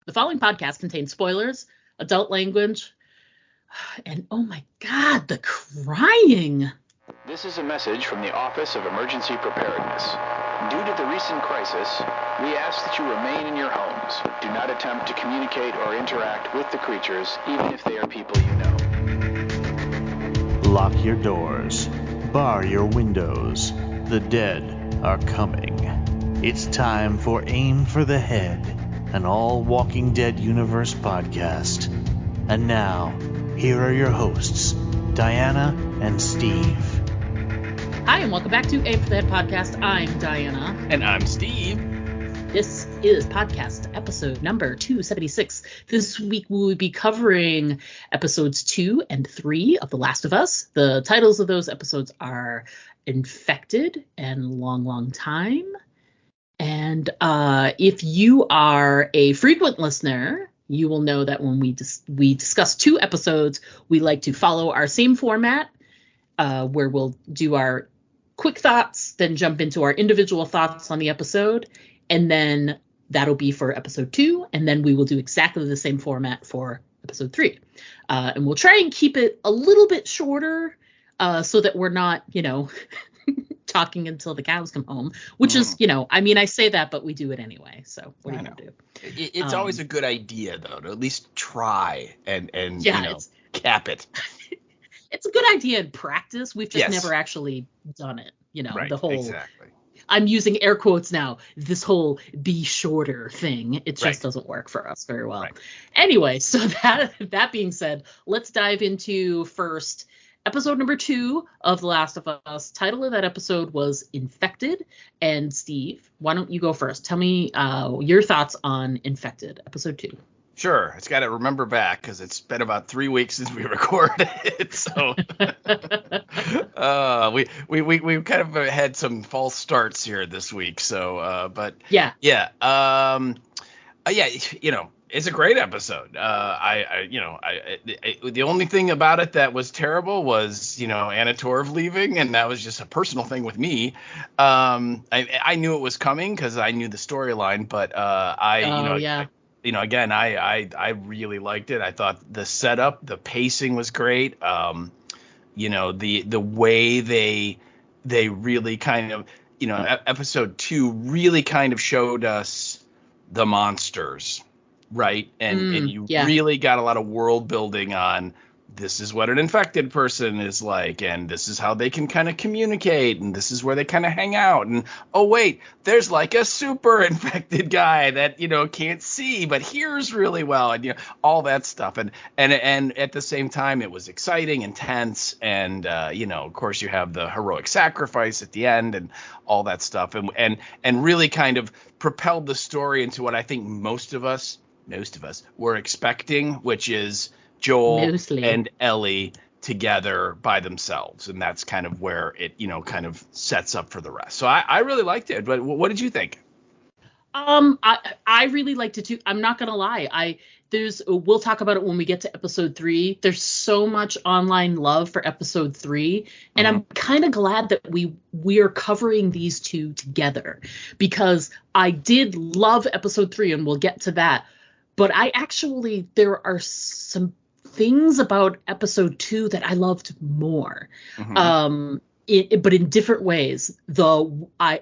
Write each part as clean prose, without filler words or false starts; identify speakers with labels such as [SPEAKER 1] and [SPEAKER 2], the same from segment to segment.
[SPEAKER 1] The following podcast contains spoilers, adult language, and oh my God, the crying.
[SPEAKER 2] This is a message from the Office of Emergency Preparedness. Due to the recent crisis, we ask that you remain in your homes. Do not attempt to communicate or interact with the creatures, even if they are people you know.
[SPEAKER 3] Lock your doors. Bar your windows. The dead are coming. It's time for Aim for the Head, an all Walking Dead universe podcast. And now, here are your hosts, Diana and Steve.
[SPEAKER 1] Hi, and welcome back to Aim for the Head podcast. I'm Diana.
[SPEAKER 4] And I'm Steve.
[SPEAKER 1] This is podcast episode number 276. This week we will be covering episodes 2 and 3 of The Last of Us. The titles of those episodes are Infected and Long Time. And if you are a frequent listener, you will know that when we discuss two episodes, we like to follow our same format, where we'll do our quick thoughts, then jump into our individual thoughts on the episode, and then that'll be for episode 2, and then we will do exactly the same format for episode 3. And we'll try and keep it a little bit shorter, so that we're not, talking until the cows come home, which is, I say that, but we do it anyway. So what are you going to do?
[SPEAKER 4] It's always a good idea, though, to at least try and cap it.
[SPEAKER 1] It's a good idea in practice. We've just never actually done it.
[SPEAKER 4] Right,
[SPEAKER 1] the whole,
[SPEAKER 4] exactly.
[SPEAKER 1] I'm using air quotes now, this whole be shorter thing. It just doesn't work for us very well. Right. Anyway, so that being said, let's dive into first episode number 2 of The Last of Us. Title of that episode was Infected. And Steve, why don't you go first? Tell me your thoughts on Infected, episode 2.
[SPEAKER 4] Sure. It's got to remember back because it's been about 3 weeks since we recorded it. So we kind of had some false starts here this week. So it's a great episode. The only thing about it that was terrible was, Anna Torv leaving, and that was just a personal thing with me. I knew it was coming because I knew the storyline, but I really liked it. I thought the setup, the pacing was great. The way they really kind of, episode 2 really kind of showed us the monsters. Right. And you really got a lot of world building on this is what an infected person is like. And this is how they can kind of communicate. And this is where they kind of hang out. And, oh, wait, there's like a super infected guy that, can't see but hears really well. And, all that stuff. And at the same time, it was exciting, intense. And, of course, you have the heroic sacrifice at the end and all that stuff. And really kind of propelled the story into what I think most of us were expecting, which is Joel and Ellie together by themselves. And that's kind of where it, kind of sets up for the rest. So I really liked it. But what did you think?
[SPEAKER 1] I really liked it too. I'm not going to lie. We'll talk about it when we get to episode 3. There's so much online love for episode 3. And I'm kind of glad that we are covering these two together, because I did love episode 3, and we'll get to that. But there are some things about episode 2 that I loved more, but in different ways. I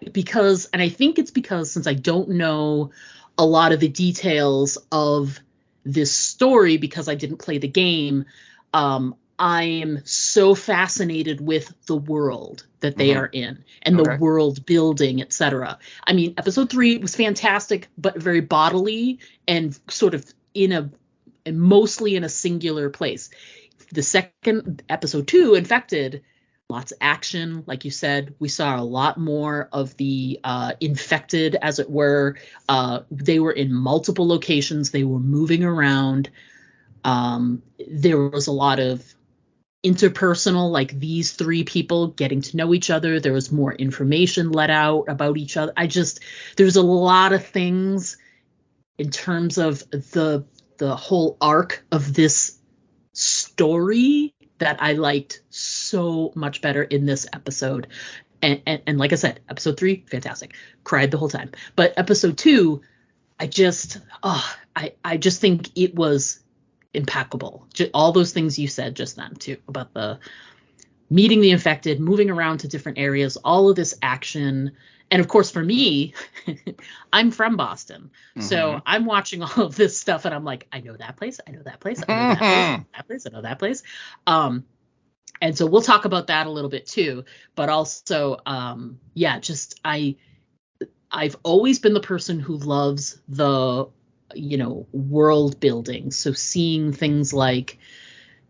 [SPEAKER 1] think it's because since I don't know a lot of the details of this story because I didn't play the game, I am so fascinated with the world that they are in and the world building, etc. I mean, episode 3 was fantastic, but very bodily and sort of mostly in a singular place. The second episode 2, Infected, lots of action. Like you said, we saw a lot more of the infected, as it were. They were in multiple locations. They were moving around. There was a lot of interpersonal, like these 3 people getting to know each other. There was more information let out about each other. There's a lot of things in terms of the whole arc of this story that I liked so much better in this episode. And like I said, episode 3, fantastic. Cried the whole time. But episode 2, I just think it was impeccable. All those things you said just then too, about the meeting the infected, moving around to different areas, all of this action. And of course, for me, I'm from Boston. So I'm watching all of this stuff and I'm like, I know that place. I know that place. I know that place. I know that place. I know that place. And so we'll talk about that a little bit too. But also, I've always been the person who loves the, world building. So seeing things like,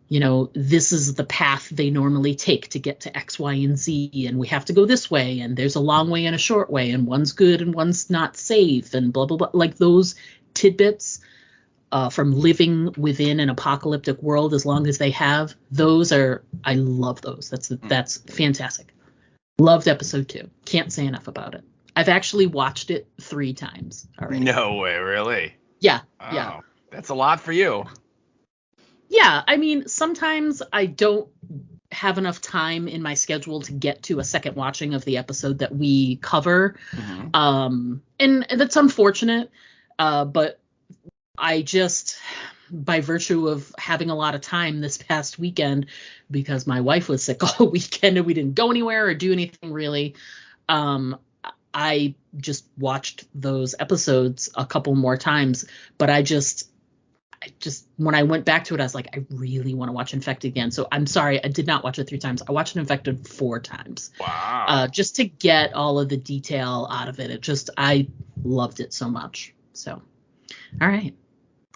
[SPEAKER 1] this is the path they normally take to get to X, Y, and Z, and we have to go this way, and there's a long way and a short way, and one's good and one's not safe, and blah, blah, blah. Like those tidbits from living within an apocalyptic world, as long as they have, I love those. That's fantastic. Loved episode 2. Can't say enough about it. I've actually watched it 3 times already.
[SPEAKER 4] No way, really?
[SPEAKER 1] Yeah,
[SPEAKER 4] oh,
[SPEAKER 1] yeah.
[SPEAKER 4] That's a lot for you.
[SPEAKER 1] Yeah, I mean, sometimes I don't have enough time in my schedule to get to a second watching of the episode that we cover. And that's unfortunate. But I just, by virtue of having a lot of time this past weekend, because my wife was sick all weekend and we didn't go anywhere or do anything really, I just watched those episodes a couple more times. But I just when I went back to it, I was like, I really want to watch Infected again. So I'm sorry, I did not watch it 3 times. I watched Infected 4 times.
[SPEAKER 4] Wow.
[SPEAKER 1] Just to get all of the detail out of it. I loved it so much. So, all right.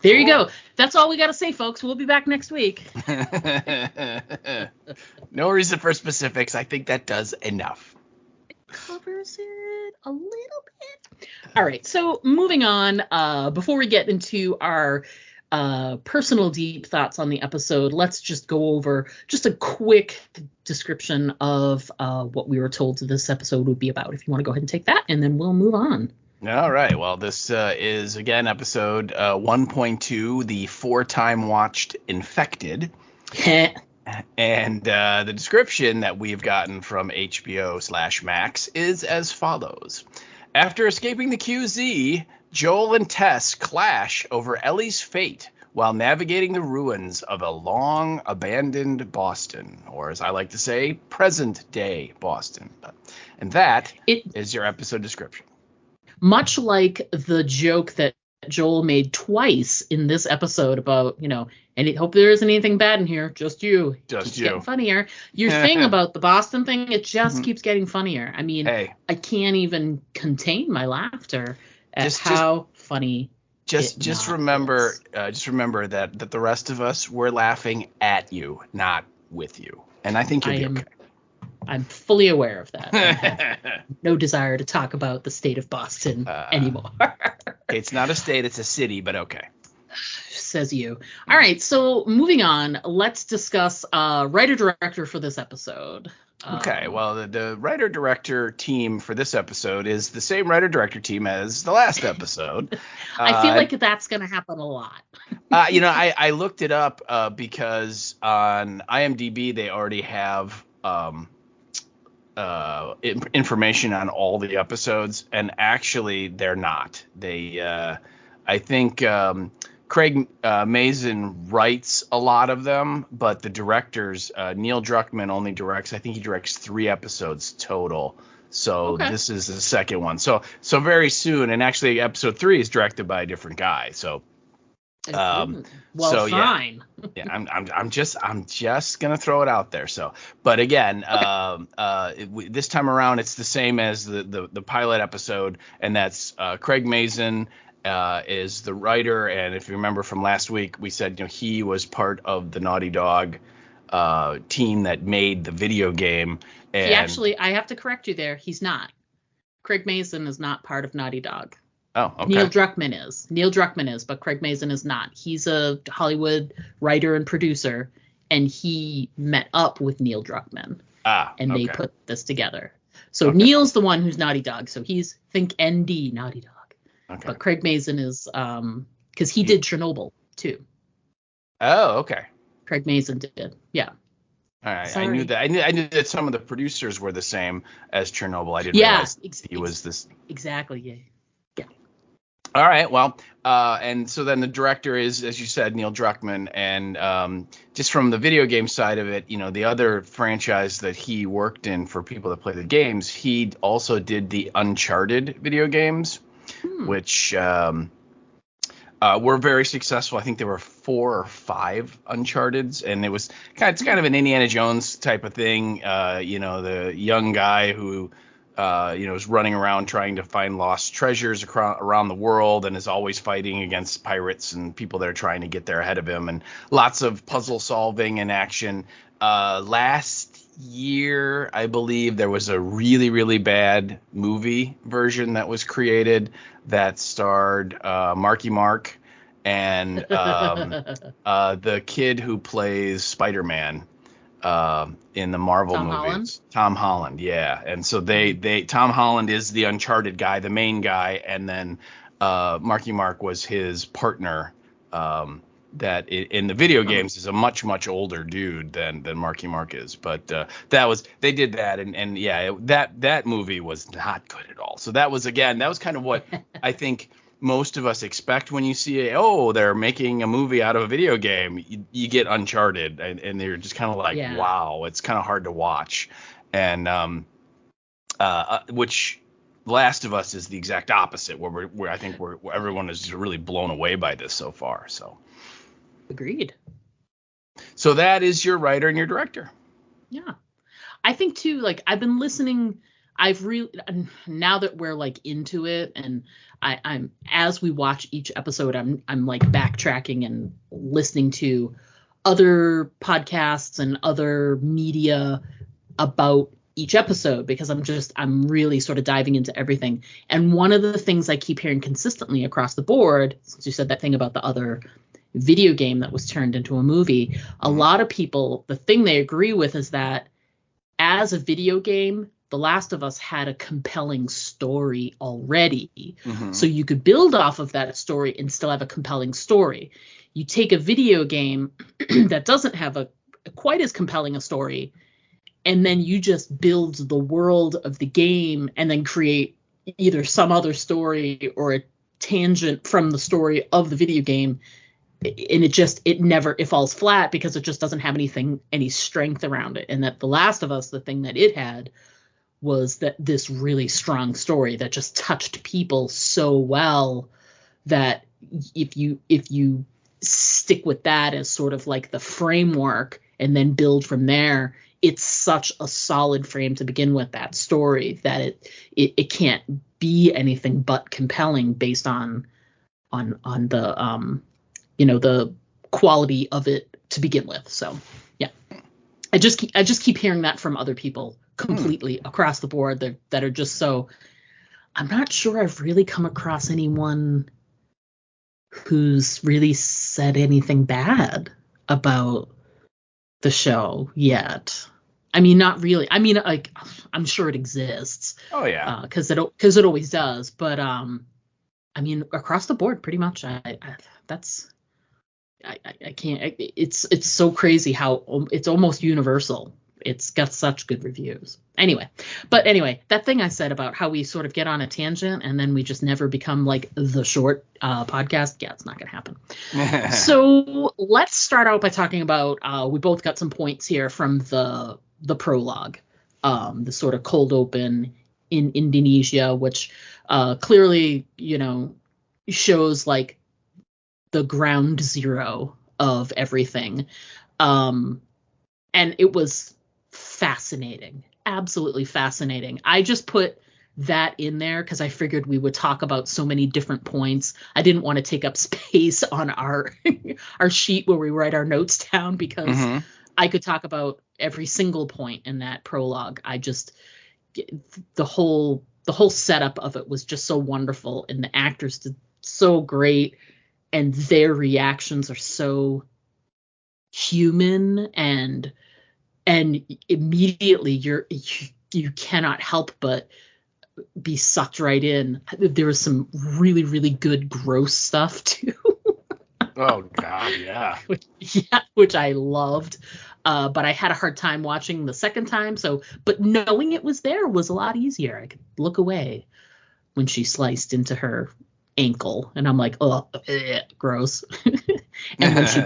[SPEAKER 1] There you go. That's all we got to say, folks. We'll be back next week.
[SPEAKER 4] No reason for specifics. I think that does enough.
[SPEAKER 1] It covers it a little bit. All right. So moving on, before we get into our personal deep thoughts on the episode, let's just go over just a quick description of what we were told this episode would be about. If you want to go ahead and take that, and then we'll move on.
[SPEAKER 4] All right. Well, this is, again, episode 1.2, the 4-time watched Infected. And the description that we've gotten from HBO/Max is as follows. After escaping the QZ, Joel and Tess clash over Ellie's fate while navigating the ruins of a long-abandoned Boston, or as I like to say, present-day Boston. And that is your episode description.
[SPEAKER 1] Much like the joke that Joel made twice in this episode about, and hope there isn't anything bad in here, just you.
[SPEAKER 4] Just you.
[SPEAKER 1] Getting funnier. Your thing about the Boston thing, it just keeps getting funnier. I mean, I can't even contain my laughter at how funny.
[SPEAKER 4] Just remember that the rest of us were laughing at you, not with you. And I think you'll be okay.
[SPEAKER 1] I'm fully aware of that. I have no desire to talk about the state of Boston anymore.
[SPEAKER 4] It's not a state, it's a city, but okay.
[SPEAKER 1] Says you. All right, so moving on, let's discuss writer-director for this episode.
[SPEAKER 4] Okay, well, the writer-director team for this episode is the same writer-director team as the last episode.
[SPEAKER 1] I feel like that's going to happen a lot.
[SPEAKER 4] I looked it up because on IMDb they already have information on all the episodes, and actually they're not. I think Craig Mazin writes a lot of them, but the directors, Neil Druckmann only directs, I think he directs 3 episodes total. So This is the second one. So very soon, and actually episode 3 is directed by a different guy. So
[SPEAKER 1] fine.
[SPEAKER 4] Yeah, I'm just gonna throw it out there. So, but again, this time around it's the same as the pilot episode, and that's Craig Mazin is the writer. And if you remember from last week, we said he was part of the Naughty Dog team that made the video game. And
[SPEAKER 1] he actually, I have to correct you there. He's not. Craig Mazin is not part of Naughty Dog.
[SPEAKER 4] Oh, okay.
[SPEAKER 1] Neil Druckmann is, but Craig Mazin is not. He's a Hollywood writer and producer, and he met up with Neil Druckmann. And they put this together. So Neil's the one who's Naughty Dog. So he's, think ND Naughty Dog. Okay. But Craig Mazin is, because he did Chernobyl too.
[SPEAKER 4] Oh, okay.
[SPEAKER 1] Craig Mazin did, yeah.
[SPEAKER 4] All right, sorry. I knew that. I knew that some of the producers were the same as Chernobyl. I didn't realize he was this.
[SPEAKER 1] Exactly, yeah.
[SPEAKER 4] All right. Well, and so then the director is, as you said, Neil Druckmann, and just from the video game side of it, the other franchise that he worked in for people that play the games, he also did the Uncharted video games, which were very successful. I think there were 4 or 5 Uncharteds, and it's kind of an Indiana Jones type of thing. The young guy who is running around trying to find lost treasures around the world, and is always fighting against pirates and people that are trying to get there ahead of him, and lots of puzzle solving and action. Last year, I believe there was a really, really bad movie version that was created that starred Marky Mark and the kid who plays Spider-Man in the Marvel
[SPEAKER 1] Tom
[SPEAKER 4] movies.
[SPEAKER 1] Holland?
[SPEAKER 4] Tom Holland, yeah. And so Tom Holland is the Uncharted guy, the main guy, and then Marky Mark was his partner. That in the video games is a much, much older dude than Marky Mark is, but they did that, and yeah, that movie was not good at all. So that was kind of what I think most of us expect when you see they're making a movie out of a video game. You get Uncharted, and they're just kind of like, wow, it's kind of hard to watch, and which Last of Us is the exact opposite, where I think where everyone is really blown away by this so far. So.
[SPEAKER 1] Agreed.
[SPEAKER 4] So that is your writer and your director.
[SPEAKER 1] Yeah. I think too, like, I've been listening, now that we're like into it, and I'm as we watch each episode, I'm like backtracking and listening to other podcasts and other media about each episode, because I'm really sort of diving into everything. And one of the things I keep hearing consistently across the board, since you said that thing about the other video game that was turned into a movie, a lot of people, the thing they agree with is that as a video game, The Last of Us had a compelling story already. So you could build off of that story and still have a compelling story. You take a video game that doesn't have a quite as compelling a story, and then you just build the world of the game and then create either some other story or a tangent from the story of the video game. And it falls flat because it just doesn't have any strength around it. And that The Last of Us, the thing that it had was that this really strong story that just touched people so well that if you stick with that as sort of like the framework and then build from there, it's such a solid frame to begin with, that story, that it can't be anything but compelling based on the the quality of it to begin with. So yeah, I just keep hearing that from other people completely across the board that are just so. I'm not sure I've really come across anyone who's really said anything bad about the show yet. I mean, not really. I mean, like, I'm sure it exists.
[SPEAKER 4] Oh yeah.
[SPEAKER 1] Because it always does. But I mean, across the board, pretty much. I can't. It's so crazy how it's almost universal. It's got such good reviews. Anyway, that thing I said about how we sort of get on a tangent and then we just never become like the short podcast. Yeah, it's not going to happen. So let's start out by talking about. We both got some points here from the prologue, the sort of cold open in Indonesia, which clearly shows like the ground zero of everything. And it was fascinating, absolutely fascinating. I just put that in there because I figured we would talk about so many different points. I didn't want to take up space on our sheet where we write our notes down, because I could talk about every single point in that prologue. The whole setup of it was just so wonderful, and the actors did so great, and their reactions are so human, and immediately you cannot help but be sucked right in. There was some really, really good gross stuff too.
[SPEAKER 4] Oh God, yeah.
[SPEAKER 1] Which I loved. But I had a hard time watching the second time. But knowing it was there was a lot easier. I could look away when she sliced into her ankle, and I'm like, oh, gross. And when she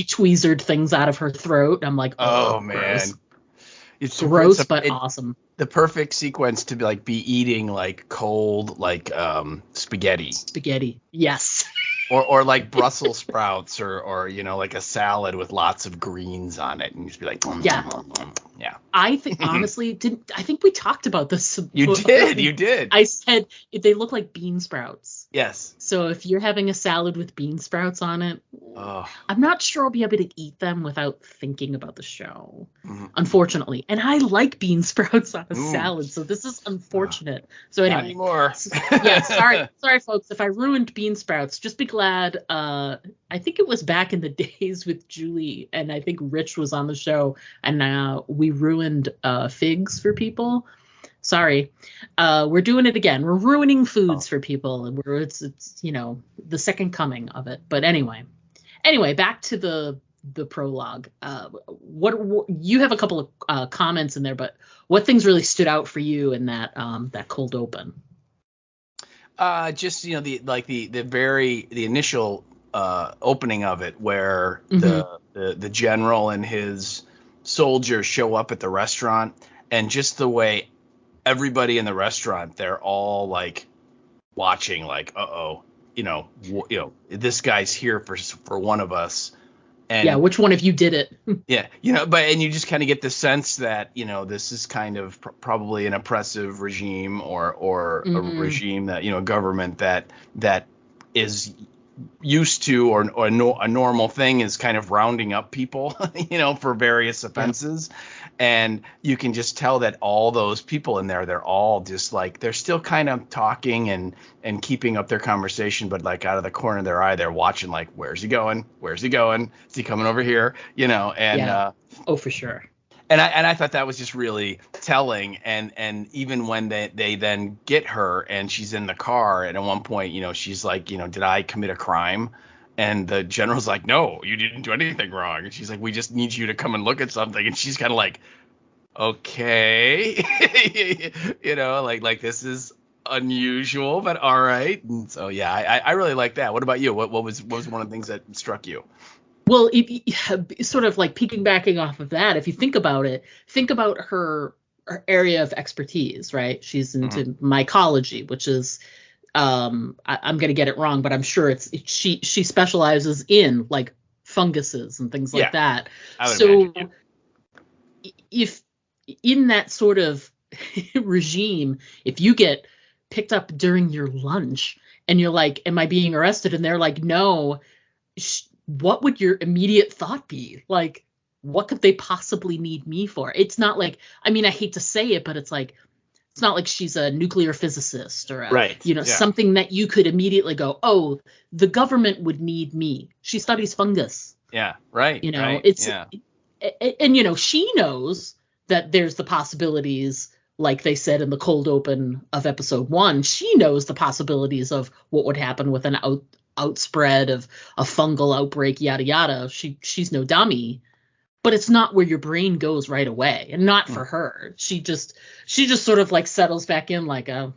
[SPEAKER 1] tweezered things out of her throat, I'm like, oh man, gross.
[SPEAKER 4] It's
[SPEAKER 1] gross, but awesome.
[SPEAKER 4] The perfect sequence to be eating like cold spaghetti.
[SPEAKER 1] Spaghetti, yes.
[SPEAKER 4] Or like Brussels sprouts, or like a salad with lots of greens on it, and you just be like,
[SPEAKER 1] yeah. I think honestly, I think we talked about this.
[SPEAKER 4] You did.
[SPEAKER 1] I said they look like bean sprouts.
[SPEAKER 4] Yes.
[SPEAKER 1] So if you're having a salad with bean sprouts on it, I'm not sure I'll be able to eat them without thinking about the show, unfortunately. And I like bean sprouts on a salad, so this is unfortunate. So anyway,
[SPEAKER 4] not anymore.
[SPEAKER 1] Yeah, sorry, folks, if I ruined bean sprouts. Just be glad. I think it was back in the days with Julie, and I think Rich was on the show, and now we ruined figs for people. Sorry, we're doing it again. We're ruining foods for people, and it's the second coming of it. But anyway, back to the prologue. What you have a couple of comments in there, but what things really stood out for you in that cold open?
[SPEAKER 4] Just the initial opening of it, where the general and his soldiers show up at the restaurant, and just the way everybody in the restaurant, they're all like watching, like, this guy's here for one of us. And
[SPEAKER 1] yeah, which one of you did it?
[SPEAKER 4] Yeah, and you just kind of get the sense that this is kind of probably an oppressive regime, or a regime that a government that is used to, or a normal thing is kind of rounding up people, for various offenses. Yeah. And you can just tell that all those people in there, they're all just like, they're still kind of talking and keeping up their conversation, but like out of the corner of their eye, they're watching, like, where's he going? Is he coming over here?
[SPEAKER 1] Oh, for sure.
[SPEAKER 4] And I thought that was just really telling. And even when they then get her and she's in the car, and at one point, she's like, did I commit a crime? And the general's like, no, you didn't do anything wrong. And she's like, we just need you to come and look at something. And she's kind of like, okay, like this is unusual, but all right. And so, yeah, I really like that. What about you? What was one of the things that struck you?
[SPEAKER 1] Well, sort of like piggybacking off of that, if you think about it, think about her area of expertise, right? She's into mycology, which is, I'm going to get it wrong, but I'm sure she specializes in like funguses and things like that. So if in that sort of regime, if you get picked up during your lunch and you're like, am I being arrested? And they're like, no, what would your immediate thought be? Like, what could they possibly need me for? It's not like, I mean, I hate to say it, but it's like, it's not like she's a nuclear physicist or something that you could immediately go, oh, the government would need me. She studies fungus.
[SPEAKER 4] Yeah, right.
[SPEAKER 1] And she knows that there's the possibilities, like they said in the cold open of episode 1. She knows the possibilities of what would happen with an outspread of a fungal outbreak, yada yada. She's no dummy. But it's not where your brain goes right away, and not for her. She just sort of like settles back in, like, I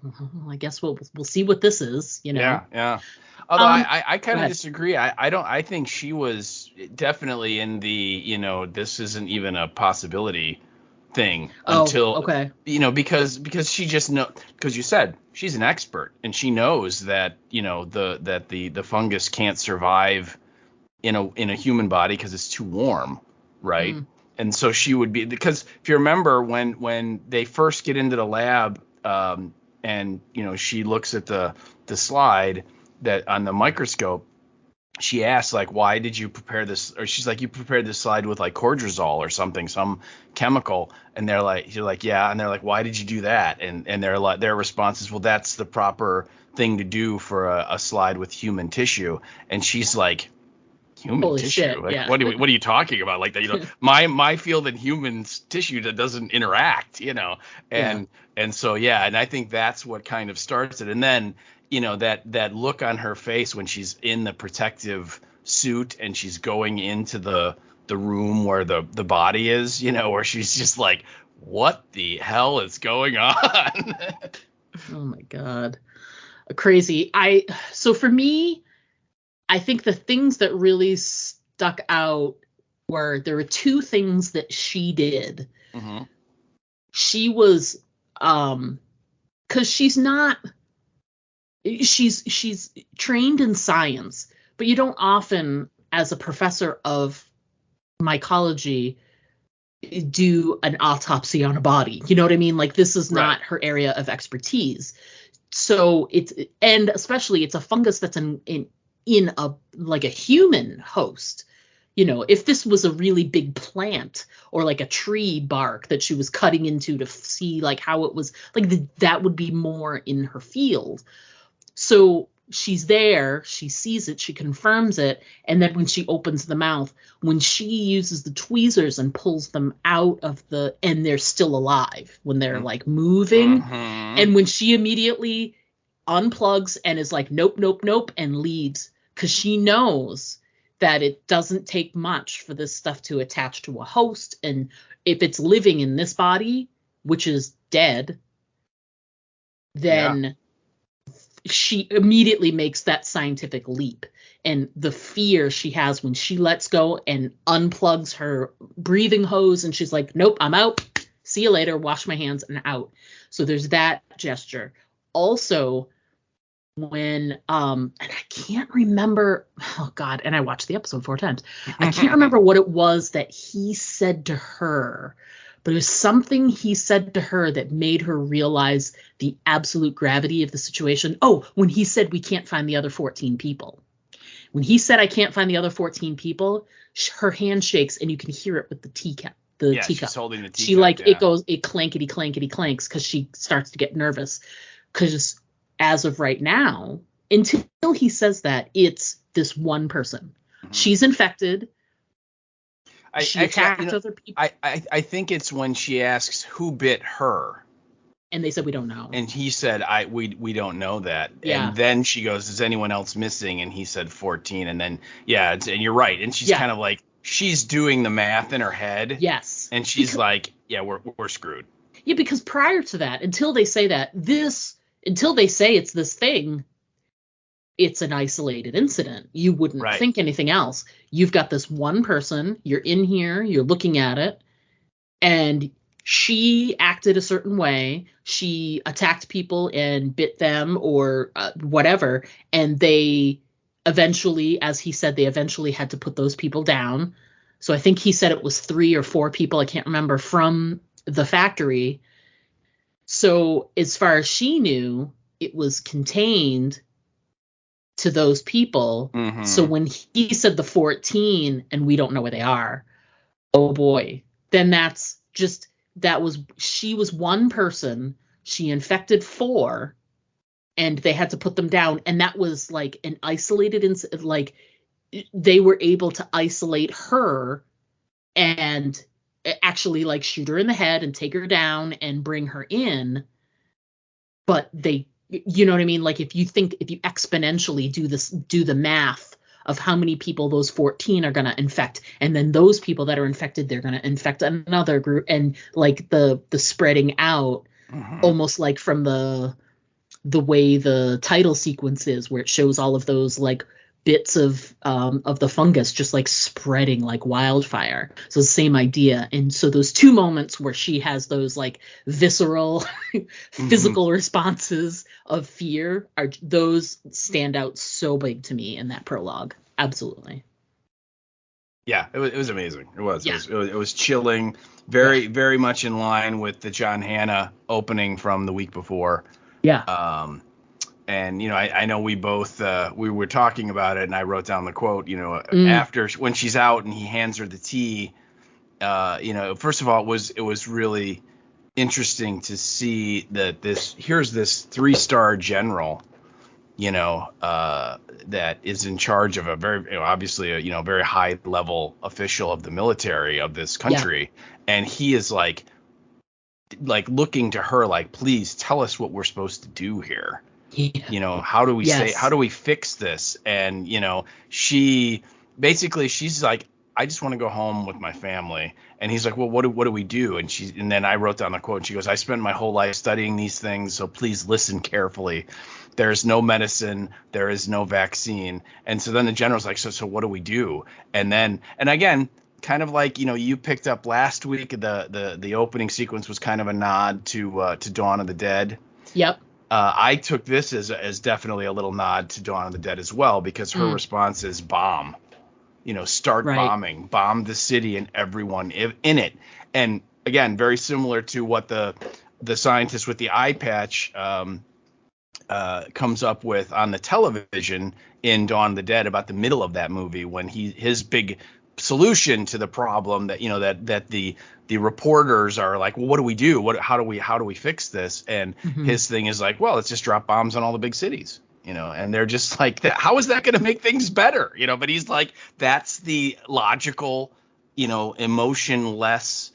[SPEAKER 1] guess we'll see what this is,
[SPEAKER 4] Yeah. Although I kind of disagree. I think she was definitely in the this isn't even a possibility thing until because she just because you said she's an expert, and she knows that that the fungus can't survive in a human body because it's too warm. Right. And so she would be, because if you remember when they first get into the lab, and she looks at the slide that on the microscope, she asks, like, why did you prepare this? Or she's like, you prepared this slide with like cortisol or something, some chemical. And you're like, yeah. And they're like, why did you do that? And their response is, well, that's the proper thing to do for a slide with human tissue. And she's like, human
[SPEAKER 1] Holy
[SPEAKER 4] tissue?
[SPEAKER 1] Shit,
[SPEAKER 4] like,
[SPEAKER 1] yeah.
[SPEAKER 4] what are you talking about? Like that, my field in human tissue that doesn't interact, and so, yeah. And I think that's what kind of starts it. And then, that look on her face when she's in the protective suit and she's going into the room where the body is, where she's just like, what the hell is going on?
[SPEAKER 1] Oh my God. crazy. So for me, I think the things that really stuck out were there were two things that she did.
[SPEAKER 4] Mm-hmm.
[SPEAKER 1] She was, because she's trained in science, but you don't often, as a professor of mycology, do an autopsy on a body. You know what I mean? Like, this is not her area of expertise. So and especially it's a fungus that's in a like a human host. You know, if this was a really big plant or like a tree bark that she was cutting into to see like how it was, like that would be more in her field. So she's there, she sees it, she confirms it, and then when she opens the mouth, when she uses the tweezers and pulls them out of and they're still alive when they're like moving, and when she immediately unplugs and is like, nope, nope, nope, and leaves, because she knows that it doesn't take much for this stuff to attach to a host, and if it's living in this body, which is dead, then she immediately makes that scientific leap. And the fear she has when she lets go and unplugs her breathing hose, and she's like, nope, I'm out. See you later. Wash my hands and out. So there's that gesture. Also, when and I can't remember, oh God, and I watched the episode 4 times. I can't remember what it was that he said to her, but it was something he said to her that made her realize the absolute gravity of the situation. Oh, when he said we can't find the other 14 people. When he said I can't find the other 14 people, her hand shakes and you can hear it with the teacup. Teacup.
[SPEAKER 4] She's holding the teacup.
[SPEAKER 1] She it clankety clankety clanks because she starts to get nervous. Because as of right now, until he says that, it's this one person. Mm-hmm. She's infected. She attacked other people.
[SPEAKER 4] I think it's when she asks who bit her.
[SPEAKER 1] And they said, we don't know.
[SPEAKER 4] And he said, we don't know that.
[SPEAKER 1] Yeah.
[SPEAKER 4] And then she goes, is anyone else missing? And he said 14. And then, and you're right. And she's kind of like, she's doing the math in her head.
[SPEAKER 1] Yes.
[SPEAKER 4] And she's like, yeah, we're screwed.
[SPEAKER 1] Yeah, because prior to that, until they say it's this thing, it's an isolated incident. You wouldn't think anything else. You've got this one person, you're in here, you're looking at it, and she acted a certain way. She attacked people and bit them or whatever, and they eventually, as he said, they eventually had to put those people down. So I think he said it was 3 or 4 people, I can't remember, from the factory. So as far as she knew, it was contained to those people. Mm-hmm. So when he said the 14 and we don't know where they are, oh boy, then she was one person, she infected 4, and they had to put them down. And that was like an isolated incident. Like, they were able to isolate her and actually like shoot her in the head and take her down and bring her in. But they, you know what I mean? Like, if you exponentially do the math of how many people those 14 are going to infect, and then those people that are infected, they're going to infect another group, and like the spreading out, almost like from the way the title sequence is, where it shows all of those like bits of the fungus just like spreading like wildfire. So the same idea. And so those 2 moments where she has those like visceral physical responses of fear, those stand out so big to me in that prologue. Absolutely.
[SPEAKER 4] Yeah, it was amazing. It was.
[SPEAKER 1] Yeah.
[SPEAKER 4] It was chilling. Very, very much in line with the John Hannah opening from the week before.
[SPEAKER 1] Yeah.
[SPEAKER 4] And, I know we both, we were talking about it, and I wrote down the quote, after, when she's out and he hands her the tea, first of all, it was really interesting to see that here's this 3-star general, that is in charge of a very, obviously, a very high level official of the military of this country. Yeah. And he is like looking to her, like, please tell us what we're supposed to do here. Yeah. How do we how do we fix this? And, she's like, I just want to go home with my family. And he's like, well, what do we do? And then I wrote down the quote. And she goes, I spent my whole life studying these things, so please listen carefully. There is no medicine. There is no vaccine. And so then the general's like, so what do we do? And again, kind of like, you picked up last week, the opening sequence was kind of a nod to Dawn of the Dead.
[SPEAKER 1] Yep.
[SPEAKER 4] I took this as definitely a little nod to Dawn of the Dead as well, because her response is bomb. Start bombing, bomb the city and everyone in it. And again, very similar to what the scientist with the eye patch comes up with on the television in Dawn of the Dead about the middle of that movie, when his big solution to the problem that the reporters are like, well, what do we do? How do we fix this? And his thing is like, well, let's just drop bombs on all the big cities. And they're just like, how is that going to make things better? But he's like, that's the logical, emotionless,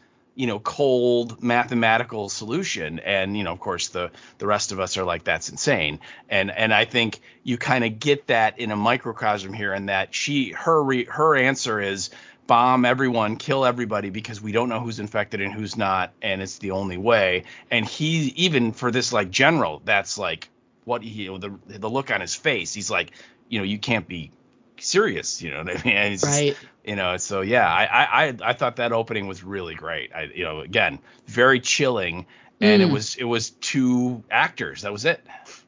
[SPEAKER 4] cold mathematical solution. And, of course, the rest of us are like, that's insane. And I think you kind of get that in a microcosm here, in that her answer is bomb everyone, kill everybody, because we don't know who's infected and who's not. And it's the only way. And he, even for this like general, that's like, what the look on his face, he's like, you can't be serious, you know what I mean? And it's
[SPEAKER 1] right.
[SPEAKER 4] Just, so yeah, I thought that opening was really great. Again, very chilling, and it was two actors. That was it.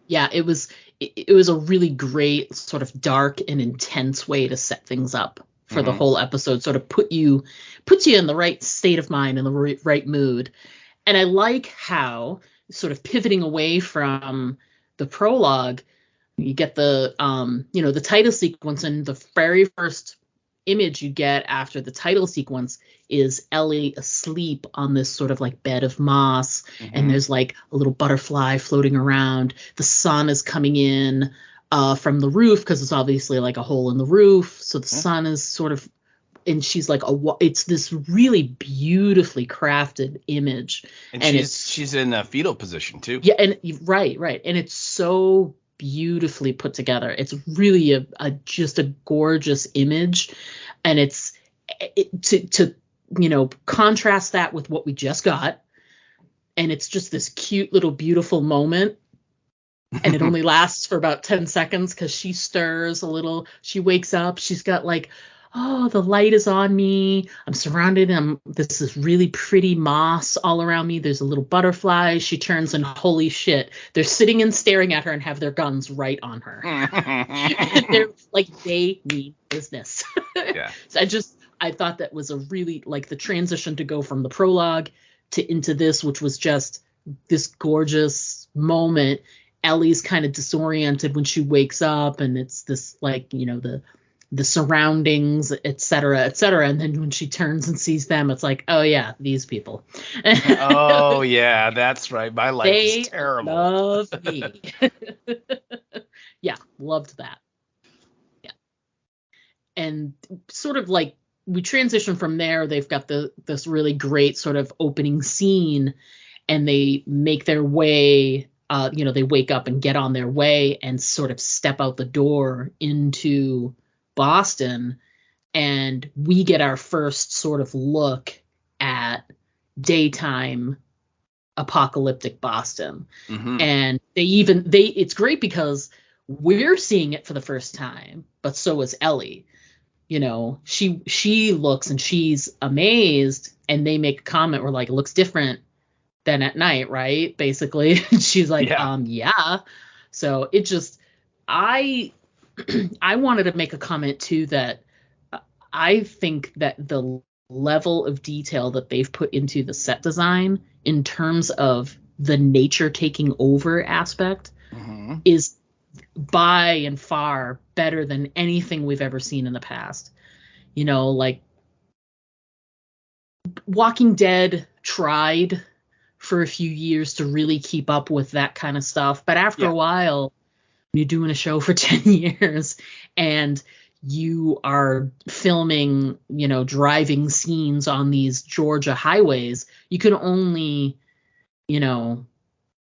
[SPEAKER 1] Yeah, it was a really great sort of dark and intense way to set things up for the whole episode, sort of puts you in the right state of mind and the right mood. And I like how, sort of pivoting away from the prologue, you get the the title sequence, and the very first image you get after the title sequence is Ellie asleep on this sort of like bed of moss, and there's like a little butterfly floating around. The sun is coming in from the roof, because it's obviously like a hole in the roof, so the sun is sort of, and she's like it's this really beautifully crafted image,
[SPEAKER 4] and she's in a fetal position too.
[SPEAKER 1] Yeah, and right, and it's so beautifully put together. It's really just a gorgeous image, and it's to contrast that with what we just got, and it's just this cute little beautiful moment. And it only lasts for about 10 seconds, because she stirs a little. She wakes up. She's got like, oh, the light is on me. I'm surrounded. This is really pretty moss all around me. There's a little butterfly. She turns, and holy shit, they're sitting and staring at her and have their guns right on her. They're like, they mean business.
[SPEAKER 4] Yeah.
[SPEAKER 1] So I thought that was a really, like, the transition to go from the prologue into this, which was just this gorgeous moment. Ellie's kind of disoriented when she wakes up, and it's this like, the surroundings, et cetera, and then when she turns and sees them, it's like, oh yeah, these people.
[SPEAKER 4] Oh yeah, that's right. My life is terrible.
[SPEAKER 1] Love me. Yeah, loved that. Yeah, and sort of like we transition from there. They've got this really great sort of opening scene, and they make their way. They wake up and get on their way and sort of step out the door into Boston, and we get our first sort of look at daytime apocalyptic Boston. And it's great because we're seeing it for the first time, but so is Ellie. She looks and she's amazed, and they make a comment where like, it looks different than at night, right? Basically. She's like, yeah. So it just, I wanted to make a comment too, that I think that the level of detail that they've put into the set design in terms of the nature taking over aspect is by and far better than anything we've ever seen in the past. Like Walking Dead tried for a few years to really keep up with that kind of stuff. But after a while, you're doing a show for 10 years and you are filming, driving scenes on these Georgia highways, you can only,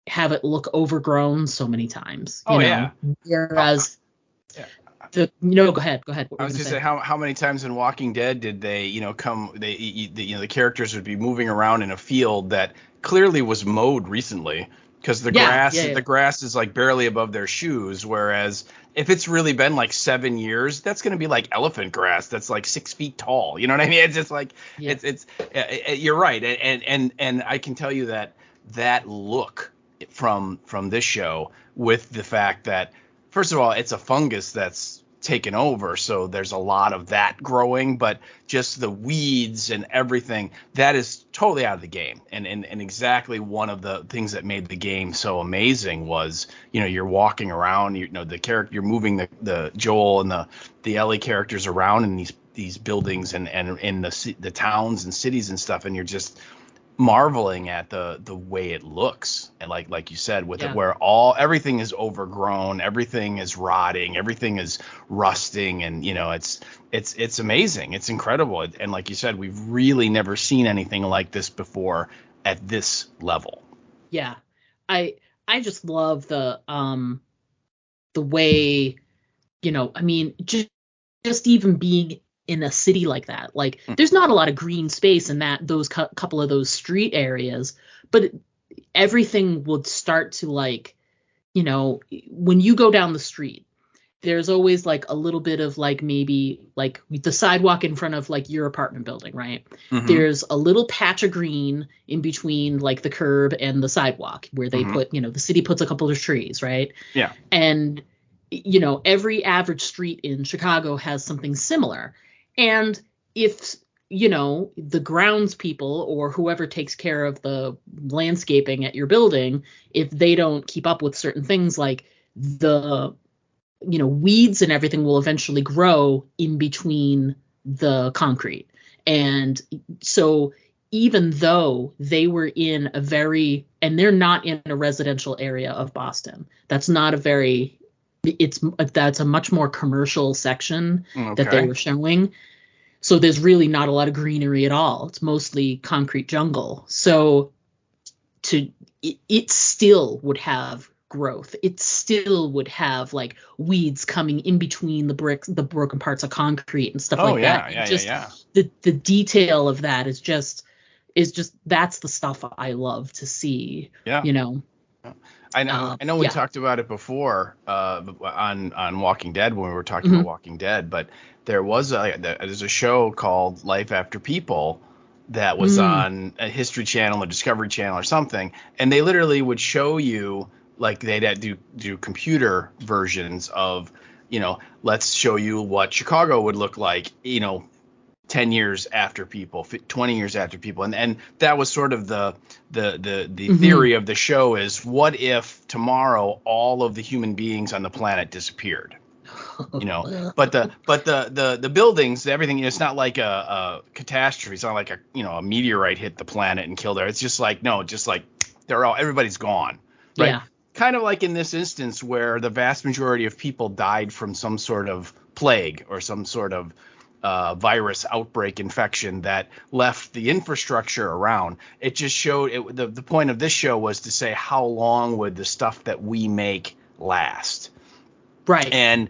[SPEAKER 1] have it look overgrown so many times. Whereas No, go ahead. What
[SPEAKER 4] I
[SPEAKER 1] were
[SPEAKER 4] was
[SPEAKER 1] you
[SPEAKER 4] just
[SPEAKER 1] gonna
[SPEAKER 4] saying, how many times in Walking Dead did they, the characters would be moving around in a field that clearly was mowed recently, because the grass is like barely above their shoes, whereas if it's really been like 7 years, that's going to be like elephant grass that's like 6 feet tall. You know what I mean? It's just like you're right, and I can tell you that look from this show, with the fact that, first of all, it's a fungus that's taken over, so there's a lot of that growing, but just the weeds and everything, that is totally out of the game. And exactly one of the things that made the game so amazing was, you're walking around, the character, you're moving the Joel and the Ellie characters around in these buildings and in the towns and cities and stuff, and you're just marveling at the way it looks, and like you said, with it, where everything is overgrown, everything is rotting, everything is rusting, and it's amazing, it's incredible, and like you said, we've really never seen anything like this before at this level.
[SPEAKER 1] I just love the way, I mean, just even being in a city like that, like there's not a lot of green space in those couple of those street areas, but everything would start to, like, when you go down the street, there's always like a little bit of like, maybe like the sidewalk in front of like your apartment building, right? Mm-hmm. There's a little patch of green in between like the curb and the sidewalk where they put, the city puts a couple of trees, right?
[SPEAKER 4] Yeah.
[SPEAKER 1] And every average street in Chicago has something similar. And if, the grounds people or whoever takes care of the landscaping at your building, if they don't keep up with certain things, like the, weeds and everything will eventually grow in between the concrete. And so even though they were in and they're not in a residential area of Boston, that's a much more commercial section that they were showing. So there's really not a lot of greenery at all. It's mostly concrete jungle. So it still would have growth. It still would have like weeds coming in between the bricks, the broken parts of concrete and stuff that. The detail of that is just that's the stuff I love to see.
[SPEAKER 4] Yeah. I know we talked about it before on Walking Dead when we were talking about Walking Dead, but there's a show called Life After People that was on a History Channel or Discovery Channel or something, and they literally would show you, like, they'd do computer versions of, let's show you what Chicago would look like, 10 years after People, 20 years after People. And that was sort of the theory of the show is, what if tomorrow all of the human beings on the planet disappeared? But the buildings, everything, it's not like a catastrophe. It's not like a meteorite hit the planet and killed her. It's just like, everybody's gone. Right. Yeah. Kind of like in this instance where the vast majority of people died from some sort of plague or some sort of virus outbreak infection that left the infrastructure around. It just showed the point of this show was to say, how long would the stuff that we make last?
[SPEAKER 1] Right.
[SPEAKER 4] And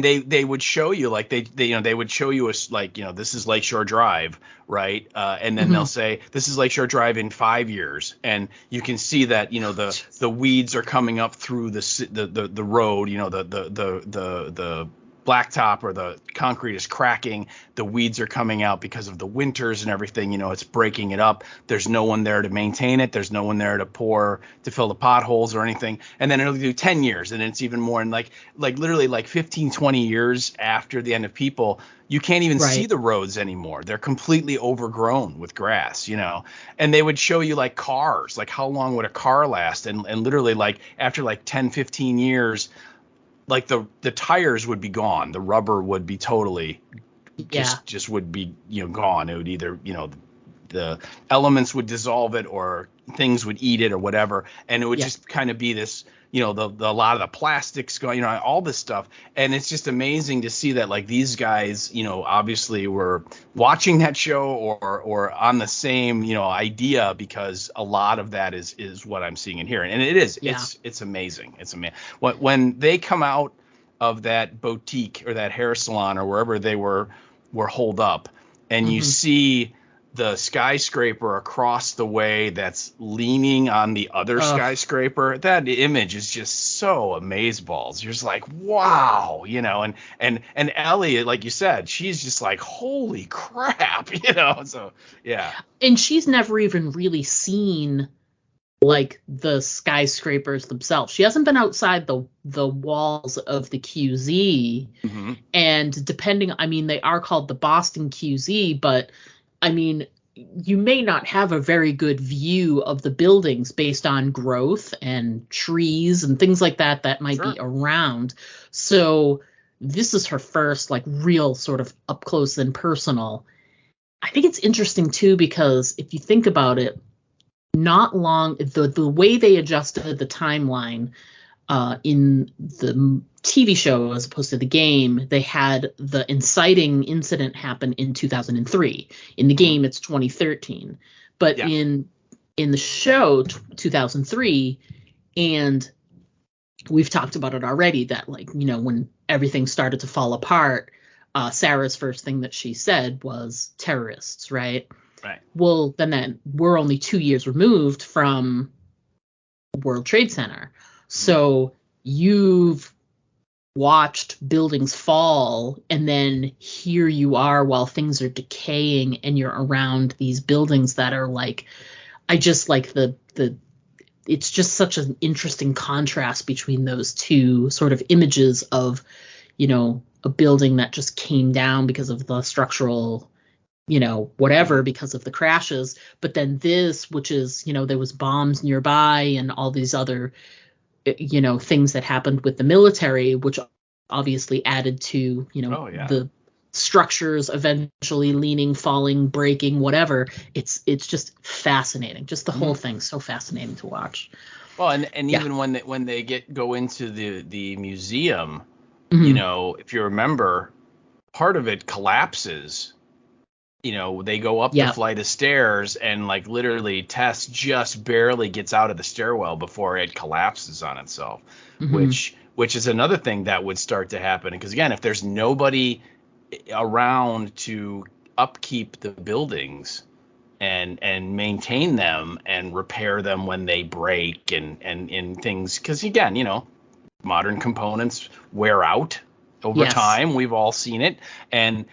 [SPEAKER 4] they would show you, like, they would show you this is Lakeshore Drive, right? And then they'll say, this is Lakeshore Drive in 5 years, and you can see that the weeds are coming up through the road, the blacktop or the concrete is cracking, the weeds are coming out because of the winters and everything, it's breaking it up. There's no one there to maintain it. There's no one there to fill the potholes or anything. And then it'll do 10 years and it's even more. And like literally like 15, 20 years after the end of People, you can't even see the roads anymore. They're completely overgrown with grass, and they would show you like cars, like how long would a car last? And literally like after like 10, 15 years, like the tires would be gone. The rubber would be totally just would be, gone. It would either, the elements would dissolve it or things would eat it or whatever. And it would just kind of be this, a lot of the plastics going, all this stuff. And it's just amazing to see that, like, these guys, obviously were watching that show or on the same, idea, because a lot of that is what I'm seeing and hearing. And it is, it's amazing. It's amazing. When they come out of that boutique or that hair salon or wherever they were holed up, and you see the skyscraper across the way that's leaning on the other skyscraper. That image is just so amazeballs. You're just like, wow, and Ellie, like you said, she's just like, holy crap, so yeah.
[SPEAKER 1] And she's never even really seen like the skyscrapers themselves. She hasn't been outside the walls of the QZ. And they are called the Boston QZ, but I mean, you may not have a very good view of the buildings based on growth and trees and things like that might be around. So this is her first like real sort of up close and personal. I think it's interesting too, because if you think about it, not long, the way they adjusted the timeline in the TV show as opposed to the game, they had the inciting incident happen in 2003. In the game, it's 2013. But in the show, 2003, and we've talked about it already, that like, when everything started to fall apart, Sarah's first thing that she said was terrorists, right?
[SPEAKER 4] Right.
[SPEAKER 1] Well, then we're only 2 years removed from World Trade Center. So you've watched buildings fall, and then here you are while things are decaying, and you're around these buildings that are like, I just like it's just such an interesting contrast between those two sort of images of, a building that just came down because of the structural, whatever, because of the crashes. But then this, which is, there was bombs nearby and all these other, things that happened with the military, which obviously added to, the structures eventually leaning, falling, breaking, whatever. It's just fascinating. Just the whole thing. So fascinating to watch.
[SPEAKER 4] Well, and even when they go into the museum, if you remember, part of it collapses. They go up the flight of stairs, and like literally Tess just barely gets out of the stairwell before it collapses on itself, which is another thing that would start to happen. Because again, if there's nobody around to upkeep the buildings and maintain them and repair them when they break and things, because again, modern components wear out over time. We've all seen it. And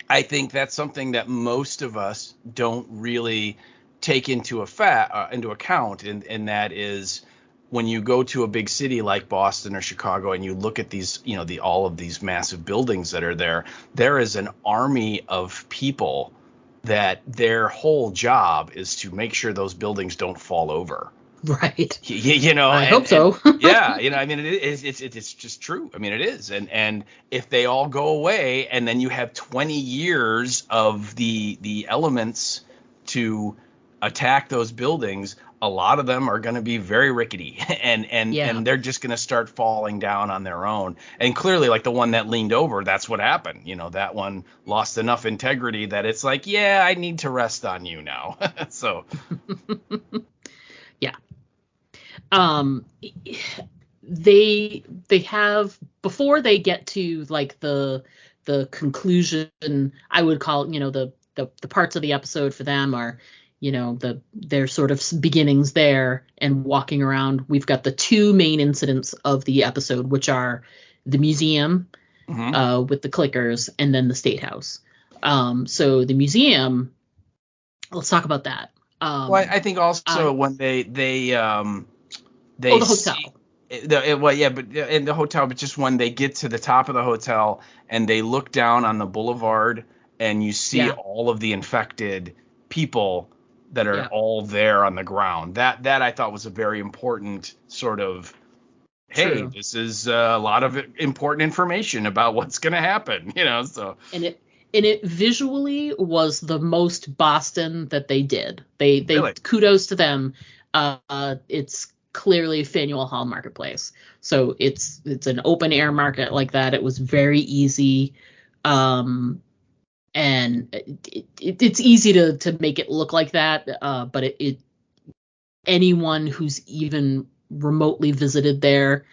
[SPEAKER 4] I think that's something that most of us don't really take into account. And that is, when you go to a big city like Boston or Chicago and you look at these, all of these massive buildings that are there is an army of people that their whole job is to make sure those buildings don't fall over.
[SPEAKER 1] Right.
[SPEAKER 4] I
[SPEAKER 1] hope so.
[SPEAKER 4] Yeah. I mean, it's just true. I mean, it is. And if they all go away, and then you have 20 years of the elements to attack those buildings, a lot of them are going to be very rickety, and they're just going to start falling down on their own. And clearly, like the one that leaned over, that's what happened. That one lost enough integrity that it's like, I need to rest on you now. So.
[SPEAKER 1] Yeah. They have, before they get to like the conclusion, I would call, the parts of the episode for them are, their sort of beginnings there and walking around. We've got the two main incidents of the episode, which are the museum with the clickers, and then the State House. So the museum, let's talk about that.
[SPEAKER 4] Well, I think also when they
[SPEAKER 1] the hotel.
[SPEAKER 4] In the hotel, but just when they get to the top of the hotel and they look down on the boulevard and you see all of the infected people that are all there on the ground. That I thought was a very important sort of, hey, this is a lot of important information about what's going to happen, so.
[SPEAKER 1] And it visually was the most Boston that they did. They really? Kudos to them. It's clearly Faneuil Hall Marketplace. So it's an open air market like that. It was very easy. And it's easy to make it look like that. But anyone who's even remotely visited there,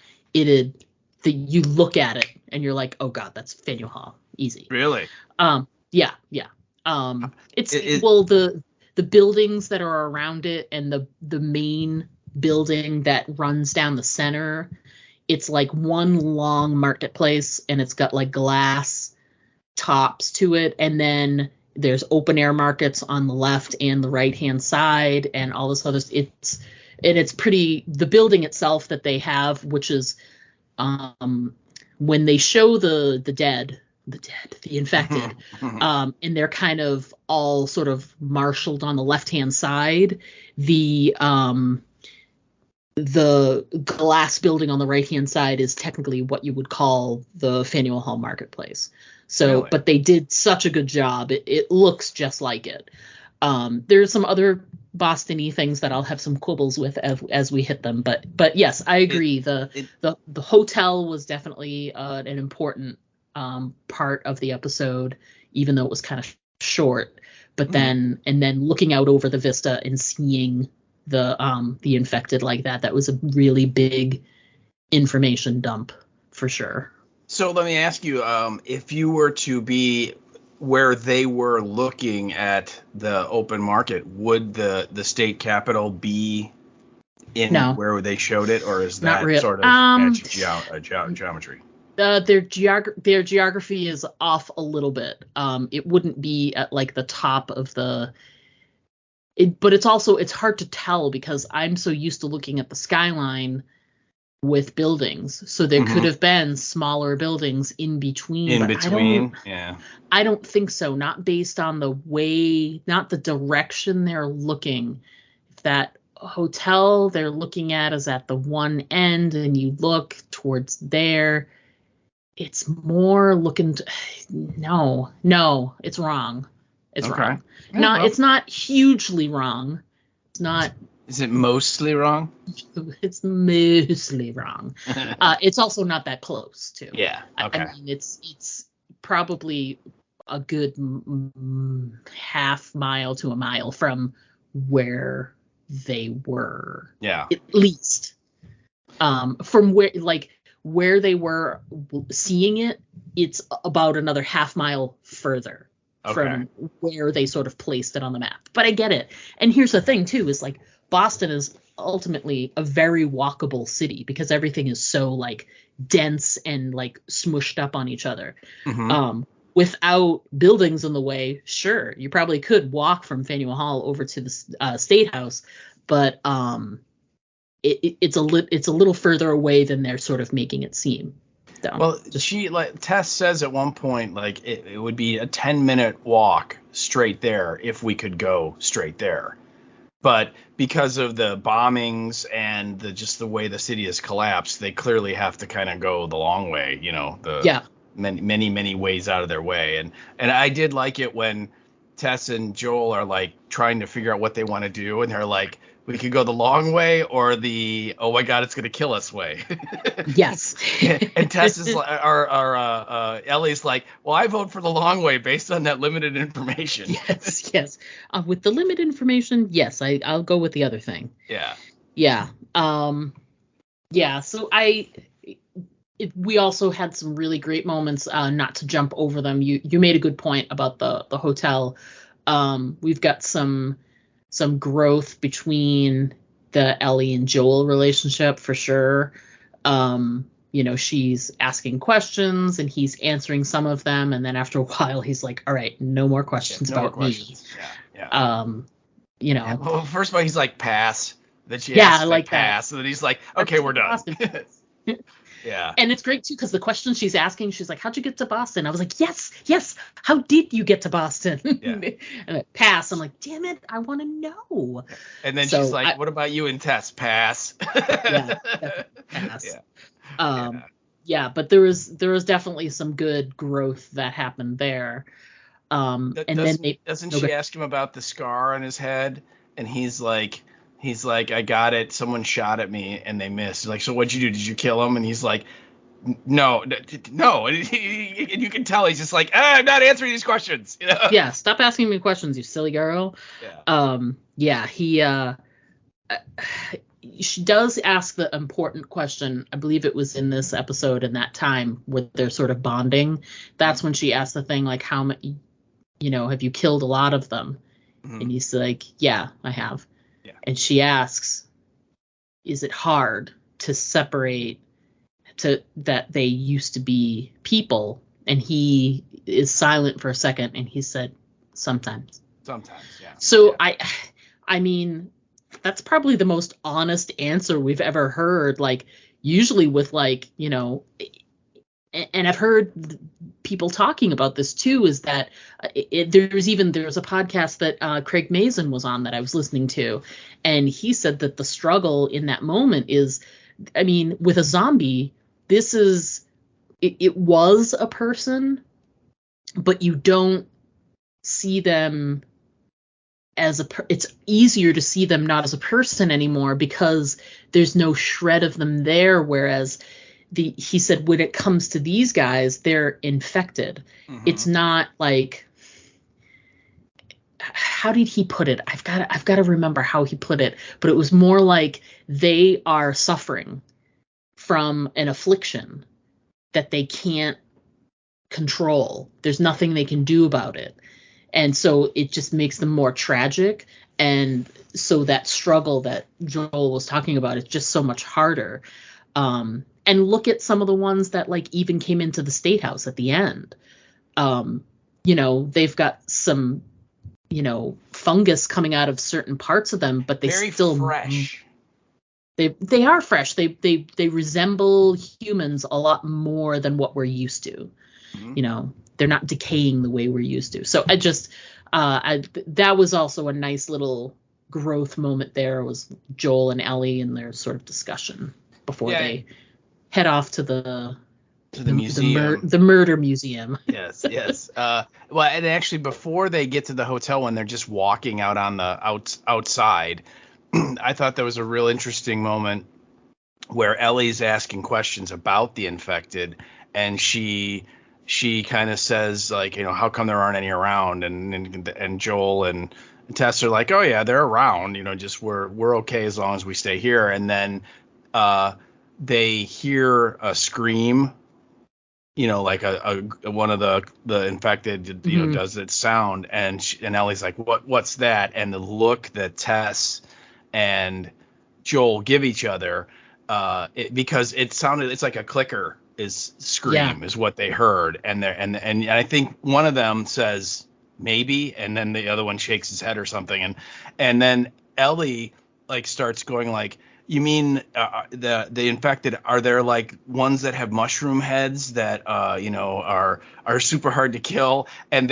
[SPEAKER 1] you look at it and you're like, oh god, that's Faneuil Hall, easy.
[SPEAKER 4] Really?
[SPEAKER 1] Yeah. Well, the buildings that are around it and the main building that runs down the center, it's like one long marketplace, and it's got like glass tops to it, and then there's open air markets on the left and the right hand side, and all this other. It's pretty. The building itself that they have, which is when they show the infected, and they're kind of all sort of marshaled on the left hand side. The glass building on the right hand side is technically what you would call the Faneuil Hall marketplace. So, really? But they did such a good job. It looks just like it. There's some other Boston-y things that I'll have some quibbles with as we hit them. But yes, I agree. The hotel was definitely an important part of the episode, even though it was kind of short. But then looking out over the vista and seeing the infected like that was a really big information dump for sure.
[SPEAKER 4] So let me ask you, if you were to be where they were looking at the open market, would the state capitol be in where they showed it, or is that sort of geometry?
[SPEAKER 1] Their geography is off a little bit. It wouldn't be at like the top of the. But it's hard to tell because I'm so used to looking at the skyline with buildings. So there could have been smaller buildings in between. I don't think so. Not based on the way, not the direction they're looking. If that hotel they're looking at is at the one end and you look towards there, it's more looking to, no, it's wrong. It's wrong. Yeah, it's not hugely wrong. It's not.
[SPEAKER 4] Is it mostly wrong?
[SPEAKER 1] It's mostly wrong. It's also not that close, too.
[SPEAKER 4] Yeah. Okay.
[SPEAKER 1] I mean, it's probably a good half mile to a mile from where they were.
[SPEAKER 4] Yeah.
[SPEAKER 1] At least. From where they were seeing it, it's about another half mile further. Okay. From where they sort of placed it on the map. But I get it. And here's the thing, too, is like Boston is ultimately a very walkable city because everything is so like dense and like smushed up on each other. Without buildings in the way, sure, you probably could walk from Faneuil Hall over to the State House, but it's a little further away than they're sort of making it seem. So,
[SPEAKER 4] well, Tess says at one point, like, it would be a 10-minute walk straight there if we could go straight there. But because of the bombings and just the way the city has collapsed, they clearly have to kind of go the long way, many ways out of their way. And I did like it when Tess and Joel are like trying to figure out what they want to do, and they're like, we could go the long way or the oh my god it's gonna kill us way.
[SPEAKER 1] Yes.
[SPEAKER 4] And Tess is Ellie's like, well, I vote for the long way based on that limited information.
[SPEAKER 1] Yes. With the limited information, yes, I'll go with the other thing. Yeah. So we also had some really great moments. Not to jump over them. You made a good point about the hotel. We've got some growth between the Ellie and Joel relationship for sure. She's asking questions and he's answering some of them. And then after a while, he's like, all right, no more questions about me.
[SPEAKER 4] Yeah. Well, first of all, he's like, pass. Then she asks, like pass. That. And then he's like, okay, we're done. Yeah.
[SPEAKER 1] And it's great, too, because the question she's asking, she's like, how'd you get to Boston? I was like, yes. How did you get to Boston? Yeah. And I pass. I'm like, damn it, I want to know.
[SPEAKER 4] And then she's like, what about you and Tess? Pass.
[SPEAKER 1] Yeah, pass. Yeah. But there was definitely some good growth that happened there.
[SPEAKER 4] Doesn't she ask him about the scar on his head? And he's like, I got it. Someone shot at me and they missed. Like, so what'd you do? Did you kill him? And he's like, no. And you can tell he's just like, I'm not answering these questions.
[SPEAKER 1] Yeah, stop asking me questions, you silly girl.
[SPEAKER 4] Yeah.
[SPEAKER 1] He she does ask the important question. I believe it was in this episode in that time where they're sort of bonding. That's when she asked the thing like, how many, have you killed a lot of them? Mm-hmm. And he's like, yeah, I have. Yeah. And she asks, is it hard to separate that they used to be people? And he is silent for a second, and he said, sometimes.
[SPEAKER 4] Sometimes, yeah.
[SPEAKER 1] So yeah. I mean, that's probably the most honest answer we've ever heard. Like, usually with like, and I've heard people talking about this too, is that there's a podcast that Craig Mazin was on that I was listening to, and he said that the struggle in that moment is, I mean, with a zombie, it was a person, but you don't see them as it's easier to see them not as a person anymore because there's no shred of them there. Whereas he said when it comes to these guys, they're infected. Mm-hmm. It's not like, how did he put it? I've got to remember how he put it, but it was more like they are suffering from an affliction that they can't control. There's nothing they can do about it. And so it just makes them more tragic. And so that struggle that Joel was talking about is just so much harder. And look at some of the ones that like even came into the State House at the end. They've got some, fungus coming out of certain parts of them, but they
[SPEAKER 4] very
[SPEAKER 1] still
[SPEAKER 4] fresh.
[SPEAKER 1] They are fresh. They resemble humans a lot more than what we're used to. Mm-hmm. They're not decaying the way we're used to. So that was also a nice little growth moment there, was Joel and Ellie and their sort of discussion before they head off to the
[SPEAKER 4] museum,
[SPEAKER 1] the murder museum.
[SPEAKER 4] Yes. Well, and actually before they get to the hotel, when they're just walking out on the outside, I thought that was a real interesting moment where Ellie's asking questions about the infected, and she kind of says like, how come there aren't any around? And Joel and Tess are like, oh yeah, they're around. Just we're okay as long as we stay here. And then they hear a scream, like a one of the infected, mm-hmm. does its sound, and Ellie's like, what's that? And the look that Tess and Joel give each other, because it's like a clicker is scream is what they heard, and I think one of them says maybe, and then the other one shakes his head or something, and then Ellie like starts going like, you mean the infected, are there like ones that have mushroom heads that are super hard to kill? And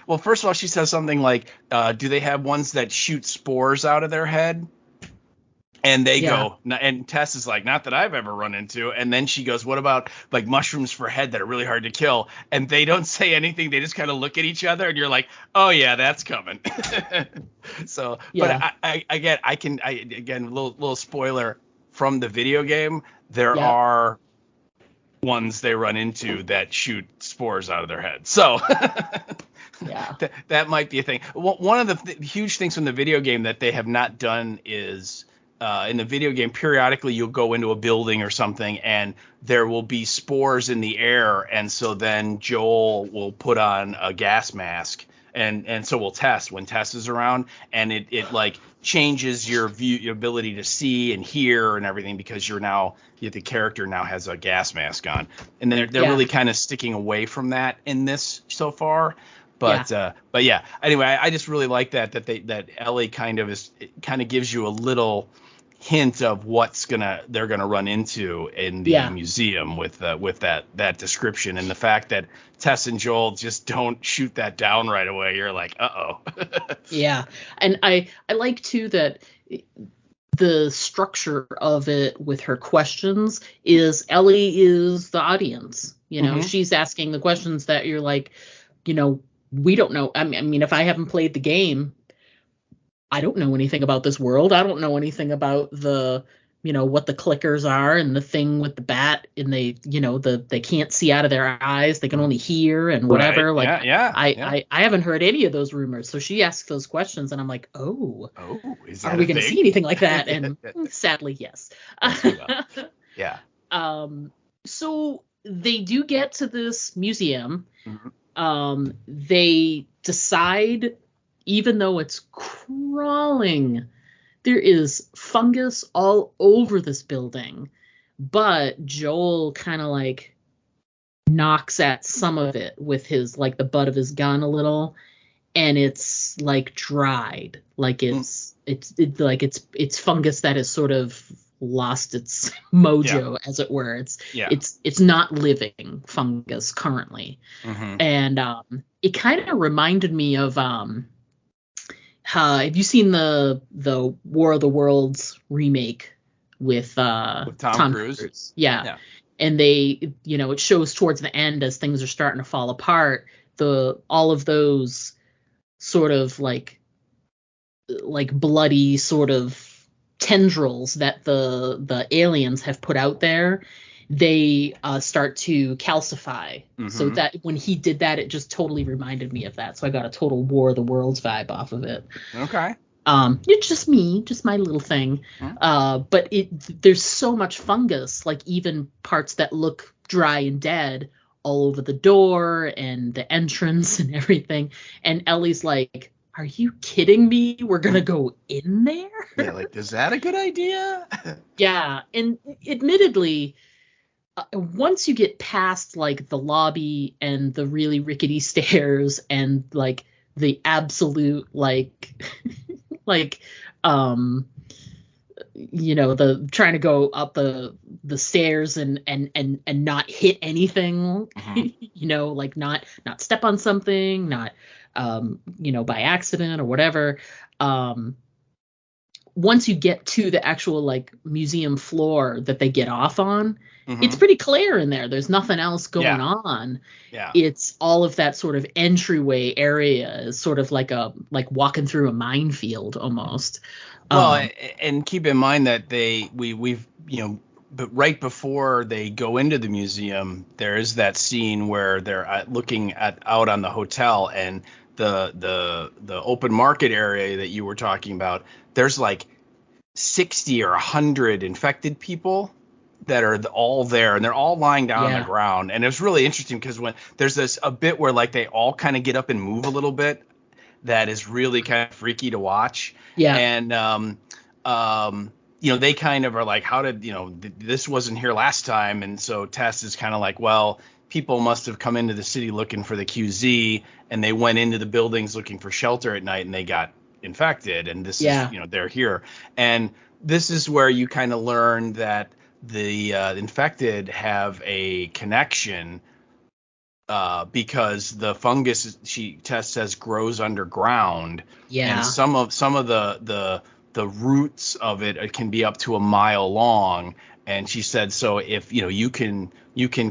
[SPEAKER 4] well, first of all, she says something like, do they have ones that shoot spores out of their head? And they go, and Tess is like, not that I've ever run into. And then she goes, what about like mushrooms for head that are really hard to kill? And they don't say anything. They just kind of look at each other, and you're like, oh yeah, that's coming. So, but again, little spoiler from the video game, there are ones they run into that shoot spores out of their head. So that might be a thing. One of the huge things from the video game that they have not done is, in the video game, periodically you'll go into a building or something and there will be spores in the air, and so then Joel will put on a gas mask, and so will Tess when Tess is around, and it like changes your view, your ability to see and hear and everything, because the character now has a gas mask on, and they're really kind of sticking away from that in this so far. But yeah. Anyway, I just really like that Ellie kind of gives you a little hint of they're gonna run into in the museum with that description, and the fact that Tess and Joel just don't shoot that down right away. You're like, uh-oh.
[SPEAKER 1] Yeah, and I like too that the structure of it with her questions is Ellie is the audience. Mm-hmm. She's asking the questions that you're like, we don't know. I mean, if I haven't played the game, I don't know anything about this world. I don't know anything about the what the clickers are and the thing with the bat, and they they can't see out of their eyes, they can only hear and whatever.
[SPEAKER 4] Right.
[SPEAKER 1] Like I haven't heard any of those rumors. So she asks those questions and I'm like,
[SPEAKER 4] is
[SPEAKER 1] are
[SPEAKER 4] that
[SPEAKER 1] we
[SPEAKER 4] a
[SPEAKER 1] going to
[SPEAKER 4] thing?
[SPEAKER 1] see anything like that? And sadly, yes.
[SPEAKER 4] Yeah.
[SPEAKER 1] So they do get to this museum.
[SPEAKER 4] Mm-hmm.
[SPEAKER 1] They decide, even though it's crawling, there is fungus all over this building, but Joel kind of like knocks at some of it with his, like, the butt of his gun a little, and it's like dried, like it's fungus that has sort of lost its mojo, as it were. It's not living fungus currently.
[SPEAKER 4] Mm-hmm.
[SPEAKER 1] And it kind of reminded me of have you seen the War of the Worlds remake with Tom Cruise? Yeah. And they, it shows towards the end, as things are starting to fall apart, all of those sort of like bloody sort of tendrils that the aliens have put out there, they start to calcify. Mm-hmm. So that when he did that, it just totally reminded me of that. So I got a total War of the Worlds vibe off of it.
[SPEAKER 4] Okay.
[SPEAKER 1] It's just my little thing. Mm-hmm. But there's so much fungus, like even parts that look dry and dead, all over the door and the entrance and everything. And Ellie's like, are you kidding me? We're going to go in there?
[SPEAKER 4] Yeah, like, is that a good idea?
[SPEAKER 1] Yeah. And admittedly, once you get past like the lobby and the really rickety stairs and like the absolute like the trying to go up the stairs and not hit anything, mm-hmm. Like not step on something, not by accident or whatever. Once you get to the actual like museum floor that they get off on, mm-hmm. it's pretty clear in there. There's nothing else going on.
[SPEAKER 4] Yeah.
[SPEAKER 1] It's all of that sort of entryway area is sort of like walking through a minefield almost.
[SPEAKER 4] Well, and keep in mind that but right before they go into the museum, there is that scene where they're looking out on the hotel, and the open market area that you were talking about. There's like 60 or 100 infected people that are all there, and they're all lying down on the ground. And it's really interesting because when there's a bit where like they all kind of get up and move a little bit, that is really kind of freaky to watch.
[SPEAKER 1] Yeah.
[SPEAKER 4] And they kind of are like, how did this wasn't here last time? And so Tess is kind of like, well, people must have come into the city looking for the QZ, and they went into the buildings looking for shelter at night, and they got infected. And this is they're here. And this is where you kind of learn that the infected have a connection because the fungus, Tess says, grows underground.
[SPEAKER 1] Yeah.
[SPEAKER 4] And some of the roots of it can be up to a mile long. And she said, so if you can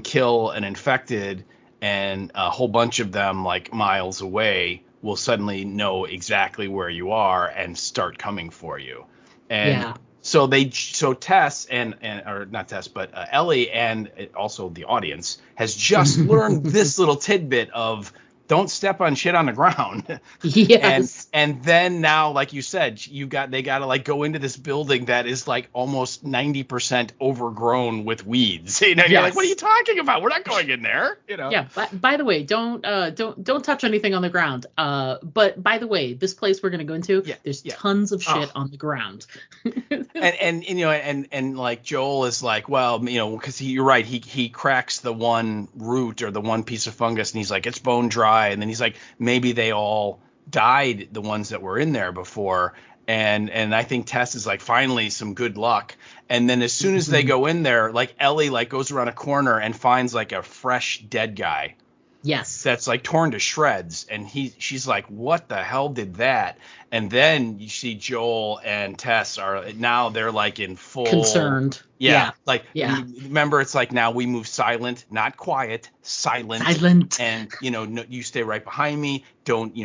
[SPEAKER 4] kill an infected, and a whole bunch of them like miles away will suddenly know exactly where you are and start coming for you. And so Tess or not Tess, but Ellie, and also the audience, has just learned this little tidbit of don't step on shit on the ground.
[SPEAKER 1] Yes.
[SPEAKER 4] And then now, like you said, they got to like go into this building that is like almost 90% overgrown with weeds. You're like, what are you talking about? We're not going in there.
[SPEAKER 1] Yeah. By the way, don't touch anything on the ground. But by the way, this place we're going to go into, there's tons of shit on the ground.
[SPEAKER 4] and like Joel is like, well, because you're right. He cracks the one root or the one piece of fungus, and he's like, it's bone dry. And then he's like, maybe they all died, the ones that were in there before. And I think Tess is like, finally some good luck. And then as soon as they go in there, like Ellie like goes around a corner and finds like a fresh dead guy.
[SPEAKER 1] Yes.
[SPEAKER 4] That's like torn to shreds. And she's like, what the hell did that? And then you see Joel and Tess they're like in full
[SPEAKER 1] concerned.
[SPEAKER 4] Yeah. Like,
[SPEAKER 1] yeah.
[SPEAKER 4] Remember, it's like now we move silent, not quiet, silent.
[SPEAKER 1] Silent.
[SPEAKER 4] And, no, you stay right behind me. Don't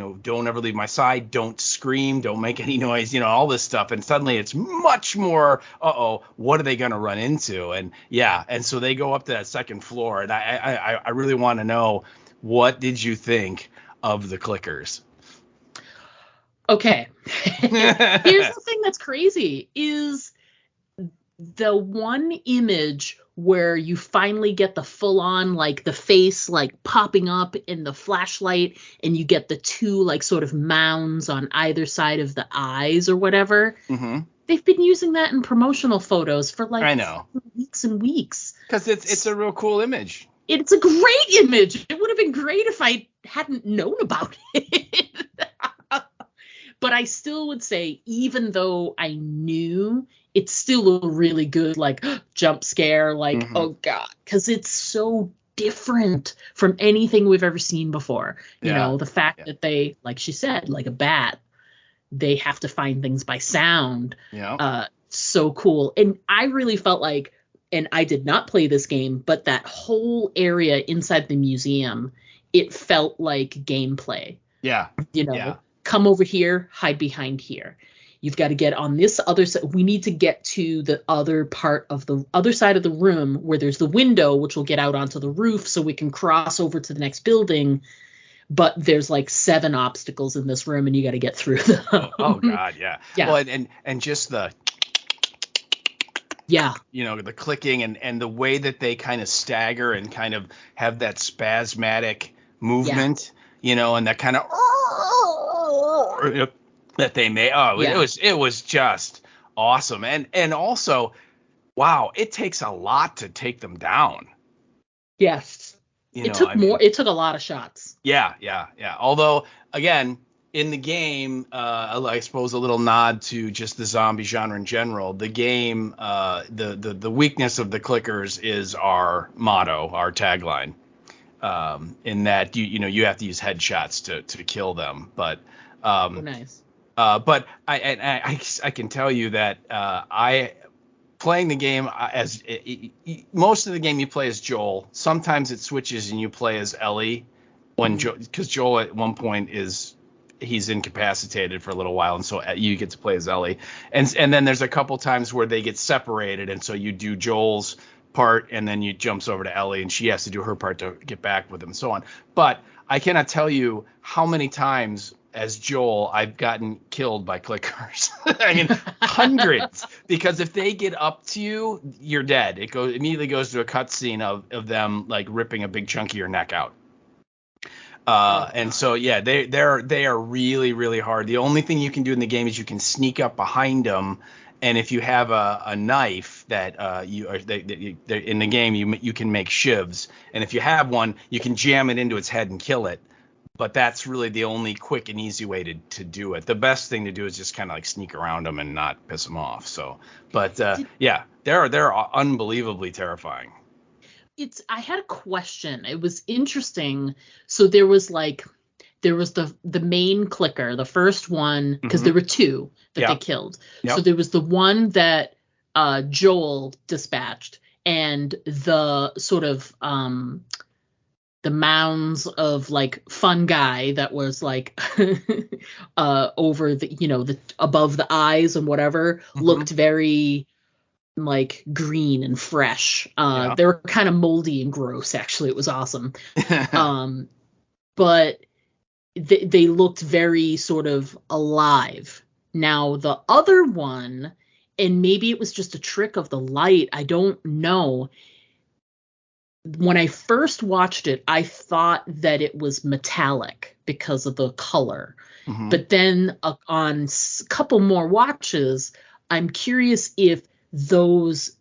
[SPEAKER 4] ever leave my side. Don't scream. Don't make any noise, all this stuff. And suddenly it's much more, what are they going to run into? And yeah. And so they go up to that second floor. And I really want to know, what did you think of the clickers?
[SPEAKER 1] Okay. Here's the thing that's crazy is the one image where you finally get the full on, like the face, like popping up in the flashlight, and you get the two like sort of mounds on either side of the eyes or whatever.
[SPEAKER 4] Mm-hmm.
[SPEAKER 1] They've been using that in promotional photos for like
[SPEAKER 4] I know.
[SPEAKER 1] weeks and weeks.
[SPEAKER 4] Because it's a real cool image.
[SPEAKER 1] It's a great image. It would have been great if I hadn't known about it. But I still would say, even though I knew, it's still a really good, like, jump scare, like, oh, God. Because it's so different from anything we've ever seen before. You know, the fact that they, like she said, like a bat, they have to find things by sound.
[SPEAKER 4] Yeah.
[SPEAKER 1] So cool. And I really felt like, and I did not play this game, but that whole area inside the museum, it felt like gameplay.
[SPEAKER 4] Yeah.
[SPEAKER 1] Come over here, hide behind here. You've got to get on this other side. We need to get to the other part of the other side of the room where there's the window, which will get out onto the roof so we can cross over to the next building. But there's like 7 obstacles in this room and you got to get through them.
[SPEAKER 4] Oh God. Yeah.
[SPEAKER 1] Yeah.
[SPEAKER 4] Well, and just the, the clicking and the way that they kind of stagger and kind of have that spasmodic movement, and that kind of, that they made. It was just awesome. And also, wow, it takes a lot to take them down.
[SPEAKER 1] Yes. It took a lot of shots.
[SPEAKER 4] Yeah. Although, again, in the game, I suppose a little nod to just the zombie genre in general. The game, the weakness of the clickers is our motto, our tagline. In that you have to use headshots to kill them, but
[SPEAKER 1] nice.
[SPEAKER 4] But I can tell you that I playing the game as most of the game you play as Joel. Sometimes it switches and you play as Ellie because Joel at one point he's incapacitated for a little while, and so you get to play as Ellie, and then there's a couple times where they get separated, and so you do Joel's part and then you jumps over to Ellie and she has to do her part to get back with him and so on. But I cannot tell you how many times as Joel I've gotten killed by clickers. I mean, hundreds, because if they get up to you, you're dead. It immediately goes to a cutscene of them like ripping a big chunk of your neck out. And so they are really, really hard. The only thing you can do in the game is you can sneak up behind them. And if you have a knife that in the game, you can make shivs. And if you have one, you can jam it into its head and kill it. But that's really the only quick and easy way to do it. The best thing to do is just kind of like sneak around them and not piss them off. So, but they're unbelievably terrifying.
[SPEAKER 1] I had a question. It was interesting. So there was the main clicker, the first one, because there were 2 that they killed. Yep. So there was the one that Joel dispatched, and the sort of the mounds of like fungi that was like over the the above the eyes and whatever looked very like green and fresh. They were kind of moldy and gross. Actually, it was awesome. But they looked very sort of alive. Now the other one, and maybe it was just a trick of the light, I don't know. When I first watched it, I thought that it was metallic because of the color. But then on a couple more watches, I'm curious if those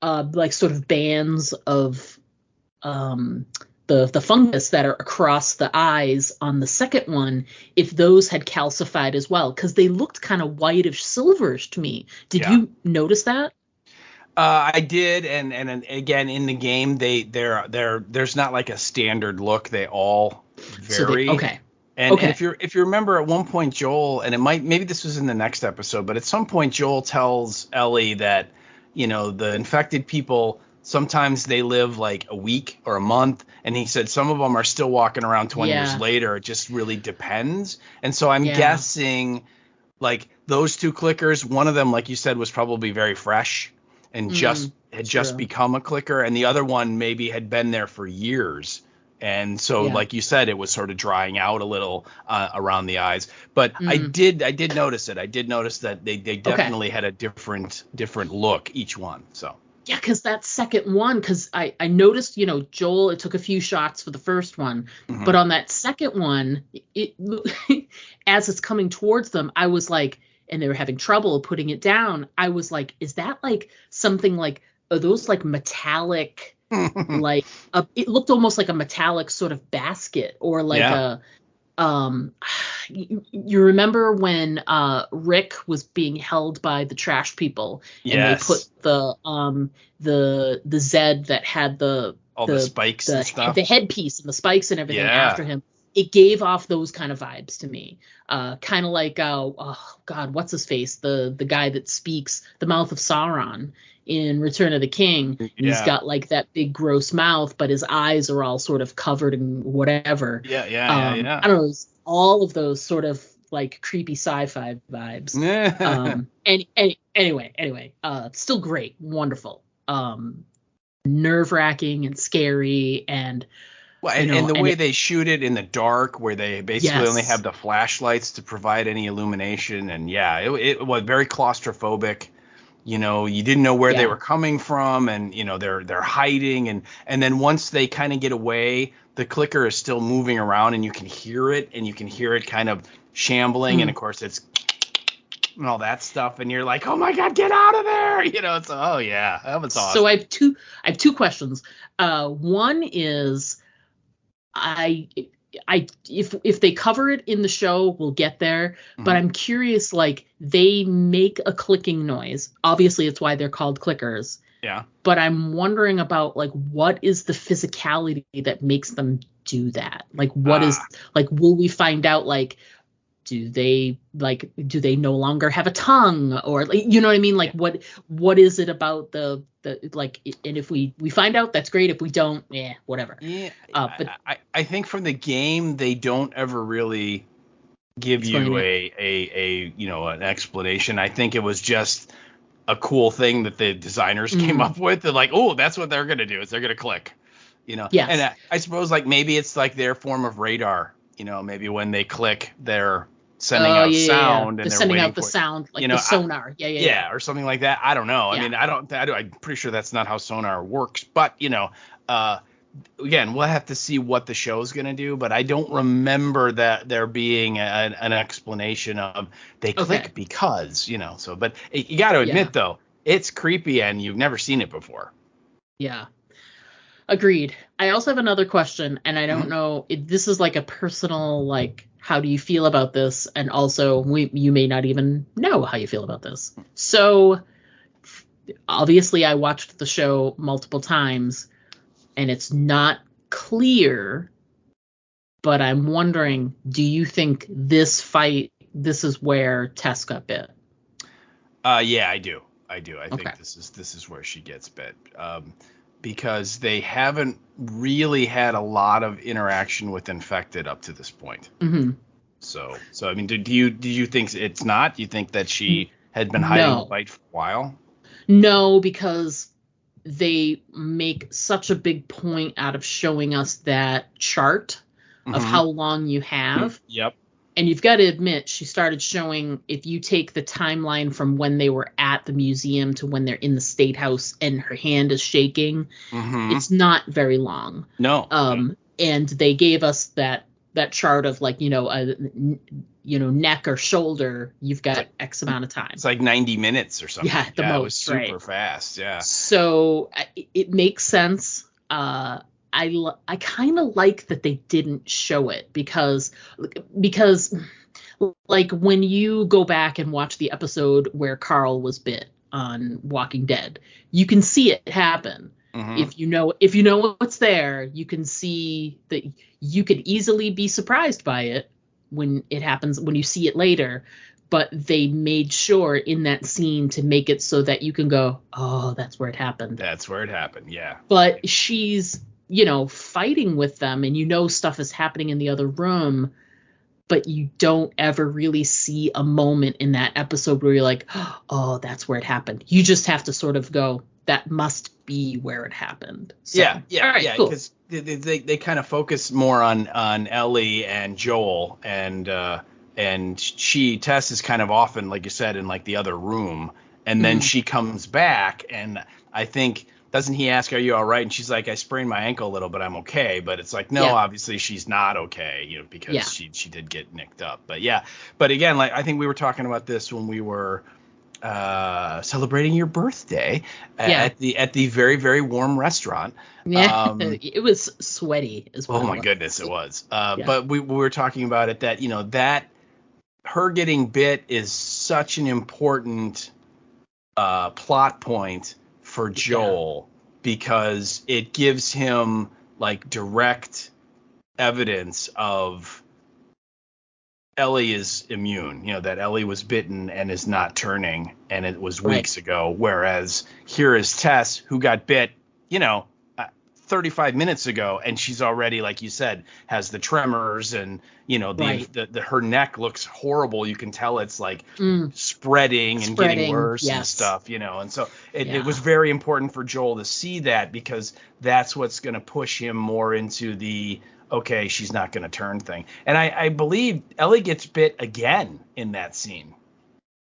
[SPEAKER 1] like sort of bands of the fungus that are across the eyes on the second one, if those had calcified as well, because they looked kind of whitish silverish to me. Did you notice that?
[SPEAKER 4] I did, and again in the game there's not like a standard look. They all vary. And if you remember at one point Joel, and maybe this was in the next episode, but at some point Joel tells Ellie that the infected people, sometimes they live like a week or a month. And he said some of them are still walking around 20 years later. It just really depends. And so I'm guessing like those two clickers, one of them, like you said, was probably very fresh and just become a clicker. And the other one maybe had been there for years. And so, like you said, it was sort of drying out a little around the eyes. But I did notice it. I did notice that they definitely had a different look, each one. So
[SPEAKER 1] yeah, because that second one, because I noticed, Joel, it took a few shots for the first one, but on that second one, it as it's coming towards them, I was like, and they were having trouble putting it down. I was like, is that like something like, are those like metallic? Like it looked almost like a metallic sort of basket, or like you remember when Rick was being held by the trash people, and they put the Zed that had the
[SPEAKER 4] spikes and stuff,
[SPEAKER 1] the headpiece and the spikes and everything after him. It gave off those kind of vibes to me, kind of like oh God, what's his face, the guy that speaks the mouth of Sauron in Return of the King. And he's got like that big gross mouth, but his eyes are all sort of covered in whatever. I don't know, all of those sort of like creepy sci-fi vibes. Anyway, still great, wonderful, nerve-wracking and scary, and
[SPEAKER 4] and the way they shoot it in the dark, where they basically only have the flashlights to provide any illumination, and it was very claustrophobic. You didn't know where they were coming from, and they're hiding, and then once they kind of get away, the clicker is still moving around, and you can hear it, kind of shambling, and of course it's and all that stuff, and you're like, oh my God, get out of there! It's that was awesome.
[SPEAKER 1] So I have two questions. One is, if they cover it in the show, we'll get there. But I'm curious, like, they make a clicking noise. Obviously, it's why they're called clickers.
[SPEAKER 4] Yeah.
[SPEAKER 1] But I'm wondering about, like, what is the physicality that makes them do that? Like, what is, like, will we find out, like, do they no longer have a tongue, or like, you know what I mean? Like, what is it about the like, and if we find out, that's great. If we don't, whatever.
[SPEAKER 4] Yeah. But I think from the game, they don't ever really give you an explanation. I think it was just a cool thing that the designers came up with. They're like, oh, that's what they're going to do, is they're going to click, Yes. And I suppose, like, maybe it's like their form of radar, maybe when they click, they're sending out sound, and they're sending out
[SPEAKER 1] the sound, like the sonar.
[SPEAKER 4] Or something like that. I don't know. I mean, I'm pretty sure that's not how sonar works, but again, we'll have to see what the show's going to do, but I don't remember that there being an explanation of they click because, so, but you got to admit though, it's creepy and you've never seen it before.
[SPEAKER 1] Yeah. Agreed. I also have another question, and I don't know if this is like a personal, like, how do you feel about this? And also, you may not even know how you feel about this. So, obviously, I watched the show multiple times, and it's not clear, but I'm wondering, do you think this is where Tess got bit?
[SPEAKER 4] Yeah, I do. I think this is where she gets bit. Because they haven't really had a lot of interaction with infected up to this point. So I mean, do you think it's not? Do you think that she had been hiding the bite for a while?
[SPEAKER 1] No, because they make such a big point out of showing us that chart of how long you have.
[SPEAKER 4] Yep.
[SPEAKER 1] And you've got to admit, she started showing, if you take the timeline from when they were at the museum to when they're in the State House and her hand is shaking, it's not very long.
[SPEAKER 4] No.
[SPEAKER 1] And they gave us that chart of, like, neck or shoulder, you've got X amount of time.
[SPEAKER 4] It's like 90 minutes or something.
[SPEAKER 1] Yeah, most,
[SPEAKER 4] it was super fast. Yeah.
[SPEAKER 1] So it makes sense. I kind of like that they didn't show it because like, when you go back and watch the episode where Carl was bit on Walking Dead, you can see it happen. If you know what's there, you can see that you could easily be surprised by it when it happens, when you see it later. but they made sure in that scene to make it so that you can go, oh, that's where it happened.
[SPEAKER 4] That's where it happened, yeah.
[SPEAKER 1] But she's, fighting with them, and stuff is happening in the other room, but you don't ever really see a moment in that episode where you're like, oh, that's where it happened. You just have to sort of go, that must be where it happened. So,
[SPEAKER 4] yeah,
[SPEAKER 1] all right,
[SPEAKER 4] yeah,
[SPEAKER 1] cool.
[SPEAKER 4] because they kind of focus more on Ellie and Joel, and Tess is kind of often, like you said, in like the other room, and then she comes back, and I think, doesn't he ask, are you all right? And she's like, I sprained my ankle a little, but I'm okay. But it's like, no, obviously she's not okay, because she did get nicked up. But but again, like I think we were talking about this when we were celebrating your birthday at the very, very warm restaurant.
[SPEAKER 1] Yeah, it was sweaty as well.
[SPEAKER 4] Oh my goodness, it was. But we were talking about it that, that her getting bit is such an important plot point for Joel, because it gives him like direct evidence of Ellie is immune, that Ellie was bitten and is not turning, and it was weeks ago. Whereas here is Tess, who got bit, 35 minutes ago, and she's already, like you said, has the tremors, and her neck looks horrible. You can tell it's like spreading and getting worse and stuff, and so it was very important for Joel to see that, because that's what's going to push him more into the okay, she's not going to turn thing. And I believe Ellie gets bit again in that scene.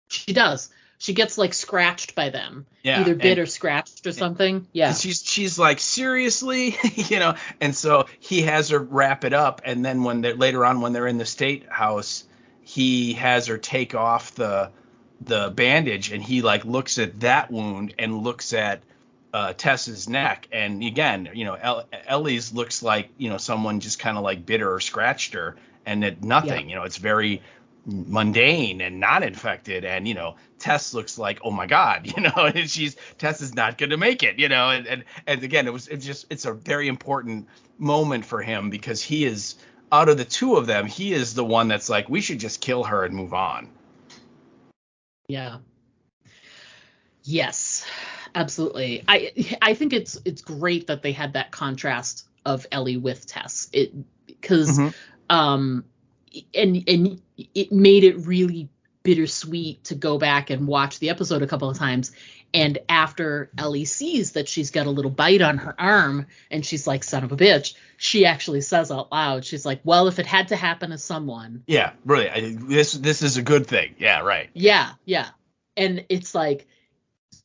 [SPEAKER 1] She does. She gets like scratched by them, either bit or scratched or something. Yeah.
[SPEAKER 4] She's like, seriously, and so he has her wrap it up. And then later on, when they're in the state house, he has her take off the bandage, and he like looks at that wound and looks at Tess's neck. And again, Ellie's looks like, someone just kind of like bit her or scratched her, and nothing, it's very mundane and not infected, and Tess looks like, oh my god, Tess is not going to make it, and again, it's a very important moment for him, because he is, out of the two of them, he is the one that's like, we should just kill her and move on.
[SPEAKER 1] Yes, absolutely. I think it's great that they had that contrast of Ellie with Tess, because and it made it really bittersweet to go back and watch the episode a couple of times. And after Ellie sees that she's got a little bite on her arm, and she's like, son of a bitch, she actually says out loud, she's like, well, if it had to happen to someone.
[SPEAKER 4] Yeah, really. This is a good thing. Yeah, right.
[SPEAKER 1] Yeah. And it's like,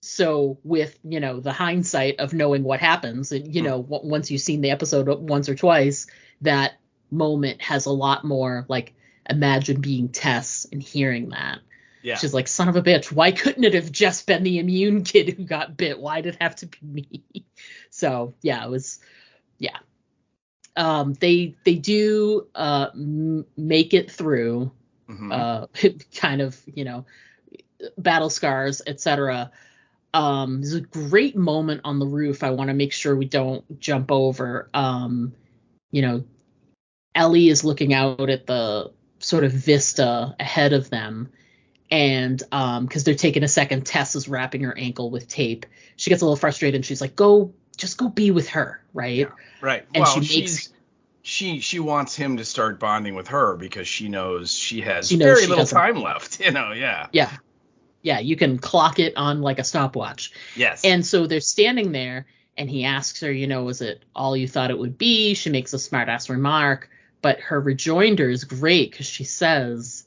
[SPEAKER 1] so with, the hindsight of knowing what happens, and, once you've seen the episode once or twice, that moment has a lot more, like, imagine being Tess and hearing that. Yeah. She's like, son of a bitch, why couldn't it have just been the immune kid who got bit? Why did it have to be me? So, yeah, it was, they do make it through, kind of, battle scars, etc. There's a great moment on the roof I want to make sure we don't jump over. Ellie is looking out at the sort of vista ahead of them, and because they're taking a second, Tess is wrapping her ankle with tape. She gets a little frustrated, and she's like, just go be with her, right?
[SPEAKER 4] Yeah, right.
[SPEAKER 1] And
[SPEAKER 4] well, she wants him to start bonding with her, because she knows she has very little time left,
[SPEAKER 1] Yeah, you can clock it on like a stopwatch.
[SPEAKER 4] Yes.
[SPEAKER 1] And so they're standing there, and he asks her, is it all you thought it would be? She makes a smart-ass remark, but her rejoinder is great, because she says,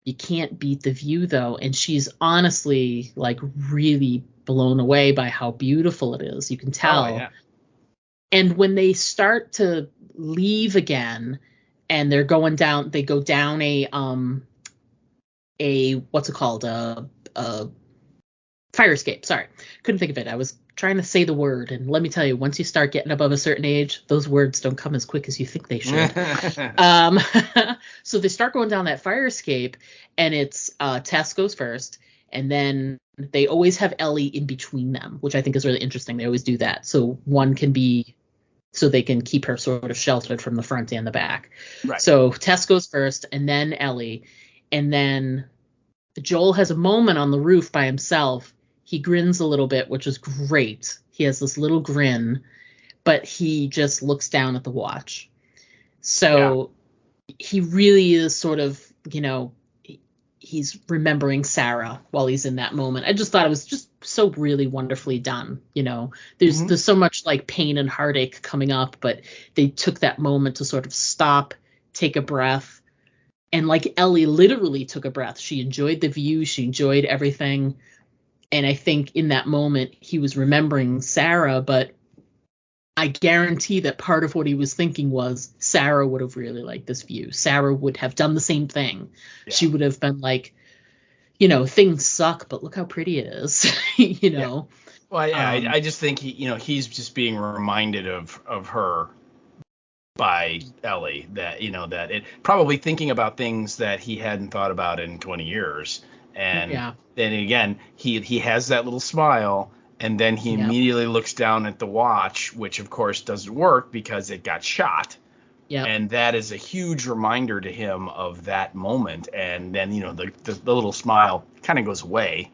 [SPEAKER 1] you can't beat the view, though. And she's honestly, like, really blown away by how beautiful it is. You can tell.
[SPEAKER 4] Oh, yeah.
[SPEAKER 1] And when they start to leave again, and they go down a what's it called? A fire escape. Sorry, couldn't think of it. I was trying to say the word, and let me tell you, once you start getting above a certain age, those words don't come as quick as you think they should. So they start going down that fire escape, and it's Tess goes first, and then they always have Ellie in between them, which I think is really interesting. They always do that, so they can keep her sort of sheltered from the front and the back.
[SPEAKER 4] Right.
[SPEAKER 1] So Tess goes first, and then Ellie, and then Joel has a moment on the roof by himself. He grins a little bit, which is great. He has this little grin, but he just looks down at the watch. So he really is sort of, he's remembering Sarah while he's in that moment. I just thought it was just so really wonderfully done. There's so much like pain and heartache coming up, but they took that moment to sort of stop, take a breath. And like Ellie literally took a breath. She enjoyed the view. She enjoyed everything. And I think in that moment he was remembering Sarah, but I guarantee that part of what he was thinking was Sarah would have really liked this view. Sarah would have done the same thing. Yeah. She would have been like, things suck, but look how pretty it is,
[SPEAKER 4] Yeah. Well, yeah, I just think he's just being reminded of her by Ellie, that that it probably thinking about things that he hadn't thought about in 20 years. And then again, he has that little smile. And then he immediately looks down at the watch, which of course doesn't work because it got shot. Yeah. And that is a huge reminder to him of that moment. And then, the little smile kind of goes away.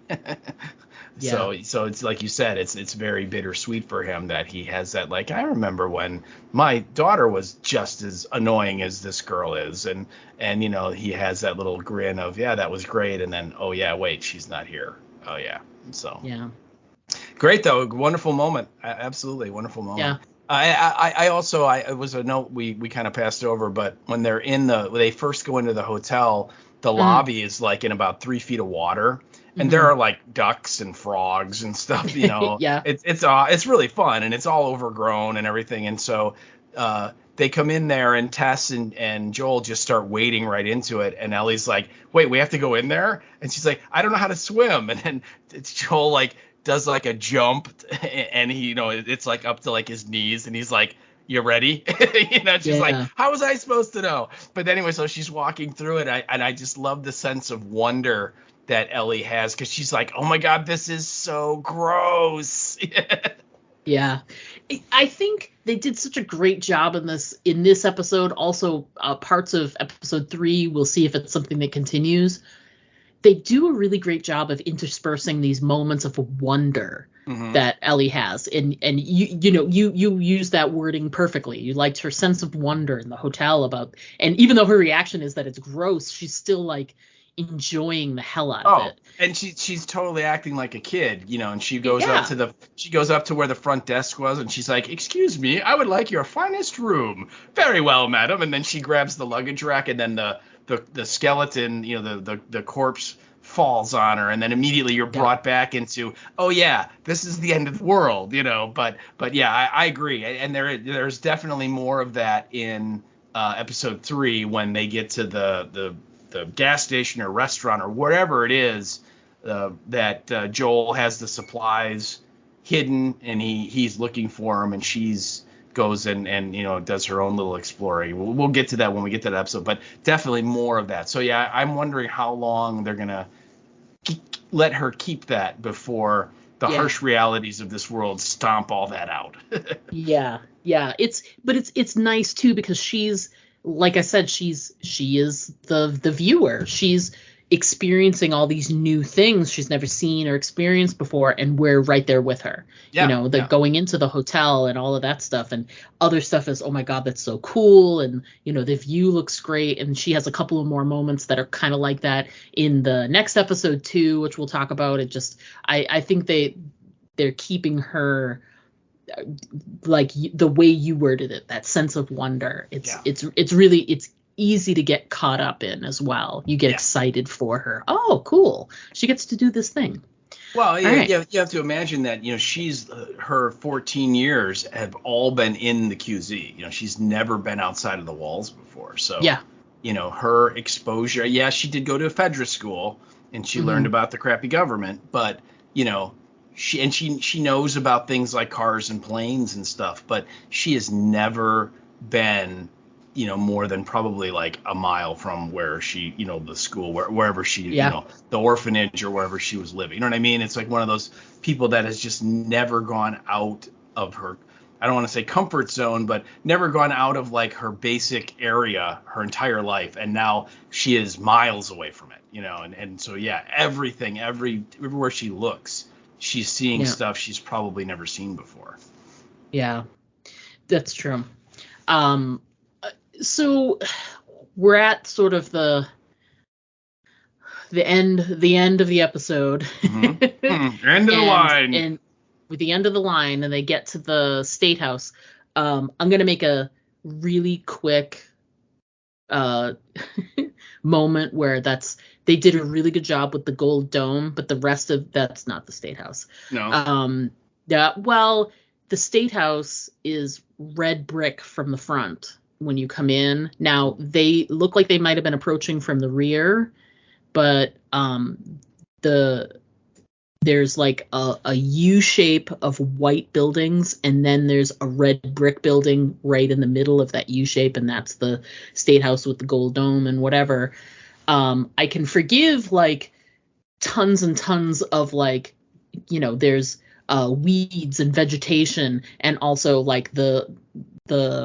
[SPEAKER 4] So it's like you said, it's very bittersweet for him that he has that, like, I remember when my daughter was just as annoying as this girl is. And he has that little grin of, yeah, that was great. And then, oh, yeah, wait, she's not here. Oh, yeah. So. Yeah. Great, though. Wonderful moment. Absolutely wonderful moment. Yeah. I also it was a note we kind of passed over, but when when they first go into the hotel, the lobby is like in about 3 feet of water, and there are like ducks and frogs and stuff. Yeah. It's really fun, and it's all overgrown and everything. And so they come in there, and Tess and Joel just start wading right into it, and Ellie's like, "Wait, we have to go in there?" And she's like, "I don't know how to swim." And then it's Joel like does like a jump, and he, it's like up to like his knees, and he's like, "You ready?" She's like, "How was I supposed to know?" But anyway, so she's walking through it, and I just love the sense of wonder that Ellie has, because she's like, "Oh my God, this is so gross."
[SPEAKER 1] Yeah, I think they did such a great job in this episode. Also, parts of episode 3, we'll see if it's something that continues. They do a really great job of interspersing these moments of wonder that Ellie has, and you use that wording perfectly. You liked her sense of wonder in the hotel and even though her reaction is that it's gross, she's still like enjoying the hell out of it.
[SPEAKER 4] And she's totally acting like a kid, and she goes up to where the front desk was, and she's like, "Excuse me, I would like your finest room." "Very well, madam." And then she grabs the luggage rack, and then the skeleton, the corpse falls on her, and then immediately you're brought back into, oh yeah, this is the end of the world, but yeah, I agree. And there's definitely more of that in episode 3 when they get to the gas station or restaurant or wherever it is, that Joel has the supplies hidden, and he's looking for them, and she's goes and does her own little exploring. We'll get to that when we get to that episode, but definitely more of that. So yeah, I'm wondering how long they're gonna let her keep that before the harsh realities of this world stomp all that out.
[SPEAKER 1] Yeah. It's nice too, because she's, like I said, she is the viewer. She's experiencing all these new things she's never seen or experienced before, and we're right there with her. Going into the hotel and all of that stuff, and other stuff is, oh my God, that's so cool, and the view looks great. And she has a couple of more moments that are kind of like that in the next episode too, which we'll talk about. It just, I think they're keeping her like the way you worded it, that sense of wonder. It's really easy to get caught up in as well. You get excited for her. Oh, cool. She gets to do this thing.
[SPEAKER 4] Well, you have to imagine that, she's her 14 years have all been in the QZ. She's never been outside of the walls before. So, her exposure, she did go to a Fedra school, and she learned about the crappy government, but, she knows about things like cars and planes and stuff, but she has never been more than probably like a mile from where she, the school, wherever she, the orphanage or wherever she was living. You know what I mean? It's like one of those people that has just never gone out of I don't want to say comfort zone, but never gone out of like her basic area her entire life, and now she is miles away from it, and so yeah, everywhere she looks, she's seeing stuff she's probably never seen before.
[SPEAKER 1] Yeah, that's true. So we're at sort of the end of the episode.
[SPEAKER 4] Mm-hmm. End of the line.
[SPEAKER 1] And with the end of the line, and they get to the State House. I'm gonna make a really quick moment where they did a really good job with the gold dome, but the rest of that's not the State House.
[SPEAKER 4] No.
[SPEAKER 1] Yeah. Well, the State House is red brick from the front when you come in. Now they look like they might have been approaching from the rear, but there's like a U shape of white buildings, and then there's a red brick building right in the middle of that U shape, and that's the State House with the gold dome and whatever. I can forgive like tons and tons of like, there's weeds and vegetation, and also like the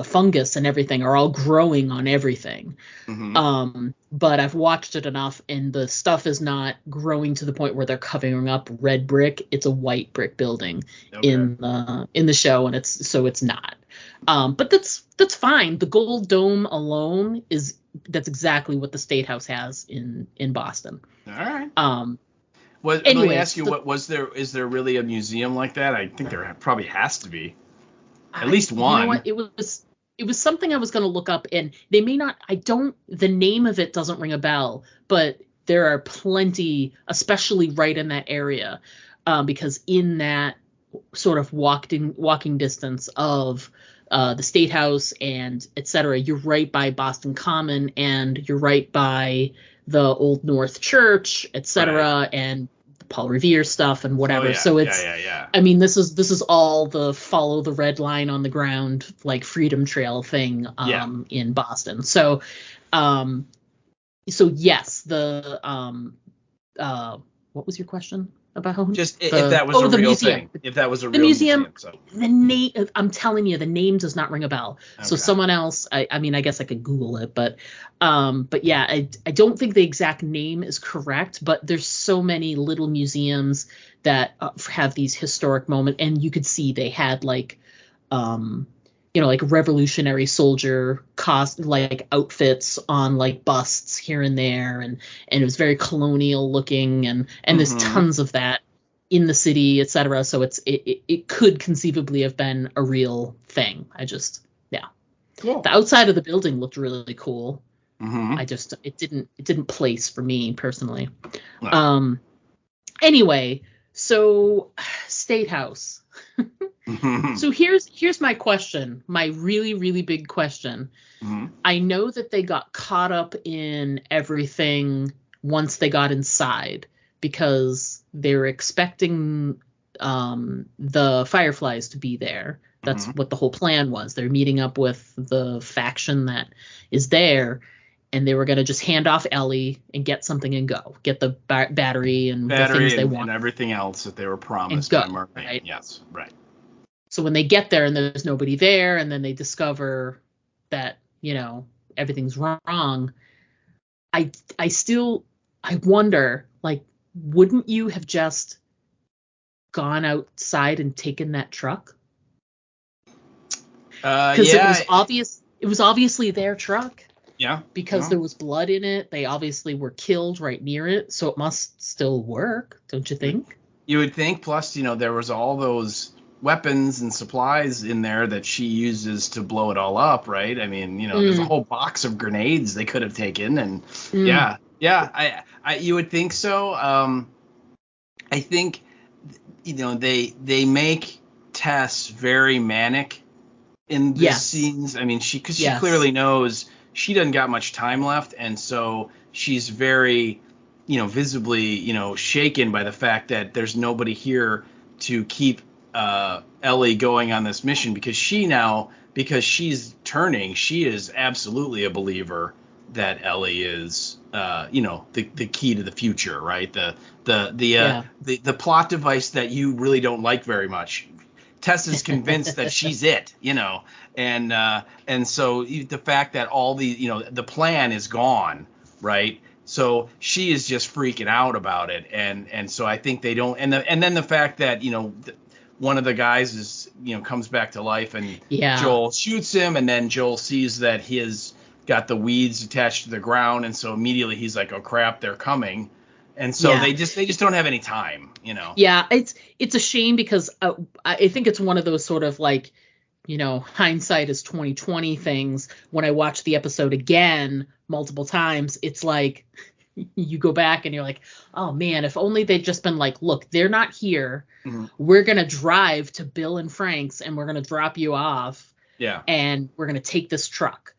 [SPEAKER 1] fungus and everything are all growing on everything.
[SPEAKER 4] Mm-hmm.
[SPEAKER 1] But I've watched it enough, and the stuff is not growing to the point where they're covering up red brick. It's a white brick building in the show, and it's not. But that's fine. The gold dome alone that's exactly what the State House has in Boston.
[SPEAKER 4] All right.
[SPEAKER 1] Anyways,
[SPEAKER 4] let me ask you, is there really a museum like that? I think there probably has to be. At least one.
[SPEAKER 1] You know what? It was something I was going to look up, and they may not. The name of it doesn't ring a bell, but there are plenty, especially right in that area, because in that sort of walking distance of the State House and etc., you're right by Boston Common, and you're right by the Old North Church, etc., right. And Paul Revere stuff and whatever.
[SPEAKER 4] Oh, yeah.
[SPEAKER 1] So it's, I mean, this is all the follow the red line on the ground, like Freedom Trail thing, in Boston. So yes, what was your question about?
[SPEAKER 4] Just if that was a real museum thing. If that was a real museum. So.
[SPEAKER 1] The name, I'm telling you, the name does not ring a bell. Okay. So someone else, I mean, I guess I could Google it, but yeah, I don't think the exact name is correct, but there's so many little museums that have these historic moments, and you could see they had like, like Revolutionary Soldier like outfits on like busts here and there, and it was very colonial looking, and there's tons of that in the city, etc. So it could conceivably have been a real thing. Cool. The outside of the building looked really cool.
[SPEAKER 4] Mm-hmm.
[SPEAKER 1] It didn't place for me personally.
[SPEAKER 4] No.
[SPEAKER 1] Anyway, so State House. So here's my question, my really, really big question.
[SPEAKER 4] Mm-hmm. I
[SPEAKER 1] know that they got caught up in everything once they got inside, because they were expecting the Fireflies to be there. That's what the whole plan was. They're meeting up with the faction that is there, and they were going to just hand off Ellie and get something and go. Get the battery and the things they want.
[SPEAKER 4] And everything else that they were promised by Mermaid.
[SPEAKER 1] Right?
[SPEAKER 4] Yes, right.
[SPEAKER 1] So when they get there and there's nobody there, and then they discover that, everything's wrong, I wonder, like, wouldn't you have just gone outside and taken that truck? Because it was obviously their truck.
[SPEAKER 4] Yeah.
[SPEAKER 1] Because there was blood in it. They obviously were killed right near it, so it must still work, don't you think?
[SPEAKER 4] You would think. Plus, there was all those weapons and supplies in there that she uses to blow it all up, right? I mean, there's a whole box of grenades they could have taken, and you would think so. I think, they make Tess very manic in the scenes. I mean, she clearly knows she doesn't got much time left, and so she's very, visibly, shaken by the fact that there's nobody here to keep Ellie going on this mission, because she's turning, she is absolutely a believer that Ellie is the key to the future, right? The plot device that you really don't like very much. Tess is convinced that she's it, and so the fact that all the plan is gone, right? So she is just freaking out about it, and so I think they don't, and then the fact that one of the guys is comes back to life, and Joel shoots him, and then Joel sees that he's got the weeds attached to the ground, and so immediately he's like, oh crap, they're coming. And so they just don't have any time,
[SPEAKER 1] Yeah, it's a shame because I think it's one of those sort of like, hindsight is 20/20 things. When I watch the episode again multiple times, it's like you go back and you're like, oh man, if only they'd just been like, look, they're not here. Mm-hmm. We're gonna drive to Bill and Frank's and we're gonna drop you off.
[SPEAKER 4] Yeah.
[SPEAKER 1] And we're gonna take this truck.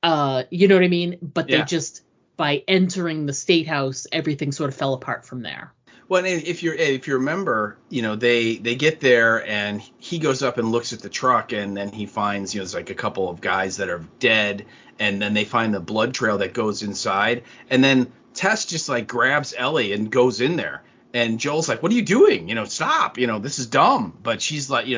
[SPEAKER 1] You know what I mean? But they just, by entering the State House, everything sort of fell apart from there.
[SPEAKER 4] Well, and if you remember, they get there and he goes up and looks at the truck, and then he finds, there's like a couple of guys that are dead, and then they find the blood trail that goes inside, and then Tess just like grabs Ellie and goes in there, and Joel's like, what are you doing? Stop, this is dumb. But she's like,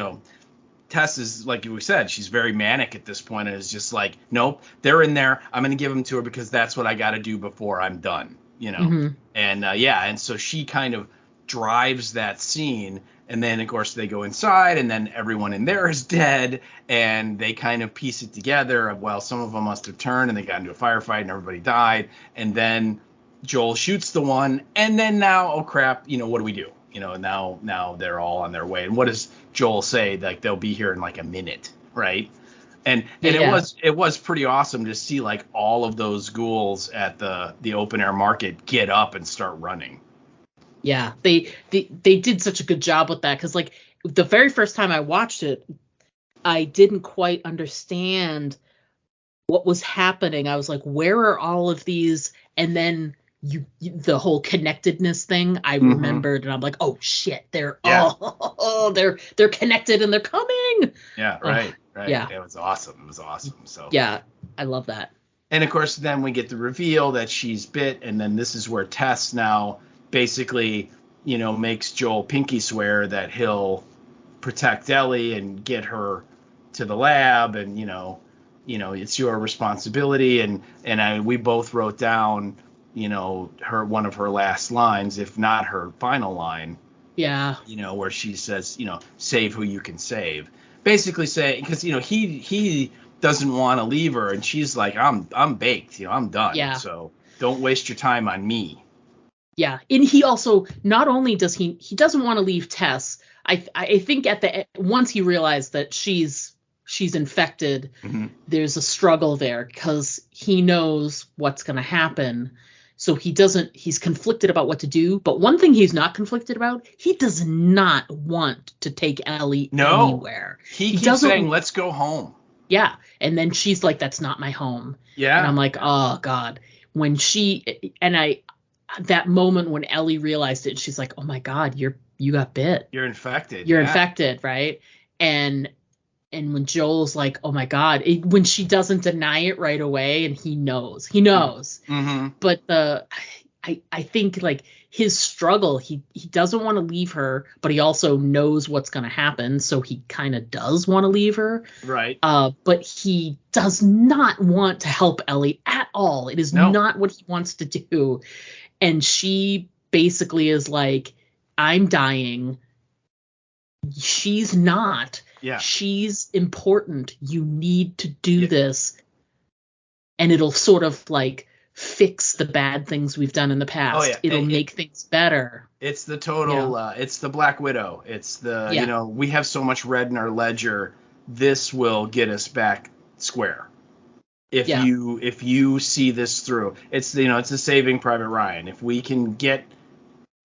[SPEAKER 4] Tess is, like you said, she's very manic at this point, and is just like, nope, they're in there. I'm going to give them to her because that's what I got to do before I'm done, Mm-hmm. And and so she kind of drives that scene, and then of course they go inside, and then everyone in there is dead, and they kind of piece it together. Well, some of them must have turned, and they got into a firefight, and everybody died, and then Joel shoots the one, and then now, oh crap, what do we do? Now they're all on their way. And what does Joel say? Like, they'll be here in like a minute, right? And it was pretty awesome to see like all of those ghouls at the open air market get up and start running.
[SPEAKER 1] Yeah, they did such a good job with that, because like the very first time I watched it, I didn't quite understand what was happening. I was like, where are all of these? And then the whole connectedness thing I remembered, and I'm like, oh shit, they're they're connected and they're coming.
[SPEAKER 4] Yeah, right.
[SPEAKER 1] Yeah,
[SPEAKER 4] it was awesome. So
[SPEAKER 1] yeah, I love that.
[SPEAKER 4] And of course, then we get the reveal that she's bit, and then this is where Tess now basically, makes Joel pinky swear that he'll protect Ellie and get her to the lab, and it's your responsibility. And we both wrote down, one of her last lines, if not her final line.
[SPEAKER 1] Yeah.
[SPEAKER 4] Where she says, save who you can save. Basically saying, because, he doesn't want to leave her, and she's like, I'm baked, I'm done.
[SPEAKER 1] Yeah.
[SPEAKER 4] So don't waste your time on me.
[SPEAKER 1] Yeah. And he also, not only does he doesn't want to leave Tess. I think once he realized that she's infected, mm-hmm. there's a struggle there, because he knows what's going to happen. So he's conflicted about what to do. But one thing he's not conflicted about, he does not want to take Ellie anywhere.
[SPEAKER 4] He keeps saying, let's go home.
[SPEAKER 1] Yeah. And then she's like, that's not my home.
[SPEAKER 4] Yeah.
[SPEAKER 1] And I'm like, oh God. That moment when Ellie realized it, she's like, oh my God, you got bit.
[SPEAKER 4] You're infected.
[SPEAKER 1] You're infected, right? And when Joel's like, oh my God, when she doesn't deny it right away, and he knows. Mm-hmm. But I think like his struggle, he doesn't want to leave her, but he also knows what's going to happen. So he kind of does want to leave her.
[SPEAKER 4] Right.
[SPEAKER 1] But he does not want to help Ellie at all. It is not what he wants to do. And she basically is like, I'm dying. She's not.
[SPEAKER 4] Yeah.
[SPEAKER 1] She's important. You need to do this. And it'll sort of like fix the bad things we've done in the past.
[SPEAKER 4] Oh, yeah.
[SPEAKER 1] It'll make things better.
[SPEAKER 4] It's the total, it's the Black Widow. It's the, we have so much red in our ledger. This will get us back square. If you see this through, it's the Saving Private Ryan. If we can get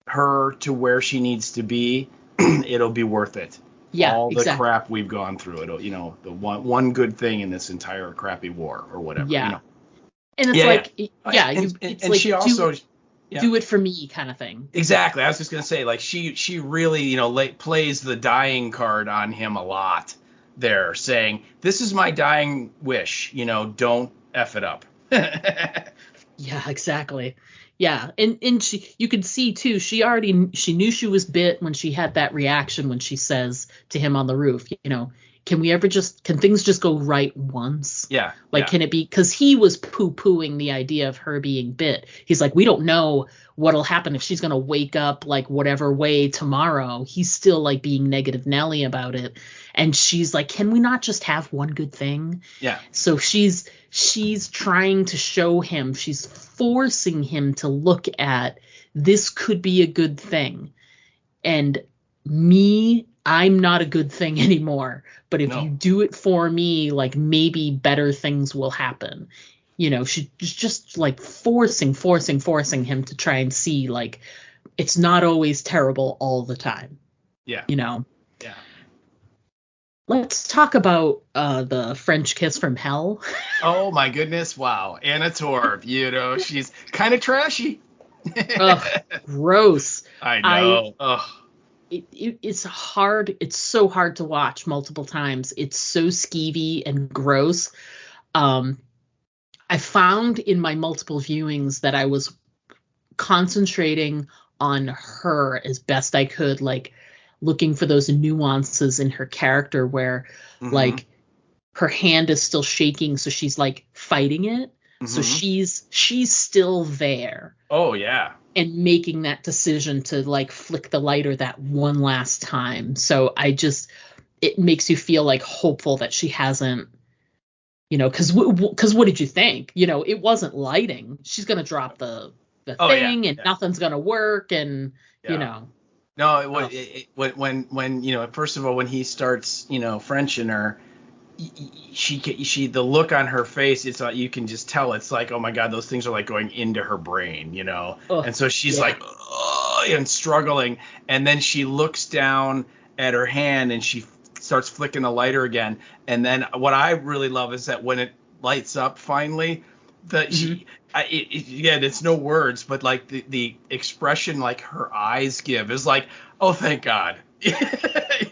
[SPEAKER 4] her to where she needs to be, it'll be worth it.
[SPEAKER 1] Yeah,
[SPEAKER 4] all the crap we've gone through. It'll, the one good thing in this entire crappy war or whatever.
[SPEAKER 1] Yeah. And it's like,
[SPEAKER 4] she also
[SPEAKER 1] do it for me kind of thing.
[SPEAKER 4] Exactly. I was just gonna say, like, she really plays the dying card on him a lot there, saying, this is my dying wish, don't F it up.
[SPEAKER 1] Yeah, exactly. Yeah, and you could see too, she knew she was bit when she had that reaction when she says to him on the roof, can things just go right once?
[SPEAKER 4] Yeah.
[SPEAKER 1] Like, can it be, because he was poo-pooing the idea of her being bit. He's like, we don't know what'll happen if she's going to wake up like whatever way tomorrow. He's still like being negative Nelly about it. And she's like, can we not just have one good thing?
[SPEAKER 4] Yeah.
[SPEAKER 1] So she's trying to show him, she's forcing him to look at, this could be a good thing. And I'm not a good thing anymore, but if you do it for me, like maybe better things will happen. She's just like forcing him to try and see like it's not always terrible all the time.
[SPEAKER 4] Yeah.
[SPEAKER 1] Yeah.
[SPEAKER 4] Let's
[SPEAKER 1] talk about the French kiss from hell.
[SPEAKER 4] Oh my goodness. Wow. Anna Torv, she's kind of trashy.
[SPEAKER 1] Ugh, gross.
[SPEAKER 4] I know. Ugh.
[SPEAKER 1] It's hard. It's so hard to watch multiple times. It's so skeevy and gross. I found in my multiple viewings that I was concentrating on her as best I could, like looking for those nuances in her character where like her hand is still shaking. So she's like fighting it. So she's still there.
[SPEAKER 4] Oh, yeah.
[SPEAKER 1] And making that decision to like flick the lighter that one last time. So it makes you feel like hopeful that she hasn't, because what did you think? It wasn't lighting. She's going to drop the thing and nothing's going to work. And,
[SPEAKER 4] No, when first of all, when he starts, Frenching her, she the look on her face, it's like you can just tell it's like, oh my God, those things are like going into her brain, and so she's like, oh, and struggling, and then she looks down at her hand and she starts flicking the lighter again, and then what I really love is that when it lights up finally, it's no words, but like the expression like her eyes give is like, oh, thank God.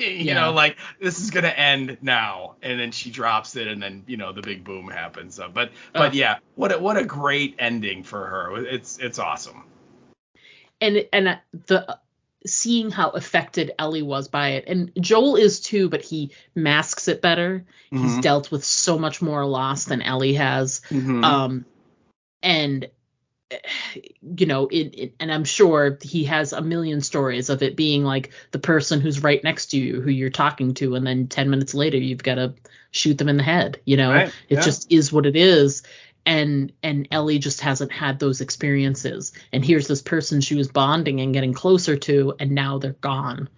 [SPEAKER 4] Like this is gonna end now, and then she drops it, and then the big boom happens. But yeah, what a great ending for her. It's awesome.
[SPEAKER 1] And the seeing how affected Ellie was by it, and Joel is too, but he masks it better. He's dealt with so much more loss than Ellie has, and and I'm sure he has a million stories of it being like the person who's right next to you, who you're talking to, and then 10 minutes later you've got to shoot them in the head.
[SPEAKER 4] Right.
[SPEAKER 1] It just is what it is. And Ellie just hasn't had those experiences. And here's this person she was bonding and getting closer to, and now they're gone.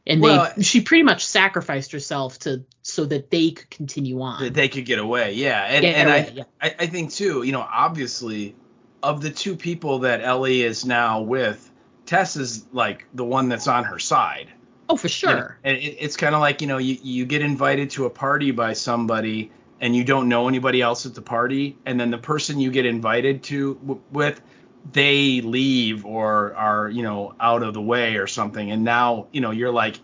[SPEAKER 1] And she pretty much sacrificed herself so that they could continue on.
[SPEAKER 4] That they could get away. Yeah. I think too, obviously, of the two people that Ellie is now with, Tess is like the one that's on her side.
[SPEAKER 1] Oh, for sure.
[SPEAKER 4] And it's kind of like, you get invited to a party by somebody and you don't know anybody else at the party. And then the person you get invited to with, they leave or are, out of the way or something. And now, you're like,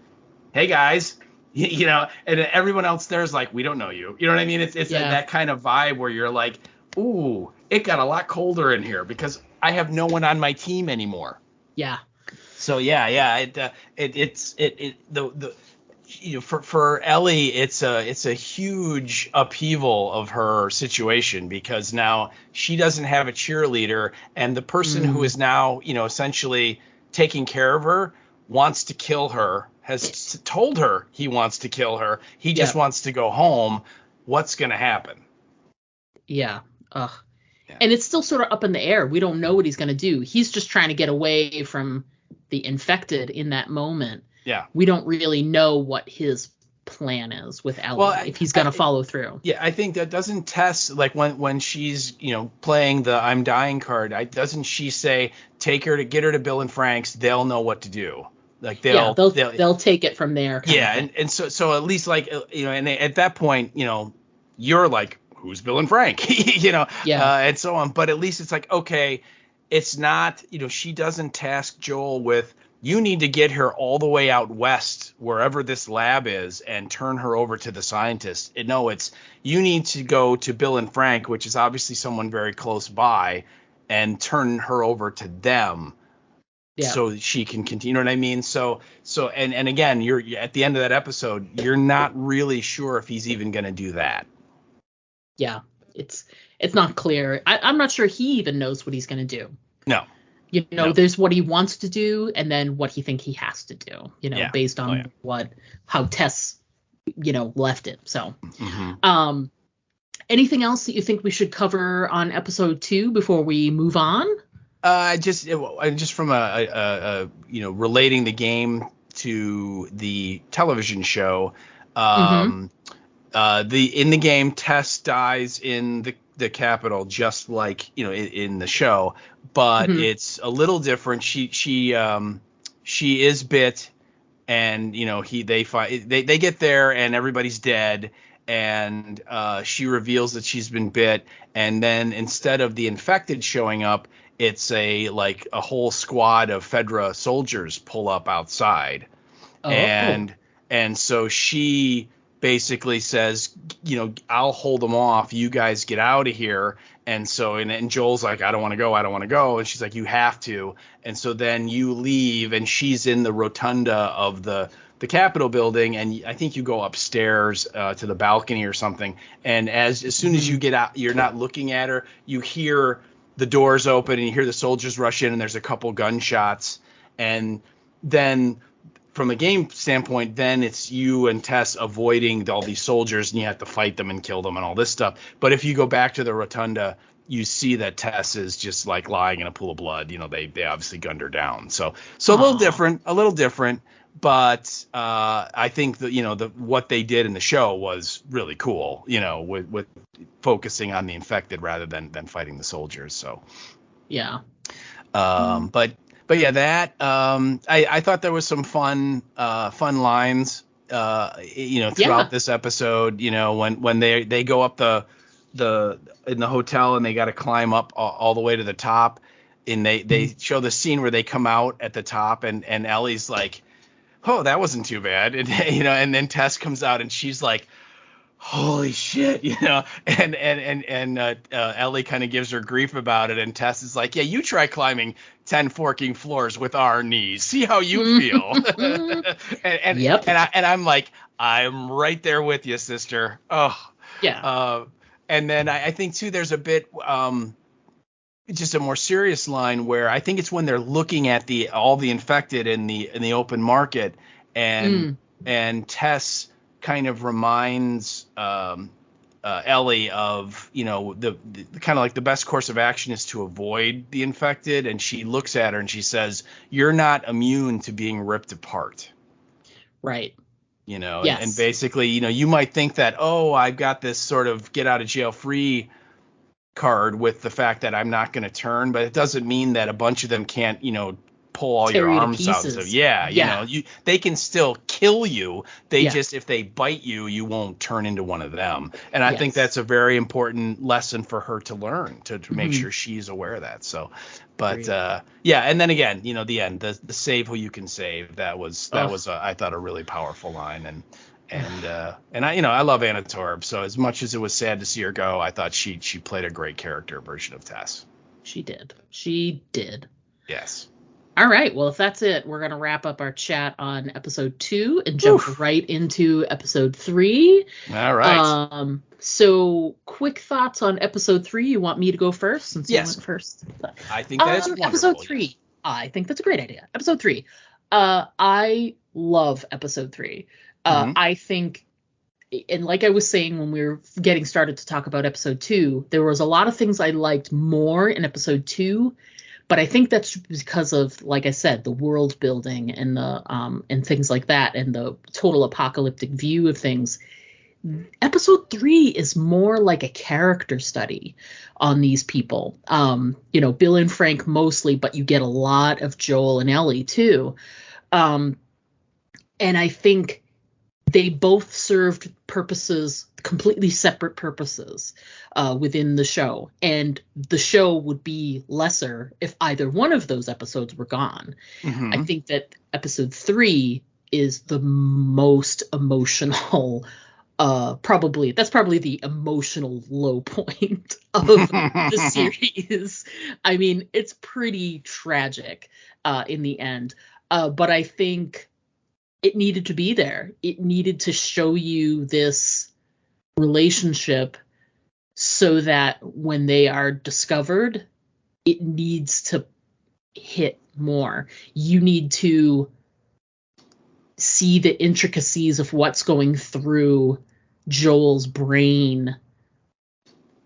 [SPEAKER 4] hey guys, and everyone else there is like, we don't know you. You know what I mean? It's that kind of vibe where you're like, ooh, it got a lot colder in here because I have no one on my team anymore.
[SPEAKER 1] Yeah.
[SPEAKER 4] So for Ellie, it's a huge upheaval of her situation because now she doesn't have a cheerleader, and the person who is now essentially taking care of her wants to kill her, has told her he wants to kill her. He just wants to go home. What's going to happen?
[SPEAKER 1] Yeah. Ugh. Yeah. And it's still sort of up in the air. We don't know what he's going to do. He's just trying to get away from the infected in that moment.
[SPEAKER 4] Yeah.
[SPEAKER 1] We don't really know what his plan is with Ellie, if he's going to follow through.
[SPEAKER 4] Yeah, I think that doesn't Tess, like when she's, playing the I'm dying card, doesn't she say, get her to Bill and Frank's, they'll know what to do. Like they'll take it from there. Yeah. And so at least like, and at that point, you're like, who's Bill and Frank, and so on. But at least it's like, okay, it's not, she doesn't task Joel with, you need to get her all the way out west, wherever this lab is, and turn her over to the scientist. No, it's, you need to go to Bill and Frank, which is obviously someone very close by, and turn her over to them.
[SPEAKER 1] Yeah.
[SPEAKER 4] So she can continue, you know what I mean? So and again, you're at the end of that episode, you're not really sure if he's even going to do that.
[SPEAKER 1] Yeah, it's not clear. I'm not sure he even knows what he's going to do.
[SPEAKER 4] No.
[SPEAKER 1] There's what he wants to do and then what he thinks he has to do, based on how Tess, left it. So, anything else that you think we should cover on episode 2 before we move on?
[SPEAKER 4] Just from a relating the game to the television show. In the game, Tess dies in the Capitol, just like in the show, but it's a little different. She is bit, and they get there and everybody's dead, and she reveals that she's been bit, and then instead of the infected showing up, it's a whole squad of Fedra soldiers pull up outside. And so she basically says, I'll hold them off. You guys get out of here. And so, and Joel's like, I don't want to go. And she's like, you have to. And so then you leave, and she's in the rotunda of the Capitol building. And I think you go upstairs to the balcony or something. And as soon as you get out, you're not looking at her. You hear the doors open and you hear the soldiers rush in, and there's a couple gunshots. And then from a game standpoint, then it's you and Tess avoiding all these soldiers, and you have to fight them and kill them and all this stuff. But if you go back to the rotunda, you see that Tess is just lying in a pool of blood. They obviously gunned her down. So a little different. But I think that what they did in the show was really cool. With focusing on the infected rather than fighting the soldiers. So
[SPEAKER 1] yeah.
[SPEAKER 4] But yeah, that I thought there was some fun lines throughout this episode. When they go up the in the hotel and they got to climb up all the way to the top, and they show the scene where they come out at the top, and Ellie's like, oh, that wasn't too bad. And, and then Tess comes out and she's like, holy shit, and Ellie kind of gives her grief about it. And Tess is like, yeah, you try climbing 10 forking floors with our knees. See how you feel. and I'm like, I'm right there with you, sister. Oh,
[SPEAKER 1] yeah.
[SPEAKER 4] And then I think too, there's a bit, just a more serious line where I think it's when they're looking at all the infected in the open market, and Tess kind of reminds Ellie of the kind of like the best course of action is to avoid the infected, and she looks at her and she says, you're not immune to being ripped apart.
[SPEAKER 1] Right.
[SPEAKER 4] Yes. And basically, you might think that, oh, I've got this sort of get out of jail free card with the fact that I'm not going to turn, but it doesn't mean that a bunch of them can't, pull all your arms out. So they can still kill you. They just, if they bite you, you won't turn into one of them. And I think that's a very important lesson for her to learn, to make sure she's aware of that. So, but and then again, the end, the save who you can save. That was I thought a really powerful line. And I love Anna Torv, so as much as it was sad to see her go, I thought she played a great character version of Tess.
[SPEAKER 1] She did.
[SPEAKER 4] Yes.
[SPEAKER 1] All right. Well, if that's it, we're going to wrap up our chat on episode 2 and jump right into episode 3.
[SPEAKER 4] All right.
[SPEAKER 1] So quick thoughts on episode 3. You want me to go first since you went first?
[SPEAKER 4] I think that's wonderful.
[SPEAKER 1] Episode 3. I think that's a great idea. Episode 3. I love episode 3. I think, and like I was saying when we were getting started to talk about episode 2, there was a lot of things I liked more in episode 2, but I think that's because of, like I said, the world building and the and things like that, and the total apocalyptic view of things. Episode 3 is more like a character study on these people. Bill and Frank mostly, but you get a lot of Joel and Ellie too. And I think they both served purposes, completely separate purposes within the show. And the show would be lesser if either one of those episodes were gone. I think that episode 3 is the most emotional that's probably the emotional low point of the series. I mean, it's pretty tragic in the end. But I think it needed to be there. It needed to show you this relationship so that when they are discovered, it needs to hit more. You need to see the intricacies of what's going through Joel's brain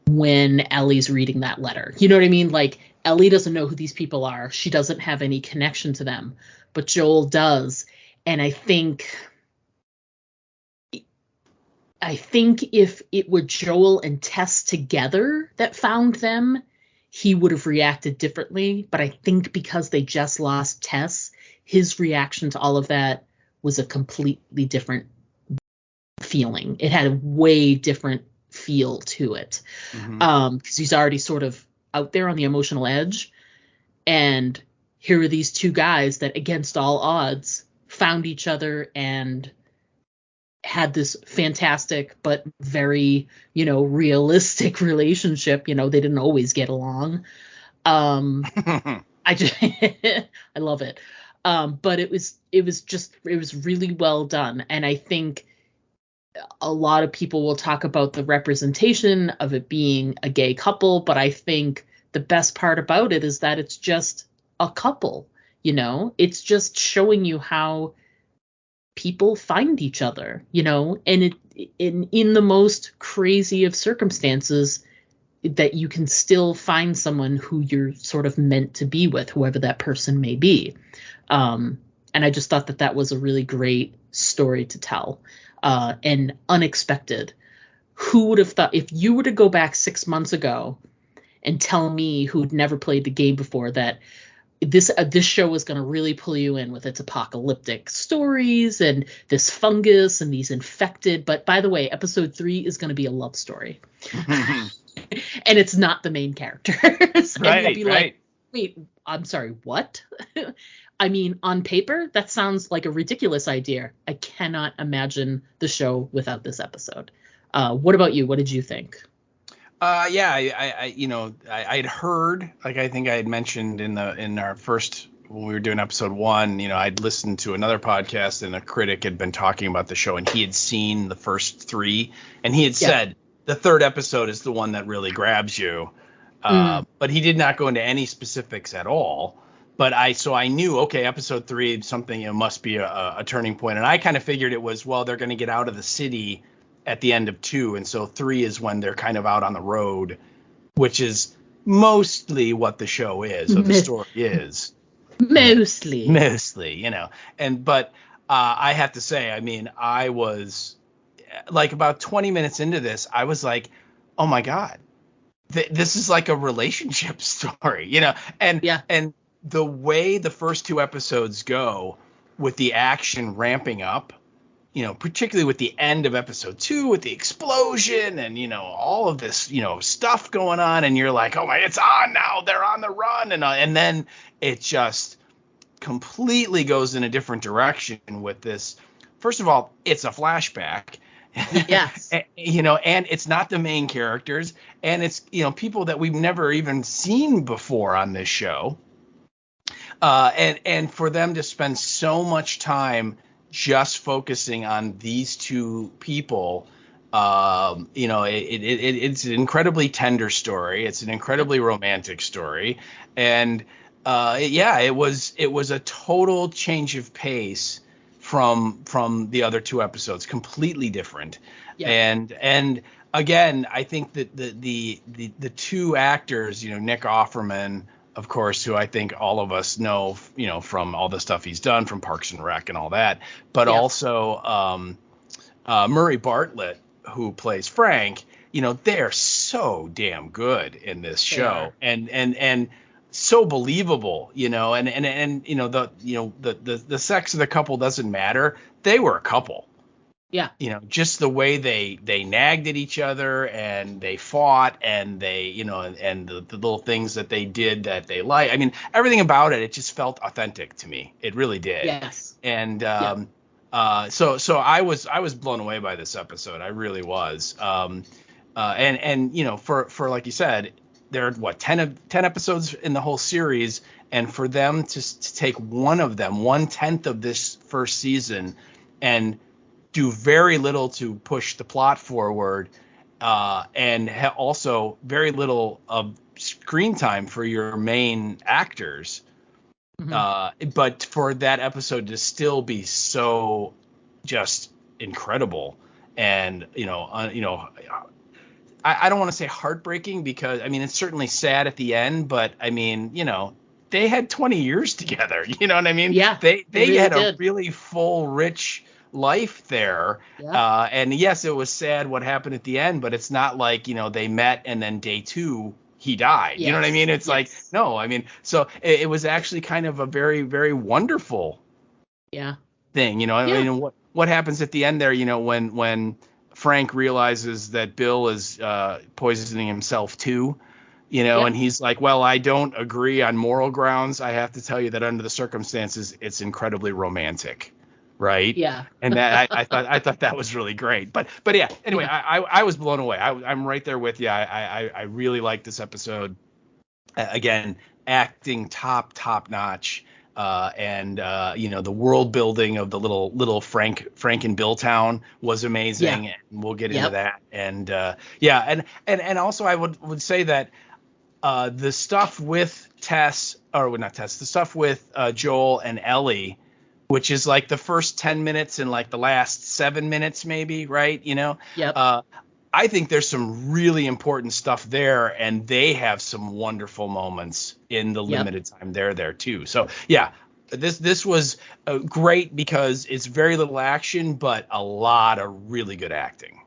[SPEAKER 1] when Ellie's reading that letter. You know what I mean? Like, Ellie doesn't know who these people are. She doesn't have any connection to them, but Joel does. And I think if it were Joel and Tess together that found them, he would have reacted differently. But I think because they just lost Tess, his reaction to all of that was a completely different feeling. It had a way different feel to it. Because he's already sort of out there on the emotional edge. And here are these two guys that, against all odds, found each other and had this fantastic but very, realistic relationship. They didn't always get along. I love it. But it was really well done. And I think a lot of people will talk about the representation of it being a gay couple, but I think the best part about it is that it's just a couple. It's just showing you how people find each other, and in the most crazy of circumstances, that you can still find someone who you're sort of meant to be with, whoever that person may be. And I just thought that was a really great story to tell, and unexpected. Who would have thought, if you were to go back 6 months ago and tell me, who'd never played the game before, that this show was going to really pull you in with its apocalyptic stories and this fungus and these infected. But by the way, episode 3 is going to be a love story. And it's not the main characters.
[SPEAKER 4] Right,
[SPEAKER 1] and you'll be like, wait, I'm sorry, what? I mean, on paper, that sounds like a ridiculous idea. I cannot imagine the show without this episode. What about you? What did you think?
[SPEAKER 4] Yeah, I'd heard, like I think I had mentioned in our first, when we were doing episode 1, I'd listened to another podcast and a critic had been talking about the show and he had seen the first 3 and he had said the third episode is the one that really grabs you. But he did not go into any specifics at all. But I knew, okay, episode 3, something, it must be a turning point. And I kind of figured it was, well, they're going to get out of the city at the end of 2, and so 3 is when they're kind of out on the road, which is mostly what the show is, or the story is.
[SPEAKER 1] Mostly,
[SPEAKER 4] but I have to say, I mean, I was like about 20 minutes into this, I was like, oh my God, this is like a relationship story, and the way the first 2 episodes go with the action ramping up, particularly with the end of episode 2 with the explosion and, all of this, stuff going on. And you're like, oh my, it's on now. They're on the run. And then it just completely goes in a different direction with this. First of all, it's a flashback.
[SPEAKER 1] Yes.
[SPEAKER 4] and it's not the main characters. And it's, people that we've never even seen before on this show. And for them to spend so much time just focusing on these 2 people, it's an incredibly tender story. It's an incredibly romantic story. And it was a total change of pace from the other 2 episodes, completely different. Yeah. And again, I think that the 2 actors, Nick Offerman, of course, who I think all of us know, from all the stuff he's done from Parks and Rec and all that, but also Murray Bartlett, who plays Frank, they're so damn good in this show, and so believable, and the sex of the couple doesn't matter. They were a couple.
[SPEAKER 1] Yeah.
[SPEAKER 4] Just the way they nagged at each other and they fought and they, and the little things that they did that they liked. I mean, everything about it just felt authentic to me. It really did.
[SPEAKER 1] Yes.
[SPEAKER 4] And So I was blown away by this episode. I really was. And you know, for like you said, there are 10 episodes in the whole series, and for them to take one of them, 1/10 of this first season, and do very little to push the plot forward, and also very little of screen time for your main actors. But for that episode to still be so just incredible, and I don't want to say heartbreaking, because I mean it's certainly sad at the end, but I mean, you know, they had 20 years together. You know what I mean?
[SPEAKER 1] Yeah,
[SPEAKER 4] they
[SPEAKER 1] really
[SPEAKER 4] had
[SPEAKER 1] did.
[SPEAKER 4] a really full, rich life there.
[SPEAKER 1] Yeah.
[SPEAKER 4] And yes, it was sad what happened at the end, but it's not like, you know, they met and then day 2 he died.
[SPEAKER 1] Yes.
[SPEAKER 4] You know what I mean? It's like, no, I mean, so it was actually kind of a very, very wonderful thing. You know, I mean, what happens at the end there, you know, when Frank realizes that Bill is poisoning himself too, you know, and he's like, well, I don't agree on moral grounds. I have to tell you that under the circumstances, it's incredibly romantic. Right.
[SPEAKER 1] Yeah.
[SPEAKER 4] And that I thought that was really great. But yeah, anyway, I was blown away. I'm right there with you. I really liked this episode. Again, acting top notch. And you know, the world building of the little Frank and Bill town was amazing. And we'll get into that. And and also I would say that the stuff with the stuff with Joel and Ellie, which is like the first 10 minutes and like the last 7 minutes maybe, right? You know? I think there's some really important stuff there, and they have some wonderful moments in the limited time they're there too. So yeah, this was great because it's very little action, but a lot of really good acting.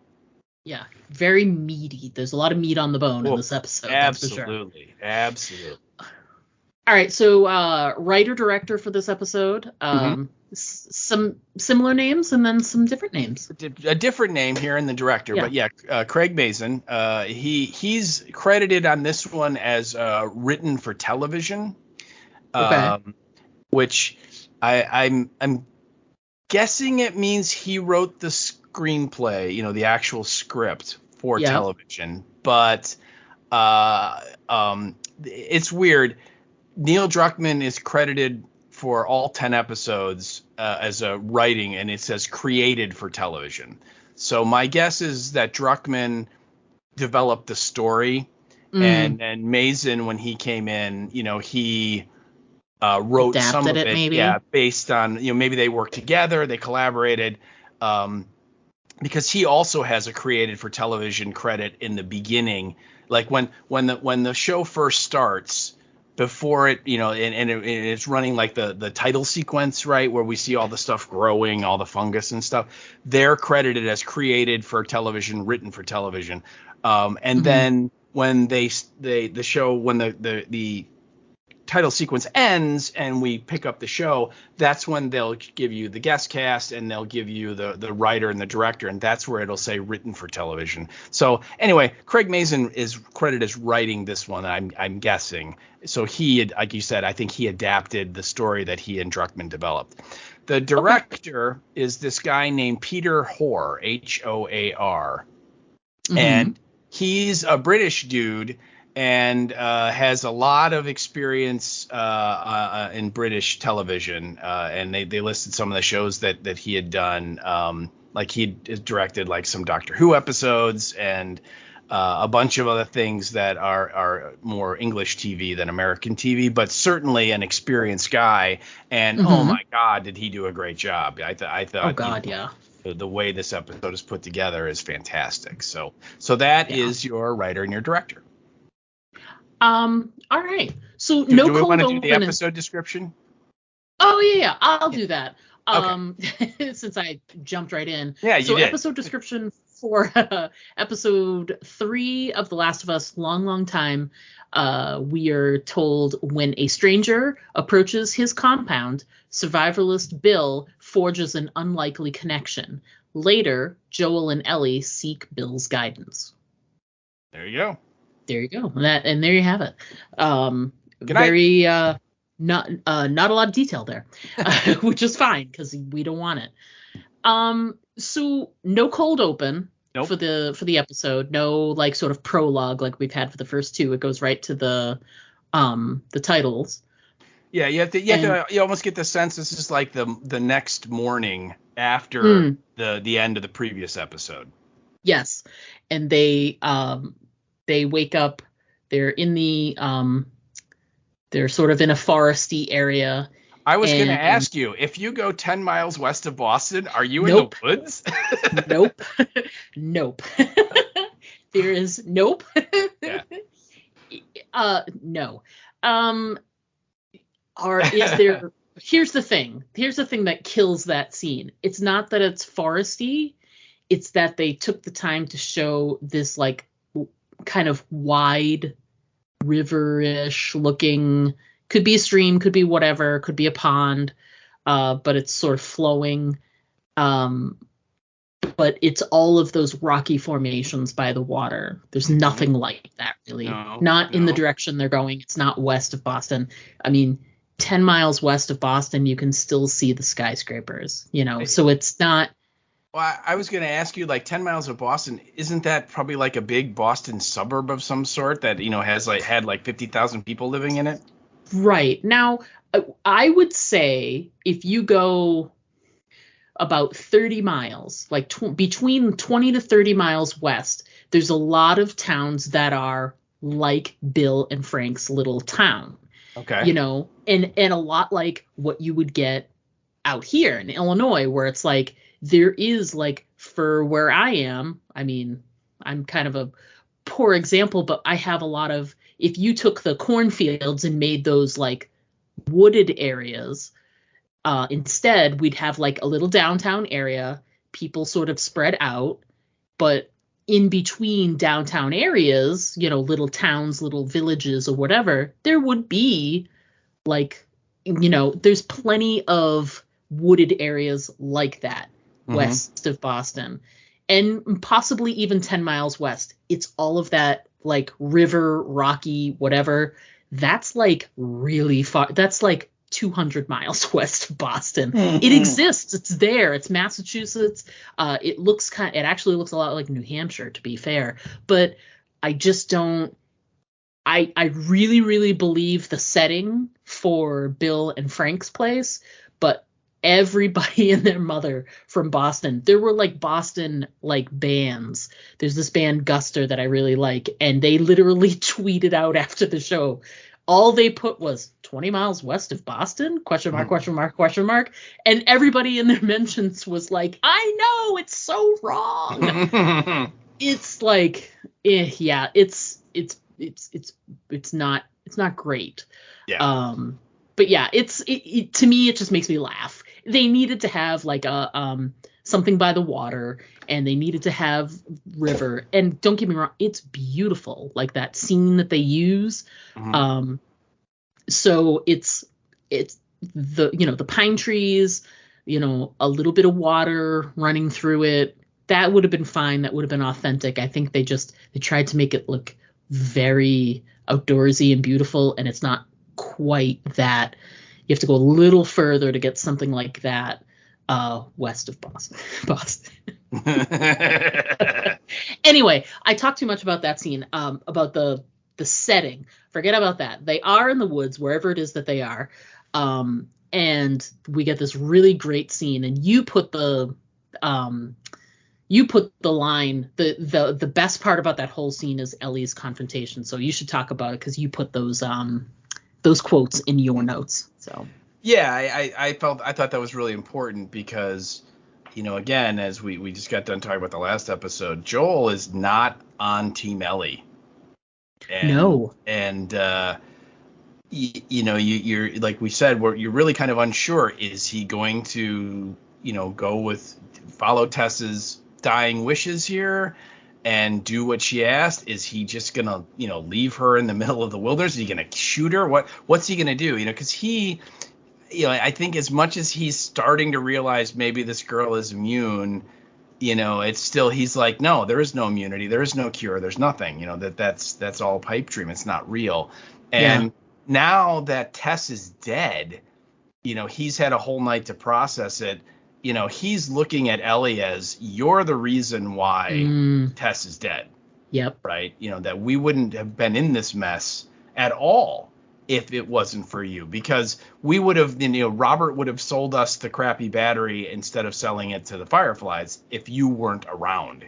[SPEAKER 1] Yeah, very meaty. There's a lot of meat on the bone in this episode.
[SPEAKER 4] Absolutely, absolutely.
[SPEAKER 1] All right, so writer-director for this episode, some similar names and then some different names.
[SPEAKER 4] A different name here in the director, but Craig Mazin. He's credited on this one as written for television, which I'm guessing it means he wrote the screenplay, you know, the actual script for television. But it's weird. Neil Druckmann is credited for all 10 episodes as a writing, and it says created for television. So my guess is that Druckmann developed the story, and Mazin, when he came in, you know, he wrote
[SPEAKER 1] adapted
[SPEAKER 4] some of it,
[SPEAKER 1] maybe.
[SPEAKER 4] Based on, you know, maybe they worked together, they collaborated, because he also has a created for television credit in the beginning, like when the show first starts. Before it, you know, and it's running like the title sequence, right, where we see all the stuff growing, all the fungus and stuff. They're credited as created for television, written for television, and then when the show, when the title sequence ends and we pick up the show, that's when they'll give you the guest cast and they'll give you the writer and the director, and that's where it'll say written for television. So anyway, Craig Mazin is credited as writing this one, I'm guessing. So he had, like you said, I think he adapted the story that he and Druckmann developed. The director is this guy named Peter Hoare, Hoar, and he's a British dude and has a lot of experience in British television. And they listed some of the shows that he had done. Like he directed like some Doctor Who episodes and a bunch of other things that are more English TV than American TV, but certainly an experienced guy. And oh my God, did he do a great job? I thought. Oh
[SPEAKER 1] God,
[SPEAKER 4] the way this episode is put together is fantastic. So that is your writer and your director.
[SPEAKER 1] All right. So
[SPEAKER 4] do we
[SPEAKER 1] want
[SPEAKER 4] to do the episode description?
[SPEAKER 1] Oh yeah, I'll do that. Since I jumped right in.
[SPEAKER 4] Yeah, you did.
[SPEAKER 1] Episode description for episode 3 of The Last of Us, long time. We are told when a stranger approaches his compound, survivalist Bill forges an unlikely connection. Later, Joel and Ellie seek Bill's guidance.
[SPEAKER 4] There you go.
[SPEAKER 1] There you go. And there you have it. not a lot of detail there, which is fine because we don't want it. So no cold open.
[SPEAKER 4] Nope.
[SPEAKER 1] for the episode. No like sort of prologue like we've had for the first two. It goes right to the titles.
[SPEAKER 4] Yeah, you almost get the sense this is like the next morning after the end of the previous episode.
[SPEAKER 1] Yes. And they wake up, they're in the they're sort of in a foresty area.
[SPEAKER 4] I was going to ask you, if you go 10 miles west of Boston, are you
[SPEAKER 1] Nope.
[SPEAKER 4] in the woods?
[SPEAKER 1] Nope. Nope. There is nope.
[SPEAKER 4] Yeah.
[SPEAKER 1] No. Is there here's the thing that kills that scene. It's not that it's foresty, it's that they took the time to show this like kind of wide river-ish looking, could be a stream, could be whatever, could be a pond, but it's sort of flowing, but it's all of those rocky formations by the water. There's nothing like that really. Not in the direction they're going. It's not west of Boston. I mean, 10 miles west of Boston, you can still see the skyscrapers, so it's not.
[SPEAKER 4] Well, I was going to ask you, like 10 miles of Boston, isn't that probably like a big Boston suburb of some sort that, has had 50,000 people living in it?
[SPEAKER 1] Right. Now, I would say if you go about 30 miles, like between 20 to 30 miles west, there's a lot of towns that are like Bill and Frank's little town.
[SPEAKER 4] Okay.
[SPEAKER 1] And a lot like what you would get out here in Illinois, where it's like there is like for where I am. I mean, I'm kind of a poor example, but I have a lot of, if you took the cornfields and made those like wooded areas, instead we'd have like a little downtown area, people sort of spread out, but in between downtown areas, little towns, little villages or whatever, there would be like, there's plenty of wooded areas like that west of Boston, and possibly even 10 miles west. It's all of that like river, rocky, whatever. That's like really far. That's like 200 miles west of Boston. It exists. It's there. It's Massachusetts. It actually looks a lot like New Hampshire, to be fair. But I just don't. I really, really believe the setting for Bill and Frank's place, but everybody and their mother from Boston. There were like Boston like bands. There's this band Guster that I really like, and they literally tweeted out after the show. All they put was 20 miles west of Boston? Question mark, question mark, question mark. And everybody in their mentions was like, I know, it's so wrong. It's like, yeah, it's not great.
[SPEAKER 4] Yeah.
[SPEAKER 1] But yeah, to me, it just makes me laugh. They needed to have like a something by the water, and they needed to have river. And don't get me wrong, it's beautiful, like that scene that they use. So it's the the pine trees, a little bit of water running through it. That would have been fine. That would have been authentic. I think they tried to make it look very outdoorsy and beautiful, and it's not quite that. You have to go a little further to get something like that west of Boston. Anyway, I talked too much about that scene, about the setting. Forget about that. They are in the woods, wherever it is that they are, and we get this really great scene. And you put the line. The best part about that whole scene is Ellie's confrontation. So you should talk about it because you put those quotes in your notes. So
[SPEAKER 4] yeah, I thought that was really important because, again, as we just got done talking about the last episode, Joel is not on Team Ellie.
[SPEAKER 1] No.
[SPEAKER 4] And you're like we said, you're really kind of unsure. Is he going to follow Tess's dying wishes here and do what she asked? Is he just gonna leave her in the middle of the wilderness? Is he gonna shoot her? What's he gonna do? Because he, I think as much as he's starting to realize maybe this girl is immune, it's still, he's like, no, there is no immunity, there is no cure, there's nothing. That's all pipe dream. It's not real. And now that Tess is dead, he's had a whole night to process it. He's looking at Ellie as, you're the reason why Tess is dead.
[SPEAKER 1] Yep.
[SPEAKER 4] Right. That we wouldn't have been in this mess at all if it wasn't for you, because we would have, Robert would have sold us the crappy battery instead of selling it to the Fireflies if you weren't around,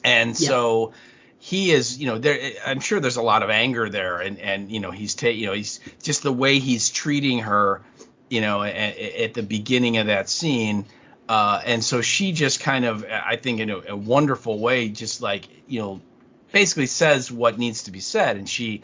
[SPEAKER 4] And so he is, there, I'm sure there's a lot of anger there, and he's just the way he's treating her, at the beginning of that scene. And so she just kind of, I think in a wonderful way, just like, basically says what needs to be said. And she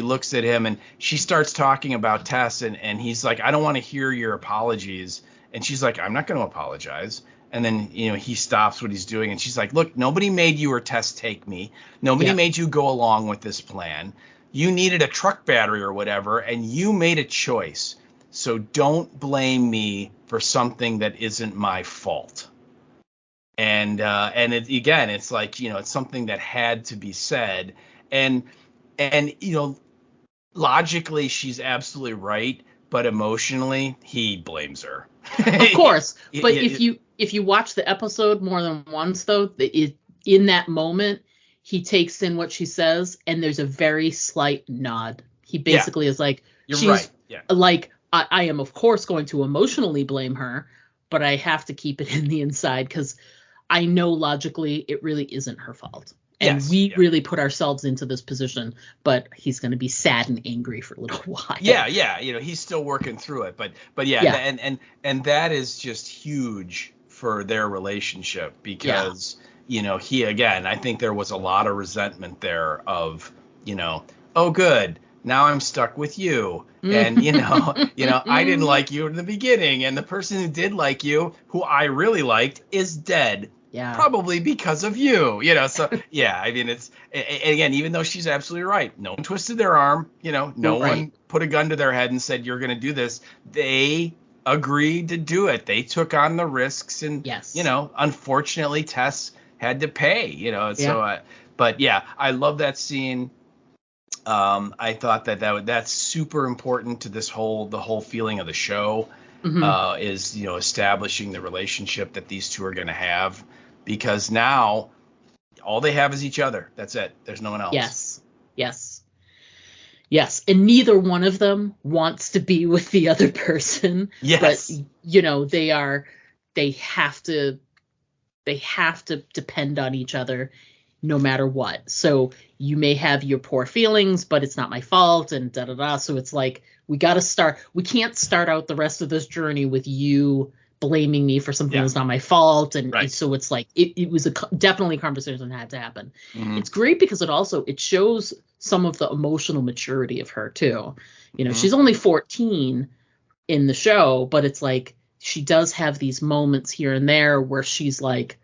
[SPEAKER 4] looks at him and she starts talking about Tess, and he's like, I don't want to hear your apologies. And she's like, I'm not going to apologize. And then, he stops what he's doing and she's like, look, nobody made you or Tess take me. Nobody made you go along with this plan. You needed a truck battery or whatever, and you made a choice. So don't blame me for something that isn't my fault. And again, it's like, it's something that had to be said. And logically, she's absolutely right. But emotionally, he blames her.
[SPEAKER 1] Of course. But if you watch the episode more than once, though, in that moment, he takes in what she says, and there's a very slight nod. He basically is like,
[SPEAKER 4] You're right. Yeah.
[SPEAKER 1] Like, I am, of course, going to emotionally blame her, but I have to keep it in the inside because I know logically it really isn't her fault. And we really put ourselves into this position, but he's going to be sad and angry for a little while.
[SPEAKER 4] Yeah. He's still working through it. But yeah. And that is just huge for their relationship because, he, again, I think there was a lot of resentment there of, oh, good. Now I'm stuck with you. And, I didn't like you in the beginning. And the person who did like you, who I really liked, is dead.
[SPEAKER 1] Yeah.
[SPEAKER 4] Probably because of you, So, I mean, it's, again, even though she's absolutely right. No one twisted their arm. No one put a gun to their head and said, you're going to do this. They agreed to do it. They took on the risks. And, unfortunately, Tess had to pay, So, but yeah, I love that scene. I thought that's super important to the whole feeling of the show, is, establishing the relationship that these two are going to have, because now all they have is each other. That's it. There's no one else.
[SPEAKER 1] Yes. And neither one of them wants to be with the other person.
[SPEAKER 4] Yes.
[SPEAKER 1] But, they have to depend on each other no matter what. So you may have your poor feelings, but it's not my fault, and da-da-da. So it's like, we can't start out the rest of this journey with you blaming me for something that's not my fault. And so it's like, it was definitely a conversation that had to happen. Mm-hmm. It's great because it shows some of the emotional maturity of her too. She's only 14 in the show, but it's like, she does have these moments here and there where she's like,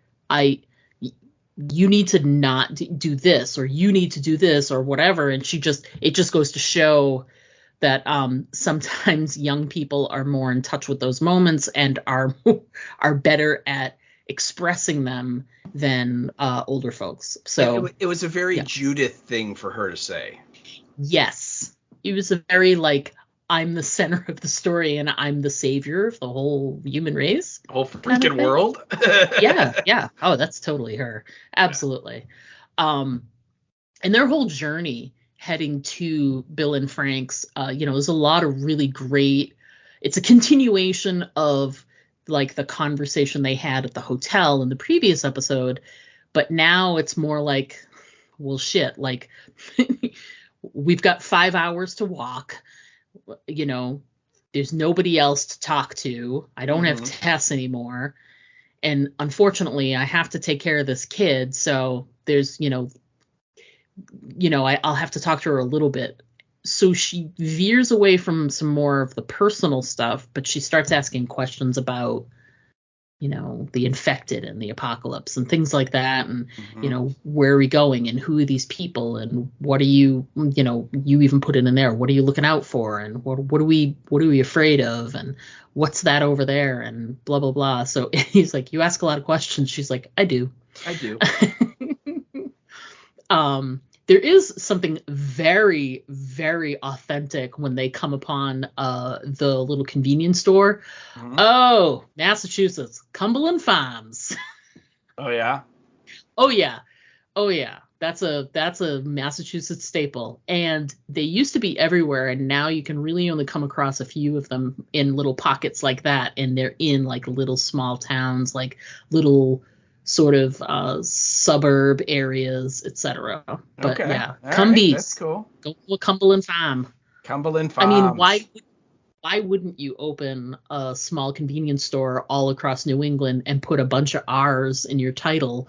[SPEAKER 1] you need to not do this, or you need to do this, or whatever. And it just goes to show that sometimes young people are more in touch with those moments and are better at expressing them than older folks. So
[SPEAKER 4] it was a very Judith thing for her to say.
[SPEAKER 1] Yes. It was a very like, I'm the center of the story and I'm the savior of the whole human race.
[SPEAKER 4] Whole freaking world.
[SPEAKER 1] Yeah. Oh, that's totally her. Absolutely. And their whole journey heading to Bill and Frank's, there's a lot of really great, it's a continuation of like the conversation they had at the hotel in the previous episode, but now it's more like, well, shit, like we've got 5 hours to walk. There's nobody else to talk to. I don't have Tess anymore. And unfortunately, I have to take care of this kid. So there's, I'll have to talk to her a little bit. So she veers away from some more of the personal stuff, but she starts asking questions about, the infected and the apocalypse and things like that. And, where are we going and who are these people and what are you, you even put it in there. What are you looking out for? And what are we afraid of? And what's that over there? And blah, blah, blah. So he's like, you ask a lot of questions. She's like, I do. there is something very, very authentic when they come upon the little convenience store. Mm-hmm. Oh, Massachusetts, Cumberland Farms.
[SPEAKER 4] Oh yeah.
[SPEAKER 1] Oh yeah. Oh yeah. That's a Massachusetts staple, and they used to be everywhere, and now you can really only come across a few of them in little pockets like that, and they're in like little small towns, like little sort of suburb areas, etc. But
[SPEAKER 4] okay.
[SPEAKER 1] yeah,
[SPEAKER 4] All
[SPEAKER 1] Cumbies.
[SPEAKER 4] Right. That's cool.
[SPEAKER 1] Go to Cumberland Farm.
[SPEAKER 4] Cumberland Farms.
[SPEAKER 1] I mean, why wouldn't you open a small convenience store all across New England and put a bunch of R's in your title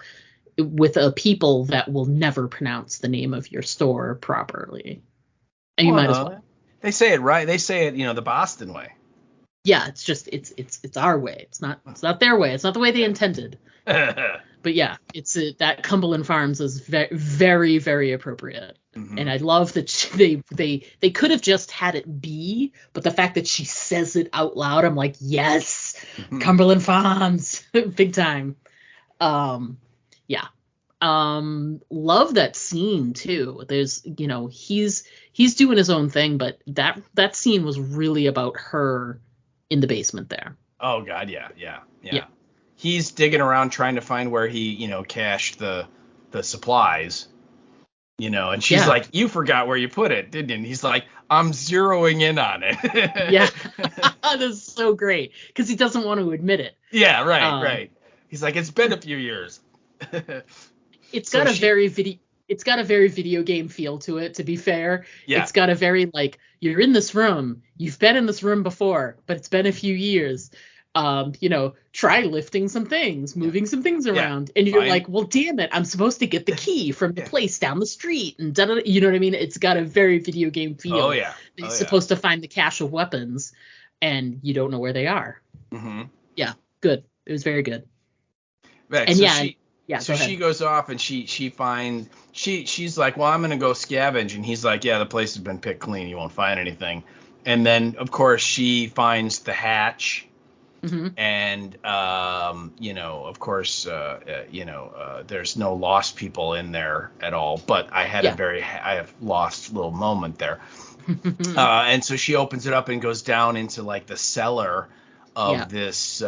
[SPEAKER 1] with a people that will never pronounce the name of your store properly? And you might as well.
[SPEAKER 4] They say it right. They say it, the Boston way.
[SPEAKER 1] Yeah, it's just it's our way. It's not their way. It's not the way they intended. But yeah, it's that Cumberland Farms is very, very appropriate. Mm-hmm. And I love that they could have just had it be, but the fact that she says it out loud, I'm like, yes, Cumberland Farms, big time. Yeah. Love that scene too. There's, he's doing his own thing, but that scene was really about her in the basement there.
[SPEAKER 4] Oh God, yeah. He's digging around trying to find where he, cached the supplies, and she's like, you forgot where you put it, didn't you? And he's like, I'm zeroing in on it.
[SPEAKER 1] Yeah. That's so great, because he doesn't want to admit it.
[SPEAKER 4] Yeah, right. He's like, it's been a few years.
[SPEAKER 1] It's got a very video game feel to it, to be fair. Yeah. It's got a very, like, you're in this room, you've been in this room before, but it's been a few years. Try lifting some things, moving some things around. And you're like, well, damn it, I'm supposed to get the key from the place down the street. And you know what I mean? It's got a very video game feel.
[SPEAKER 4] Oh, yeah.
[SPEAKER 1] You're supposed to find the cache of weapons, and you don't know where they are. Mm-hmm. Yeah, good. It was very good.
[SPEAKER 4] Right, and so she goes off and she finds, she's like, well, I'm going to go scavenge. And he's like, yeah, the place has been picked clean. You won't find anything. And then, of course, she finds the hatch. Mm-hmm. And, of course, there's no lost people in there at all. But I had I have lost little moment there. And so she opens it up and goes down into like the cellar of this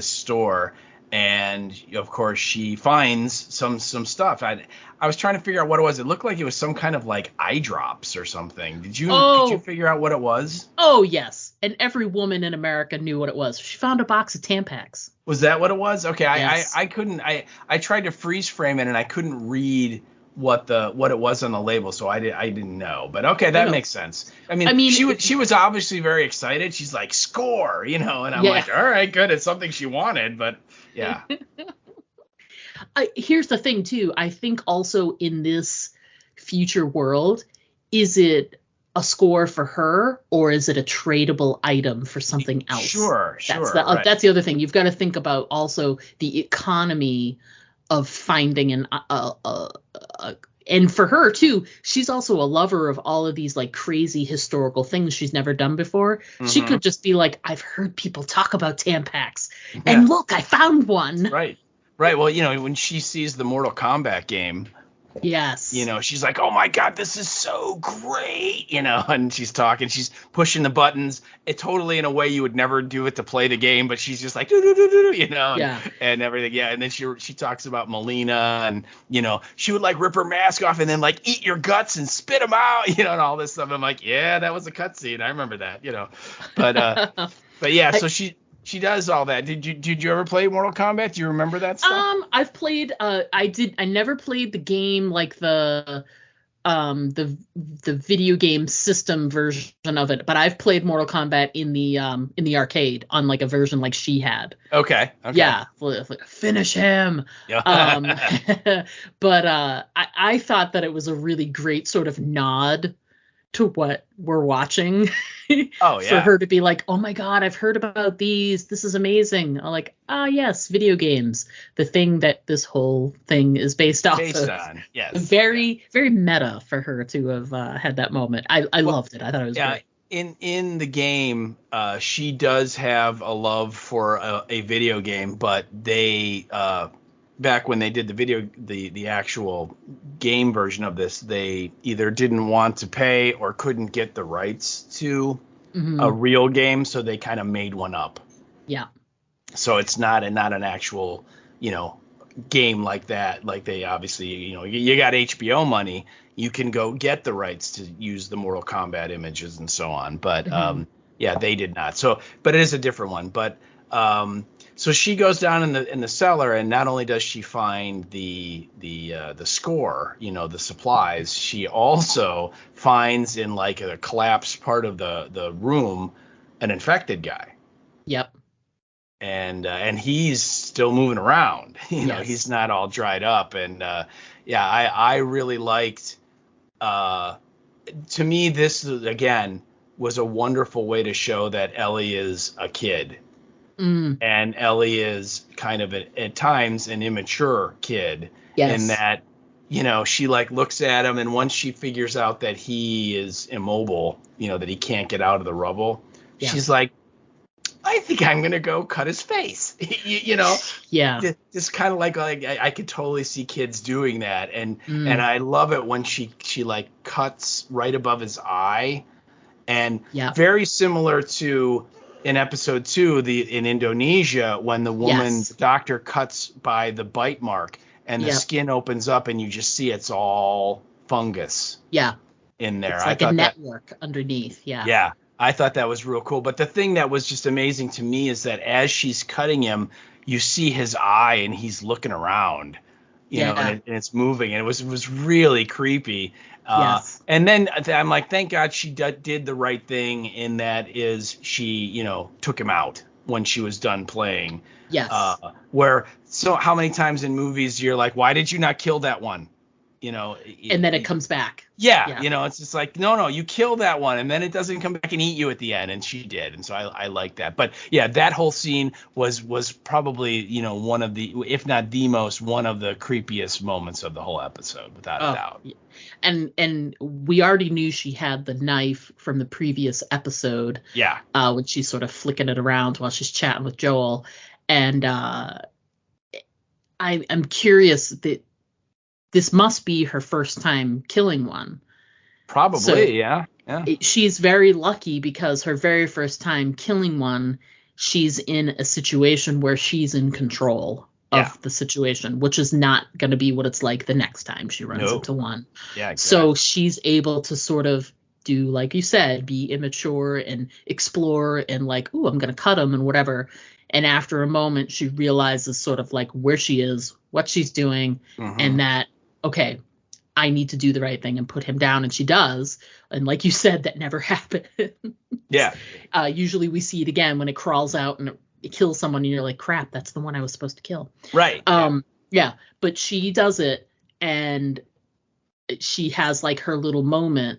[SPEAKER 4] store. And of course, she finds some stuff. I was trying to figure out what it was. It looked like it was some kind of like eye drops or something. Did you figure out what it was?
[SPEAKER 1] Oh yes, and every woman in America knew what it was. She found a box of Tampax.
[SPEAKER 4] Was that what it was? Okay,
[SPEAKER 1] yes.
[SPEAKER 4] I couldn't. I tried to freeze frame it and I couldn't read what it was on the label, so I didn't know. But okay, that makes sense. I mean she was obviously very excited. She's like, score, and I'm like, all right, good. It's something she wanted, but yeah.
[SPEAKER 1] Here's the thing too. I think also in this future world, is it a score for her or is it a tradable item for something else?
[SPEAKER 4] Sure.
[SPEAKER 1] That's the other thing. You've got to think about also the economy of finding and for her too, she's also a lover of all of these like crazy historical things she's never done before. Mm-hmm. She could just be like, I've heard people talk about Tampax, and look, I found one.
[SPEAKER 4] Right. Well, when she sees the Mortal Kombat game,
[SPEAKER 1] yes,
[SPEAKER 4] she's like, oh my God, this is so great, and she's pushing the buttons, totally in a way you would never do it to play the game, but she's just like, and everything. Yeah. And then she talks about Melina, and, she would like rip her mask off and then like eat your guts and spit them out, and all this stuff. I'm like, yeah, that was a cutscene. I remember that, but yeah, so she does all that. Did you ever play Mortal Kombat? Do you remember that stuff?
[SPEAKER 1] I've played. I never played the game like the video game system version of it, but I've played Mortal Kombat in the arcade on like a version like she had.
[SPEAKER 4] Okay.
[SPEAKER 1] Yeah, finish him. Yeah. But I thought that it was a really great sort of nod to what we're watching.
[SPEAKER 4] Oh yeah.
[SPEAKER 1] For her to be like, oh my God, I've heard about these. This is amazing. I'm like, yes, video games. The thing that this whole thing is based on.
[SPEAKER 4] Yes.
[SPEAKER 1] Very, very meta for her to have had that moment. I loved it. I thought it was great.
[SPEAKER 4] In the game, she does have a love for a video game, but they back when they did the actual game version of this, they either didn't want to pay or couldn't get the rights to a real game, so they kind of made one up.
[SPEAKER 1] Yeah.
[SPEAKER 4] So it's not an actual, game like that. Like they obviously, you got HBO money, you can go get the rights to use the Mortal Kombat images and so on. But yeah, they did not. So, but it is a different one. But so she goes down in the cellar, and not only does she find the score, the supplies, she also finds in like a collapsed part of the room an infected guy.
[SPEAKER 1] Yep.
[SPEAKER 4] And he's still moving around.
[SPEAKER 1] Yes.
[SPEAKER 4] He's not all dried up. And yeah, I really liked. To me, this again was a wonderful way to show that Ellie is a kid. And Ellie is kind of at times an immature kid.
[SPEAKER 1] Yes.
[SPEAKER 4] In that, she like looks at him, and once she figures out that he is immobile, that he can't get out of the rubble, she's like, I think I'm gonna go cut his face.
[SPEAKER 1] Yeah.
[SPEAKER 4] Just kind of like I could totally see kids doing that, and I love it when she like cuts right above his eye, and very similar to in episode 2 in Indonesia when the woman the doctor cuts by the bite mark and the skin opens up and you just see it's all fungus.
[SPEAKER 1] Yeah.
[SPEAKER 4] In there,
[SPEAKER 1] it's like a network underneath. Yeah.
[SPEAKER 4] Yeah. I thought that was real cool. But the thing that was just amazing to me is that as she's cutting him, you see his eye and he's looking around, and it's moving. And it was really creepy.
[SPEAKER 1] Yes.
[SPEAKER 4] And then I'm like, thank God she did the right thing in that is she, took him out when she was done playing.
[SPEAKER 1] Yes.
[SPEAKER 4] So how many times in movies you're like, why did you not kill that one?
[SPEAKER 1] And then it comes back.
[SPEAKER 4] Yeah, it's just like, no, you kill that one, and then it doesn't come back and eat you at the end, and she did, and so I like that. But yeah, that whole scene was probably one of the, if not the most, one of the creepiest moments of the whole episode, without a doubt.
[SPEAKER 1] And we already knew she had the knife from the previous episode.
[SPEAKER 4] Yeah.
[SPEAKER 1] When she's sort of flicking it around while she's chatting with Joel, and I'm curious that. This must be her first time killing one.
[SPEAKER 4] Probably,
[SPEAKER 1] so
[SPEAKER 4] yeah.
[SPEAKER 1] She's very lucky because her very first time killing one, she's in a situation where she's in control of the situation, which is not going to be what it's like the next time she runs into one.
[SPEAKER 4] Yeah, exactly.
[SPEAKER 1] So she's able to sort of do, like you said, be immature and explore and like, ooh, I'm going to cut him and whatever. And after a moment, she realizes sort of like where she is, what she's doing, and that, okay, I need to do the right thing and put him down. And she does. And like you said, that never happened.
[SPEAKER 4] Yeah.
[SPEAKER 1] Usually we see it again when it crawls out and it kills someone and you're like, crap, that's the one I was supposed to kill.
[SPEAKER 4] Right.
[SPEAKER 1] Yeah. But she does it and she has like her little moment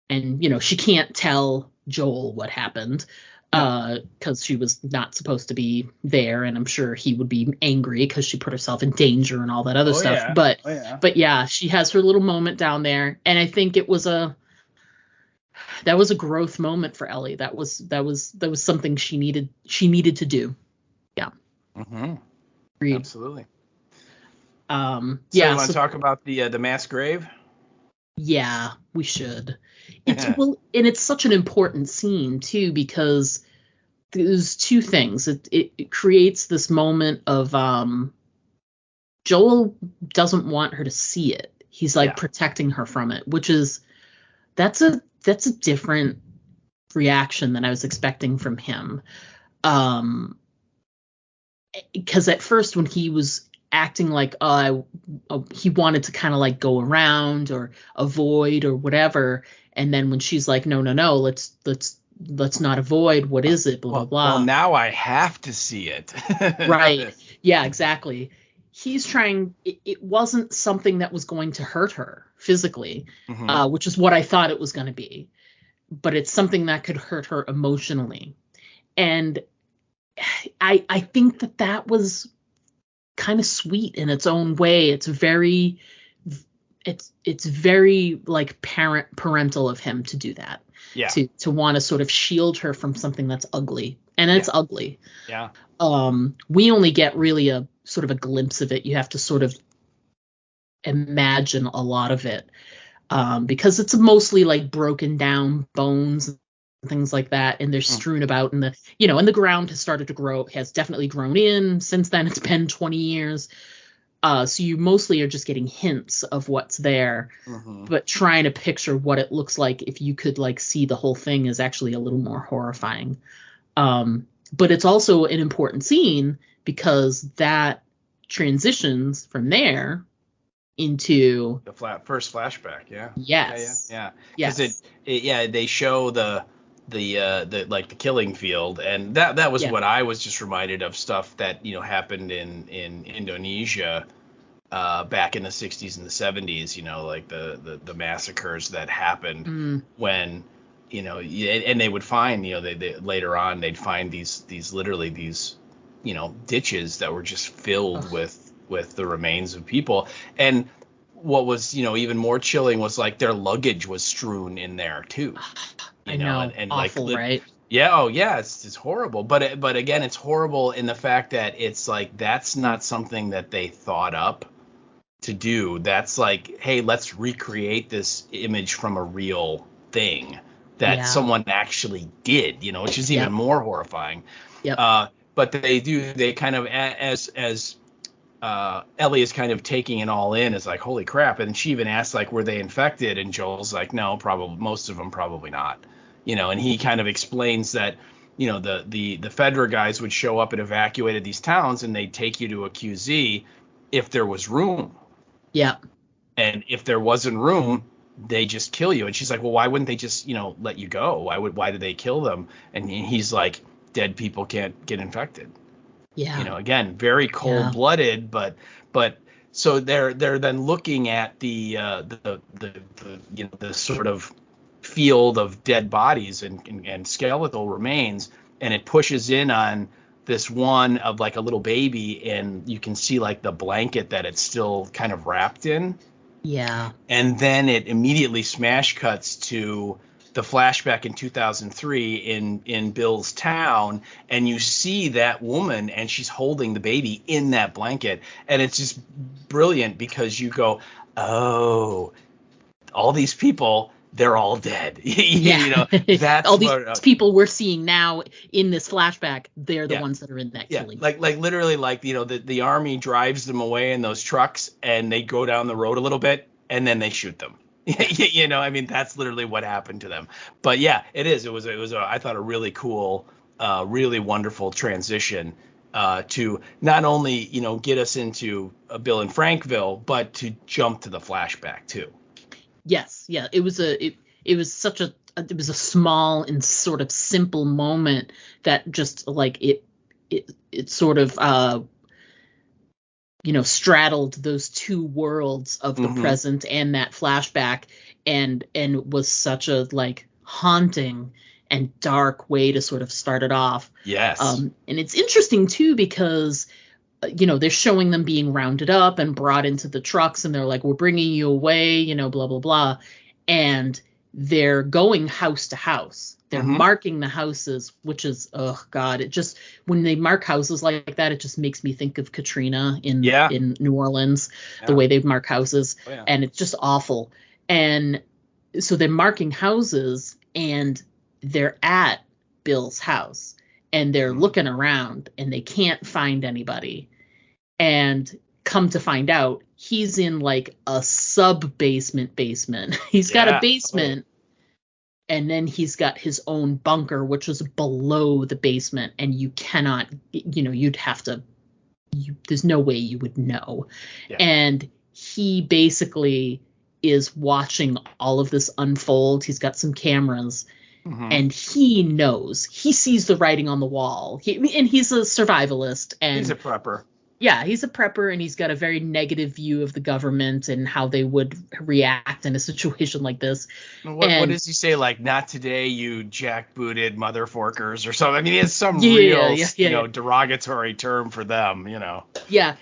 [SPEAKER 1] and, she can't tell Joel what happened. Because she was not supposed to be there, and I'm sure he would be angry because she put herself in danger and all that other stuff.
[SPEAKER 4] Yeah.
[SPEAKER 1] But yeah, she has her little moment down there, and I think that was a growth moment for Ellie. That was something she needed to do. Yeah.
[SPEAKER 4] Agreed. Absolutely.
[SPEAKER 1] So
[SPEAKER 4] you want to talk about the mass grave?
[SPEAKER 1] Yeah, we should. And it's such an important scene too because there's two things. It creates this moment of Joel doesn't want her to see it. He's like protecting her from it, which is that's a different reaction than I was expecting from him. Because at first when he was acting like he wanted to kind of like go around or avoid or whatever, and then when she's like, no, let's not avoid, what is it, blah blah blah.
[SPEAKER 4] Well, now I have to see it.
[SPEAKER 1] Right. Yeah, exactly. He's trying, it wasn't something that was going to hurt her physically, which is what I thought it was going to be, but it's something that could hurt her emotionally. And I think that was kind of sweet in its own way. It's very like parental of him to do that.
[SPEAKER 4] Yeah.
[SPEAKER 1] to want to sort of shield her from something that's ugly. And it's ugly.
[SPEAKER 4] Yeah.
[SPEAKER 1] We only get really a sort of a glimpse of it. You have to sort of imagine a lot of it, because it's mostly like broken down bones and things like that, and they're strewn about, and the ground has started to grow, has definitely grown in since then. It's been 20 years. So you mostly are just getting hints of what's there, but trying to picture what it looks like if you could like see the whole thing is actually a little more horrifying. But it's also an important scene because that transitions from there into
[SPEAKER 4] the first flashback.
[SPEAKER 1] Yes.
[SPEAKER 4] Because they show the like the killing field, and that was what I was just reminded of, stuff that happened in Indonesia back in the 60s and the 70s, like the massacres that happened when and they would find they later on they'd find these literally these ditches that were just filled with the remains of people. And what was even more chilling was like their luggage was strewn in there too.
[SPEAKER 1] I know,
[SPEAKER 4] and
[SPEAKER 1] awful,
[SPEAKER 4] like
[SPEAKER 1] right?
[SPEAKER 4] Yeah, it's horrible. But again, it's horrible in the fact that it's like that's not something that they thought up to do. That's like, hey, let's recreate this image from a real thing that someone actually did, which is even more horrifying. But they kind of, as Ellie is kind of taking it all in, is like, holy crap. And she even asks, like, were they infected? And Joel's like, no, probably, most of them probably not. And he kind of explains that, the Fedra guys would show up and evacuated these towns, and they'd take you to a QZ if there was room.
[SPEAKER 1] Yeah.
[SPEAKER 4] And if there wasn't room, they just kill you. And she's like, well, why wouldn't they just, let you go? Why did they kill them? And he's like, dead people can't get infected.
[SPEAKER 1] Yeah.
[SPEAKER 4] Again, very cold-blooded, but so they're then looking at the sort of field of dead bodies and skeletal remains, and it pushes in on this one of like a little baby, and you can see like the blanket that it's still kind of wrapped in.
[SPEAKER 1] Yeah.
[SPEAKER 4] And then it immediately smash cuts to the flashback in 2003 in Bill's town, and you see that woman, and she's holding the baby in that blanket, and it's just brilliant because you go, oh, all these people, they're all dead. That's
[SPEAKER 1] all these people we're seeing now in this flashback, they're the ones that are in that killing.
[SPEAKER 4] Like literally, like the army drives them away in those trucks, and they go down the road a little bit, and then they shoot them. I mean, that's literally what happened to them. But yeah, it is. It was I thought a really cool, really wonderful transition to not only get us into Bill and Frankville, but to jump to the flashback too.
[SPEAKER 1] Yes, yeah, it was a small and sort of simple moment that just like it sort of straddled those two worlds of the present and that flashback, and was such a like haunting and dark way to sort of start it off.
[SPEAKER 4] Yes.
[SPEAKER 1] And it's interesting too because they're showing them being rounded up and brought into the trucks, and they're like, we're bringing you away, blah, blah, blah. And they're going house to house. They're marking the houses, which is, oh God, it just, when they mark houses like that, it just makes me think of Katrina in New Orleans, the way they mark houses. Oh, yeah. And it's just awful. And so they're marking houses, and they're at Bill's house, and they're looking around, and they can't find anybody. And come to find out, he's in like a basement. He's got a basement, and then he's got his own bunker, which is below the basement. And you cannot, you'd have to, there's no way you would know. Yeah. And he basically is watching all of this unfold. He's got some cameras. And he knows, he sees the writing on the wall. And he's a survivalist. And
[SPEAKER 4] he's a prepper.
[SPEAKER 1] Yeah, he's a prepper, and he's got a very negative view of the government and how they would react in a situation like this.
[SPEAKER 4] What does he say? Like, not today, you jackbooted motherforkers or something. I mean, he has some real, derogatory term for them,
[SPEAKER 1] Yeah,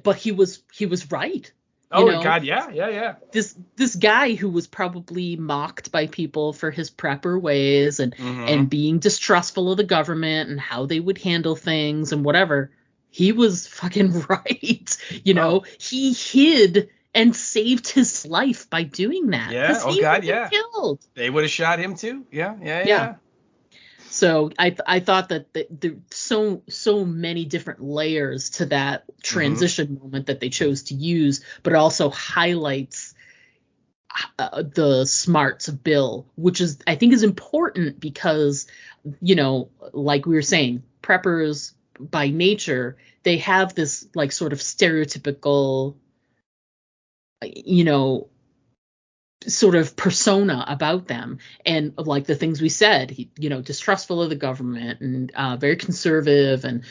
[SPEAKER 1] but he was right.
[SPEAKER 4] God, yeah.
[SPEAKER 1] This guy who was probably mocked by people for his prepper ways and being distrustful of the government and how they would handle things and whatever, he was fucking right. He hid and saved his life by doing that.
[SPEAKER 4] Yeah. Oh
[SPEAKER 1] he
[SPEAKER 4] God,
[SPEAKER 1] yeah. Killed.
[SPEAKER 4] They would have shot him too. Yeah.
[SPEAKER 1] So I thought that there so many different layers to that transition moment that they chose to use, but it also highlights the smarts of Bill, which I think is important because, like we were saying, preppers by nature, they have this like sort of stereotypical, sort of persona about them, and like the things we said, distrustful of the government and very conservative, and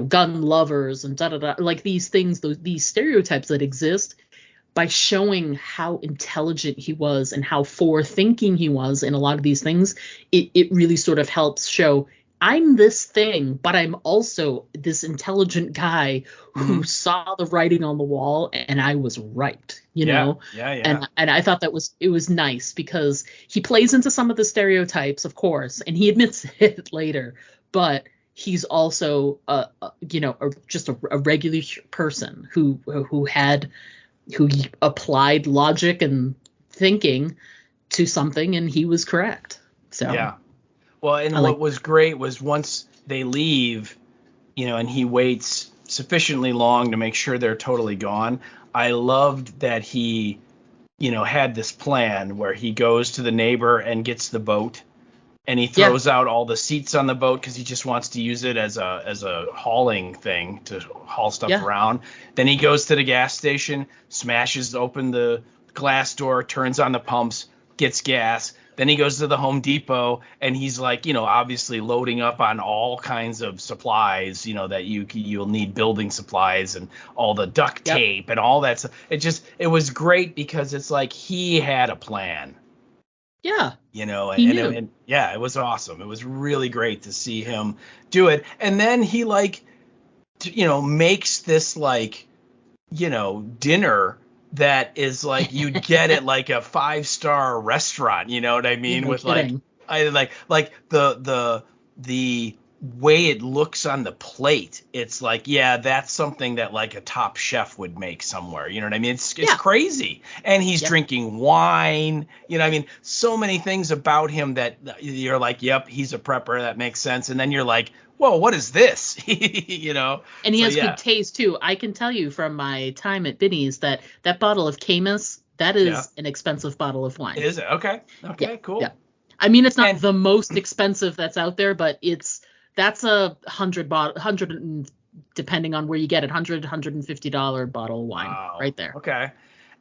[SPEAKER 1] gun lovers and like these things, these stereotypes that exist. By showing how intelligent he was and how forward-thinking he was in a lot of these things, it really sort of helps show I'm this thing, but I'm also this intelligent guy who saw the writing on the wall, and I was right, know?
[SPEAKER 4] Yeah.
[SPEAKER 1] And I thought it was nice because he plays into some of the stereotypes, of course, and he admits it later, but he's also, just a regular person who applied logic and thinking to something, and he was correct. So
[SPEAKER 4] yeah. Well, and what was great was once they leave, and he waits sufficiently long to make sure they're totally gone. I loved that he, had this plan where he goes to the neighbor and gets the boat, and he throws out all the seats on the boat because he just wants to use it as a hauling thing to haul stuff around. Then he goes to the gas station, smashes open the glass door, turns on the pumps, gets gas. Then he goes to the Home Depot, and he's like, obviously loading up on all kinds of supplies, that you'll need, building supplies and all the duct tape and all that stuff. It was great because it's like he had a plan.
[SPEAKER 1] Yeah.
[SPEAKER 4] And it was awesome. It was really great to see him do it. And then he makes this dinner that is like you'd get at like a 5-star restaurant, you know what I mean? With kidding. like the way it looks on the plate, it's like, that's something that like a top chef would make somewhere. You know what I mean? It's crazy. And he's drinking wine. So many things about him that you're like, yep, he's a prepper. That makes sense. And then you're like, whoa, what is this?
[SPEAKER 1] And he has good taste too. I can tell you from my time at Binny's that bottle of Camus, that is an expensive bottle of wine.
[SPEAKER 4] Is it? Okay, cool.
[SPEAKER 1] Yeah. I mean, it's not the most expensive that's out there, but that's a $100, depending on where you get it, $150 bottle of wine right there.
[SPEAKER 4] Okay.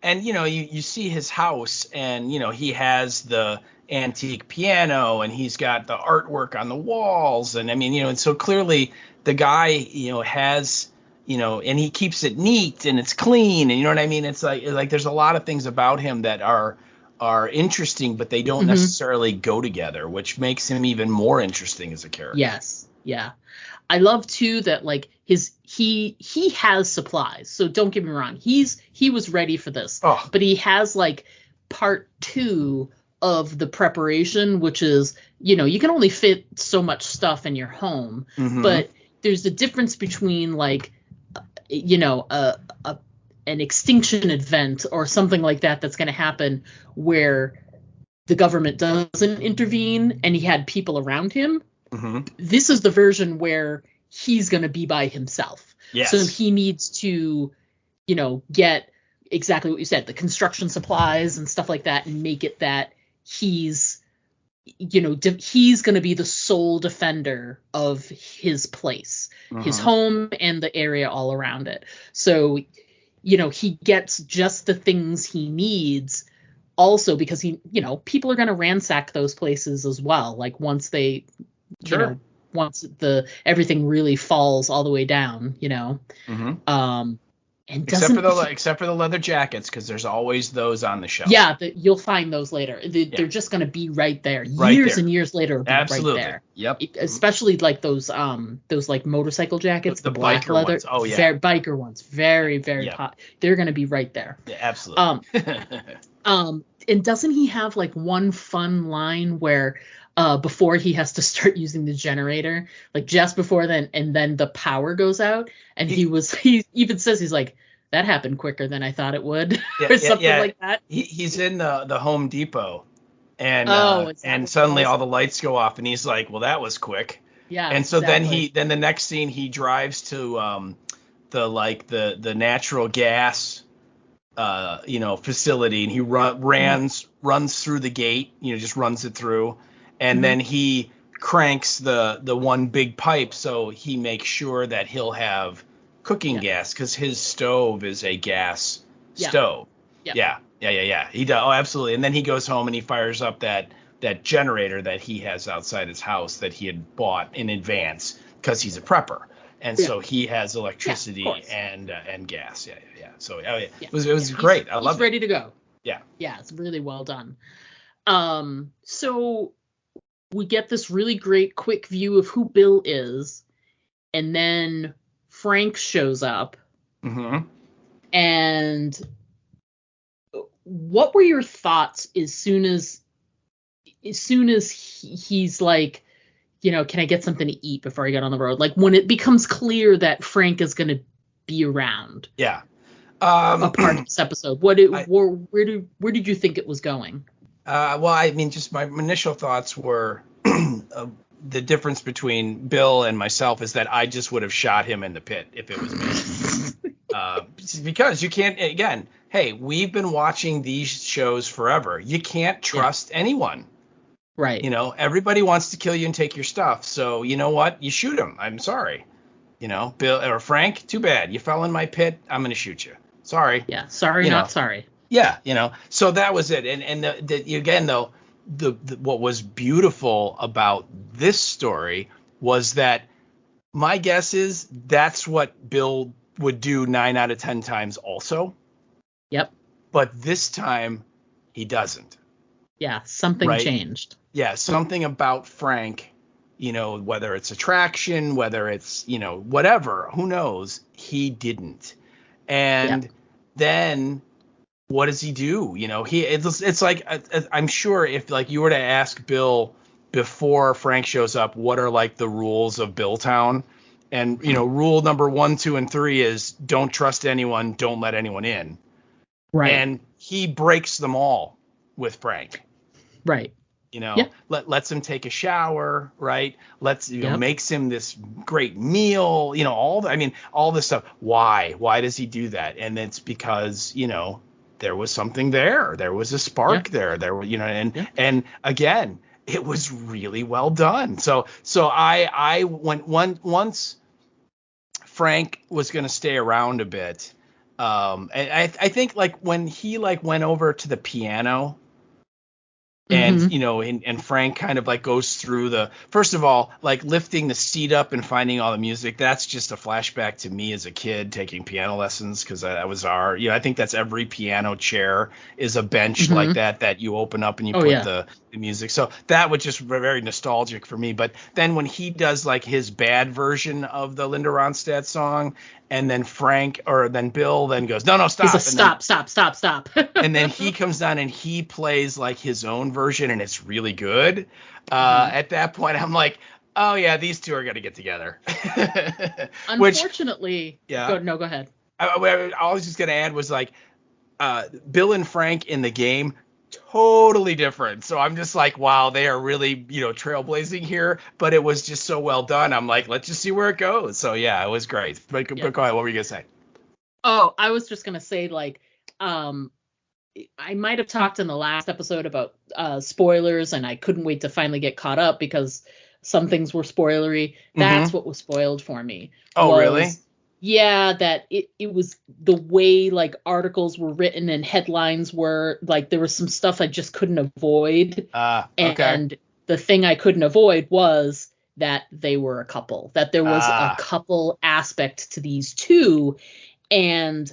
[SPEAKER 4] And, you see his house, and, he has the antique piano, and he's got the artwork on the walls. And I mean, and so clearly the guy, has, and he keeps it neat and it's clean. And you know what I mean? It's like there's a lot of things about him that are interesting, but they don't necessarily go together, which makes him even more interesting as a character.
[SPEAKER 1] Yes. Yeah. I love too that like he has supplies. So don't get me wrong. He was ready for this, but he has like part 2 of the preparation, which is, you can only fit so much stuff in your home, but there's a difference between like, an extinction event or something like that's going to happen where the government doesn't intervene and he had people around him. This is the version where he's going to be by himself.
[SPEAKER 4] Yes.
[SPEAKER 1] So he needs to, get exactly what you said, the construction supplies and stuff like that, and make it that he's he's going to be the sole defender of his place, his home, and the area all around it. So, he gets just the things he needs also because people are going to ransack those places as well. Like once they, once everything really falls all the way down, And
[SPEAKER 4] except for the leather jackets, because there's always those on the shelf.
[SPEAKER 1] Yeah, you'll find those later. They're just going to be right there. Years and years later, it'll be
[SPEAKER 4] Absolutely.
[SPEAKER 1] Right there.
[SPEAKER 4] Yep.
[SPEAKER 1] Especially like those like motorcycle jackets, the black leather.
[SPEAKER 4] Ones. Oh yeah.
[SPEAKER 1] Biker ones. Very hot. They're going to be right there.
[SPEAKER 4] Yeah, absolutely.
[SPEAKER 1] And doesn't he have like one fun line where before he has to start using the generator, like just before then, and then the power goes out, and he even says, he's like, that happened quicker than I thought it would, or something like that.
[SPEAKER 4] He's in the Home Depot, and
[SPEAKER 1] and
[SPEAKER 4] suddenly all the lights go off, and he's like, well, that was quick.
[SPEAKER 1] Yeah.
[SPEAKER 4] And so then the next scene, he drives to the natural gas facility, and he runs through the gate, just runs it through, and then he cranks the one big pipe, so he makes sure that he'll have cooking gas, because his stove is a gas stove. Yeah. He does. Oh, absolutely. And then he goes home and he fires up that generator that he has outside his house that he had bought in advance, because he's a prepper. And so he has electricity and gas. Yeah. So it was great. I love it.
[SPEAKER 1] He's ready to go.
[SPEAKER 4] Yeah.
[SPEAKER 1] Yeah, it's really well done. So we get this really great quick view of who Bill is, and then Frank shows up.
[SPEAKER 4] Mm-hmm.
[SPEAKER 1] And what were your thoughts as soon as he's like, can I get something to eat before I get on the road? Like when it becomes clear that Frank is going to be around.
[SPEAKER 4] Yeah.
[SPEAKER 1] A part of this episode. Where did you think it was going?
[SPEAKER 4] Well, I mean, just my initial thoughts were the difference between Bill and myself is that I just would have shot him in the pit if it was me. Because you can't, again, hey, we've been watching these shows forever. You can't trust anyone.
[SPEAKER 1] Right.
[SPEAKER 4] Everybody wants to kill you and take your stuff. So you know what? You shoot him. I'm sorry. Bill or Frank, too bad. You fell in my pit. I'm going to shoot you. Sorry.
[SPEAKER 1] Yeah. Sorry, not sorry.
[SPEAKER 4] Yeah. So that was it. And again, though, the what was beautiful about this story was that my guess is that's what Bill would do 9 out of 10 times also.
[SPEAKER 1] Yep.
[SPEAKER 4] But this time he doesn't.
[SPEAKER 1] Yeah. Something changed.
[SPEAKER 4] Yeah. Something about Frank, whether it's attraction, whether it's, whatever, who knows, he didn't. And then what does he do? It's like, I'm sure if like you were to ask Bill before Frank shows up, what are like the rules of Billtown? And, rule number 1, 2, and 3 is don't trust anyone. Don't let anyone in.
[SPEAKER 1] Right.
[SPEAKER 4] And he breaks them all with Frank.
[SPEAKER 1] Right.
[SPEAKER 4] Lets him take a shower, right? Makes him this great meal, all this stuff. Why? Why does he do that? And it's because, there was something there. There was a spark there. There were, and again, it was really well done. So I went once Frank was going to stay around a bit. And I think like when he like went over to the piano, and and Frank kind of like goes through first of all, like lifting the seat up and finding all the music. That's just a flashback to me as a kid taking piano lessons, because that was I think that's every piano chair is a bench like that you open up and you put the music. So that was just very nostalgic for me. But then when he does like his bad version of the Linda Ronstadt song, and then then Bill then goes, no, stop.
[SPEAKER 1] He's stop.
[SPEAKER 4] And then he comes down and he plays like his own version, and it's really good. At that point, I'm like, oh yeah, these two are going to get together.
[SPEAKER 1] Unfortunately, go ahead.
[SPEAKER 4] I was just going to add was like, Bill and Frank in the game, totally different. So I'm just like, wow, they are really, trailblazing here, but it was just so well done. I'm like, let's just see where it goes. So yeah, it was great. But go ahead. What were you going to say?
[SPEAKER 1] Oh, I was just going to say like, I might have talked in the last episode about spoilers, and I couldn't wait to finally get caught up because some things were spoilery. That's what was spoiled for me.
[SPEAKER 4] Oh, really?
[SPEAKER 1] Yeah, that it was the way like articles were written and headlines were, like there was some stuff I just couldn't avoid.
[SPEAKER 4] Okay.
[SPEAKER 1] And the thing I couldn't avoid was that they were a couple, that there was a couple aspect to these two. And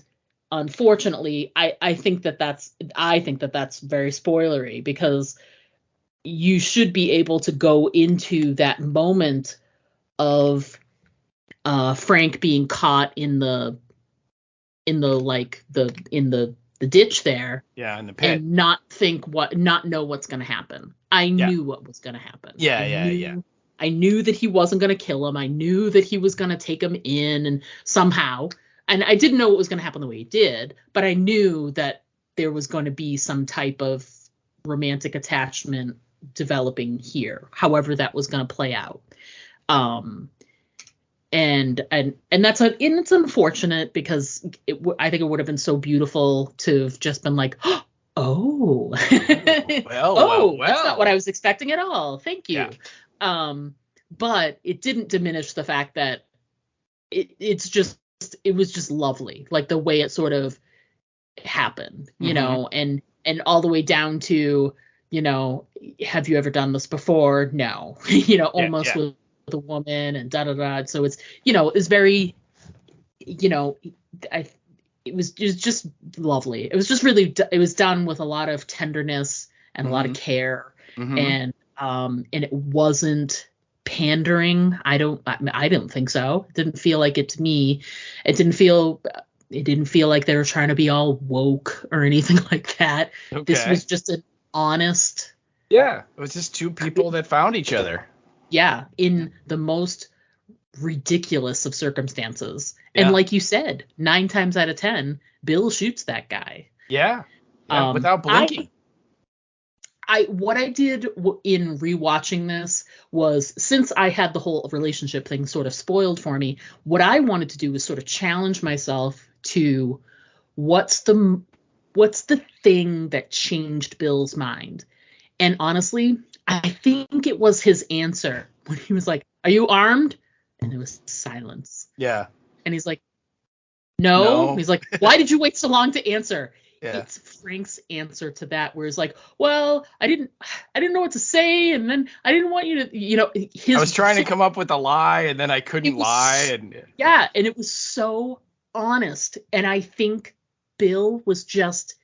[SPEAKER 1] unfortunately, I think that's very spoilery, because you should be able to go into that moment of Frank being caught in the ditch there.
[SPEAKER 4] Yeah, in the pit.
[SPEAKER 1] And not know what's going to happen. I knew what was going to happen. I knew that he wasn't going to kill him. I knew that he was going to take him in and somehow. And I didn't know what was going to happen the way he did, but I knew that there was going to be some type of romantic attachment developing here, however that was going to play out. And it's unfortunate, because I think it would have been so beautiful to have just been like, oh, well, that's not what I was expecting at all. Thank you. Yeah. But it didn't diminish the fact that it was just lovely, like the way it sort of happened, you know, and all the way down to, you know, have you ever done this before? No, you know, almost with a woman and da da da. So it's, you know, it's very, you know, it was just lovely. It was just really, it was done with a lot of tenderness and a lot of care, and it wasn't pandering. I don't think so. It didn't feel like it to me. It didn't feel like they were trying to be all woke or anything like that. Okay. This was just an honest.
[SPEAKER 4] Yeah, it was just two people that found each other.
[SPEAKER 1] Yeah, in the most ridiculous of circumstances. Yeah. And like you said, 9 times out of 10, Bill shoots that guy.
[SPEAKER 4] Yeah, without blinking.
[SPEAKER 1] What I did in rewatching this was, since I had the whole relationship thing sort of spoiled for me, what I wanted to do was sort of challenge myself to what's the thing that changed Bill's mind. And honestly, I think it was his answer when he was like, "Are you armed?" And there was silence.
[SPEAKER 4] Yeah.
[SPEAKER 1] And he's like, no. He's like, "Why did you wait so long to answer?" Yeah. It's Frank's answer to that, where he's like, "Well, I didn't know what to say, and then I didn't want you to, you know."
[SPEAKER 4] I was trying to come up with a lie, and then I couldn't lie. And
[SPEAKER 1] it was so honest, and I think Bill was just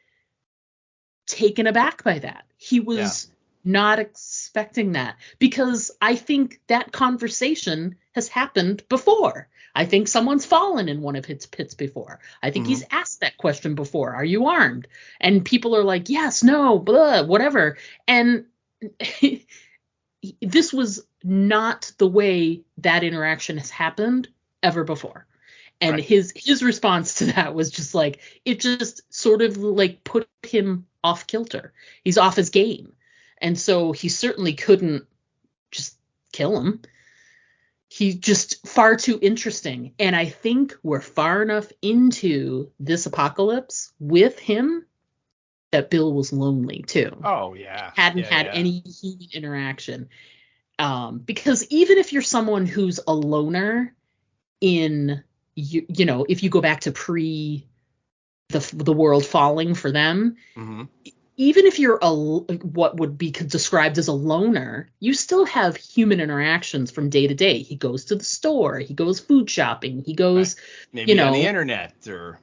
[SPEAKER 1] taken aback by that. He was not expecting that, because I think that conversation has happened before. I think someone's fallen in one of his pits before. I think he's asked that question before. Are you armed? And people are like, yes, no, blah, whatever. And this was not the way that interaction has happened ever before. And his response to that was just like, it just sort of like put him off kilter. He's off his game. And so he certainly couldn't just kill him. He's just far too interesting. And I think we're far enough into this apocalypse with him that Bill was lonely too.
[SPEAKER 4] Oh, yeah.
[SPEAKER 1] Hadn't had any human interaction. Because even if you're someone who's a loner in, you know, if you go back to the world falling for them, even if you're what would be described as a loner, you still have human interactions from day to day. He goes to the store, he goes food shopping, he goes,
[SPEAKER 4] maybe on the internet or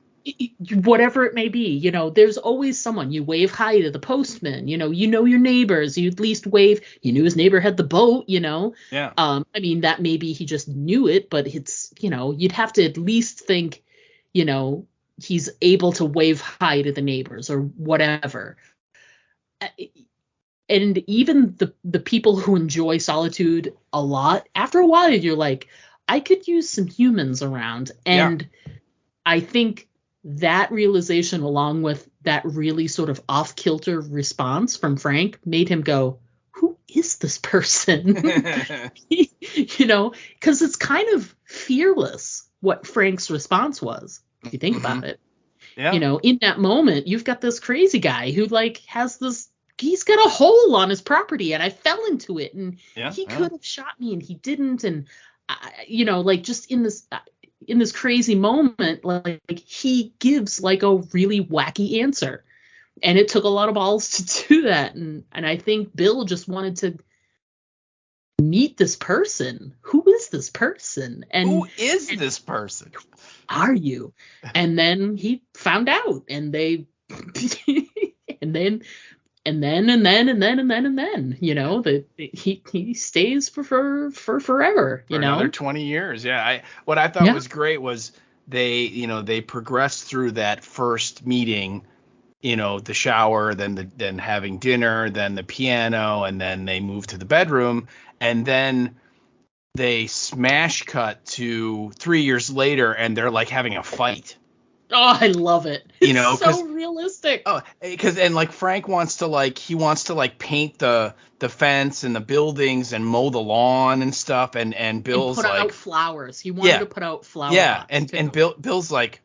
[SPEAKER 1] whatever it may be. You know, there's always someone. You wave hi to the postman. You know your neighbors. You at least wave. You knew his neighbor had the boat. You know.
[SPEAKER 4] Yeah.
[SPEAKER 1] I mean, that maybe he just knew it, but it's, you know, you'd have to at least think, you know, he's able to wave hi to the neighbors or whatever. And even the people who enjoy solitude a lot, after a while you're like, I could use some humans around. And I think that realization, along with that really sort of off-kilter response from Frank, made him go, who is this person? You know, because it's kind of fearless what Frank's response was, if you think about it.
[SPEAKER 4] Yeah.
[SPEAKER 1] You know, in that moment, you've got this crazy guy who like has this, he's got a hole on his property and I fell into it and he could have shot me and he didn't. And, you know, like just in this crazy moment, like he gives like a really wacky answer. And it took a lot of balls to do that. And I think Bill just wanted to meet this person. Who is this person? And
[SPEAKER 4] who is this person?
[SPEAKER 1] Are you? And then he found out, and they, and then, you know, that he stays for forever, you know,
[SPEAKER 4] another 20 years. Yeah. What I thought was great was they progressed through that first meeting, you know, the shower, then having dinner, then the piano, and then they moved to the bedroom, and then they smash cut to 3 years later, and they're like having a fight.
[SPEAKER 1] Oh, I love it.
[SPEAKER 4] You know,
[SPEAKER 1] it's so realistic.
[SPEAKER 4] Oh, because and like Frank wants to paint the fence and the buildings and mow the lawn and stuff, and Bill's
[SPEAKER 1] and put out flowers. He wanted to put out flowers.
[SPEAKER 4] Yeah, and Bill's like,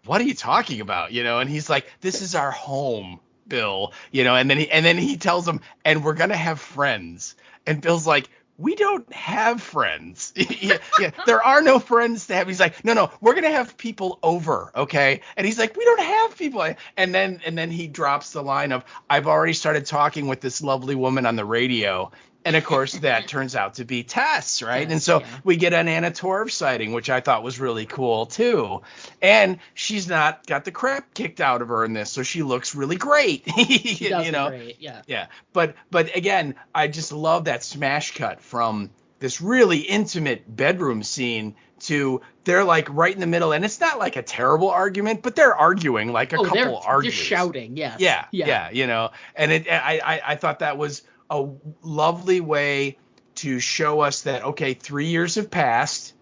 [SPEAKER 4] what are you talking about? You know, and he's like, this is our home, Bill. You know, and then he tells him, and we're gonna have friends. And Bill's like, we don't have friends. yeah, there are no friends to have. He's like, no, we're gonna have people over, okay? And he's like, we don't have people. And then he drops the line of, I've already started talking with this lovely woman on the radio. And of course, that turns out to be Tess, right? And so we get an Anna Torv sighting, which I thought was really cool too. And she's not got the crap kicked out of her in this, so she looks really great.
[SPEAKER 1] She does, you know, great, yeah.
[SPEAKER 4] Yeah, but again, I just love that smash cut from this really intimate bedroom scene to they're like right in the middle, and it's not like a terrible argument, but they're arguing like a couple argues.
[SPEAKER 1] Just shouting, yes.
[SPEAKER 4] Yeah, you know, and I thought that was a lovely way to show us that, okay, 3 years have passed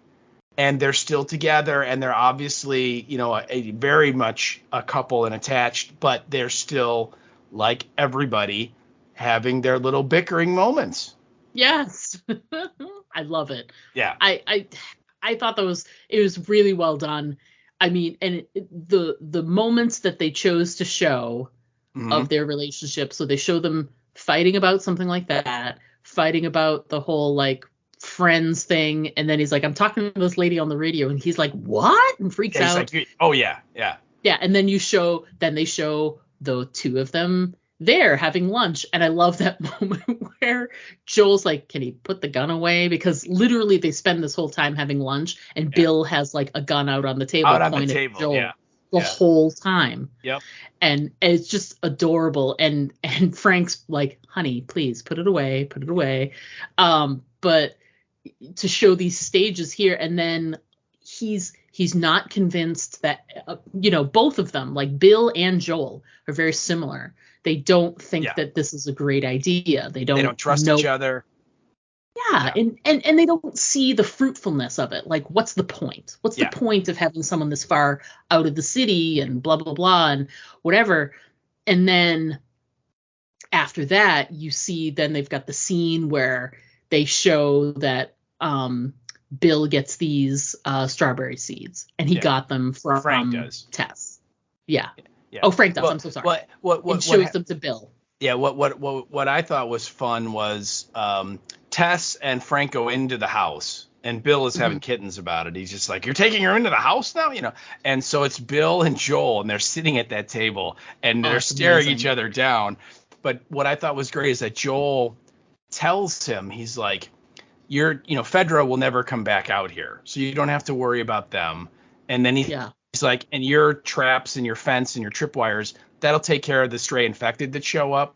[SPEAKER 4] and they're still together, and they're obviously, you know, a very much a couple and attached, but they're still, like everybody, having their little bickering moments.
[SPEAKER 1] Yes. I love it.
[SPEAKER 4] Yeah.
[SPEAKER 1] I thought it was really well done. I mean, and the moments that they chose to show of their relationship, so they show them fighting about something like that, fighting about the whole like friends thing, and then he's like, I'm talking to this lady on the radio, and he's like, what? And freaks out.
[SPEAKER 4] Like, oh yeah.
[SPEAKER 1] And then they show the two of them there having lunch, and I love that moment where Joel's like, can he put the gun away? Because literally they spend this whole time having lunch, and Bill has like a gun out on the table, pointed at Joel the whole time.
[SPEAKER 4] Yep.
[SPEAKER 1] And it's just adorable. And Frank's like, honey, please put it away. But to show these stages here, and then he's not convinced that, you know, both of them, like Bill and Joel, are very similar. They don't think that this is a great idea. They don't
[SPEAKER 4] trust each other.
[SPEAKER 1] Yeah. And they don't see the fruitfulness of it. Like, what's the point? What's the point of having someone this far out of the city and blah, blah, blah, and whatever. And then after that, you see, then they've got the scene where they show that Bill gets these strawberry seeds, and he got them from
[SPEAKER 4] Frank does.
[SPEAKER 1] Tess. Yeah. Oh, Frank does. I'm so sorry. What shows them to Bill.
[SPEAKER 4] Yeah. What I thought was fun was Tess and Frank go into the house, and Bill is having kittens about it. He's just like, you're taking her into the house now, you know? And so it's Bill and Joel, and they're sitting at that table, and they're staring each other down. But what I thought was great is that Joel tells him, he's like, Fedra will never come back out here, so you don't have to worry about them. And then he's like, and your traps and your fence and your tripwires, that'll take care of the stray infected that show up.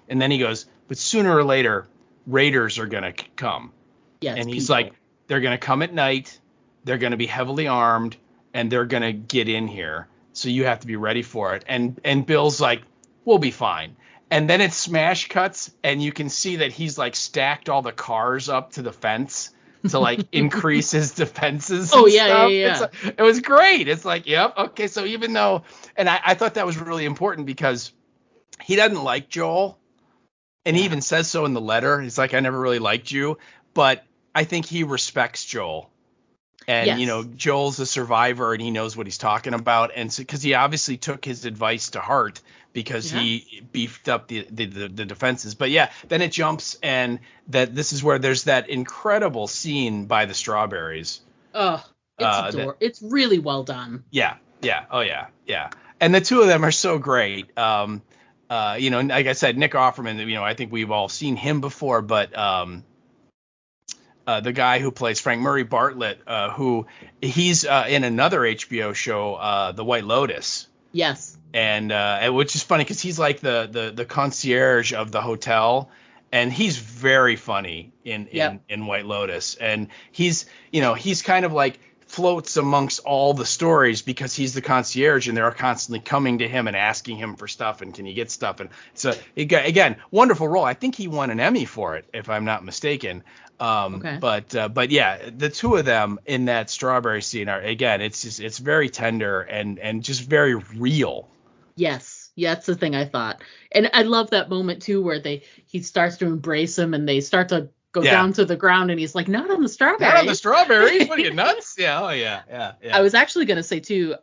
[SPEAKER 4] And then he goes, but sooner or later, raiders are going to come.
[SPEAKER 1] Yes,
[SPEAKER 4] and he's like, they're going to come at night, they're going to be heavily armed, and they're going to get in here. So you have to be ready for it. And Bill's like, we'll be fine. And then it smash cuts, and you can see that he's like stacked all the cars up to the fence to like increase his defenses.
[SPEAKER 1] Yeah.
[SPEAKER 4] It was great. It's like, yep, okay. So even though, and I thought that was really important because he doesn't like Joel, and he even says so in the letter. He's like, I never really liked you, but I think he respects Joel. And, you know, Joel's a survivor, and he knows what he's talking about. And so, because he obviously took his advice to heart, because he beefed up the defenses. But yeah, then it jumps, and this is where there's that incredible scene by the strawberries.
[SPEAKER 1] Oh, it's really well done.
[SPEAKER 4] Yeah. Oh yeah. And the two of them are so great. You know, like I said, Nick Offerman, you know, I think we've all seen him before, but the guy who plays Frank Murray Bartlett, who he's in another HBO show, The White Lotus.
[SPEAKER 1] Yes.
[SPEAKER 4] And which is funny because he's like the concierge of the hotel, and he's very funny in White Lotus. And he's kind of like floats amongst all the stories because he's the concierge, and they're constantly coming to him and asking him for stuff, and can you get stuff. And so again, wonderful role. I think he won an Emmy for it, if I'm not mistaken.
[SPEAKER 1] Okay.
[SPEAKER 4] But yeah, the two of them in that strawberry scene are, again, it's very tender and just very real.
[SPEAKER 1] Yes. Yeah, that's the thing I thought. And I love that moment too where he starts to embrace him and they start to go down to the ground, and he's like, not on the strawberries.
[SPEAKER 4] Not on the strawberries? What are you, nuts? Yeah, oh yeah.
[SPEAKER 1] I was actually going to say too,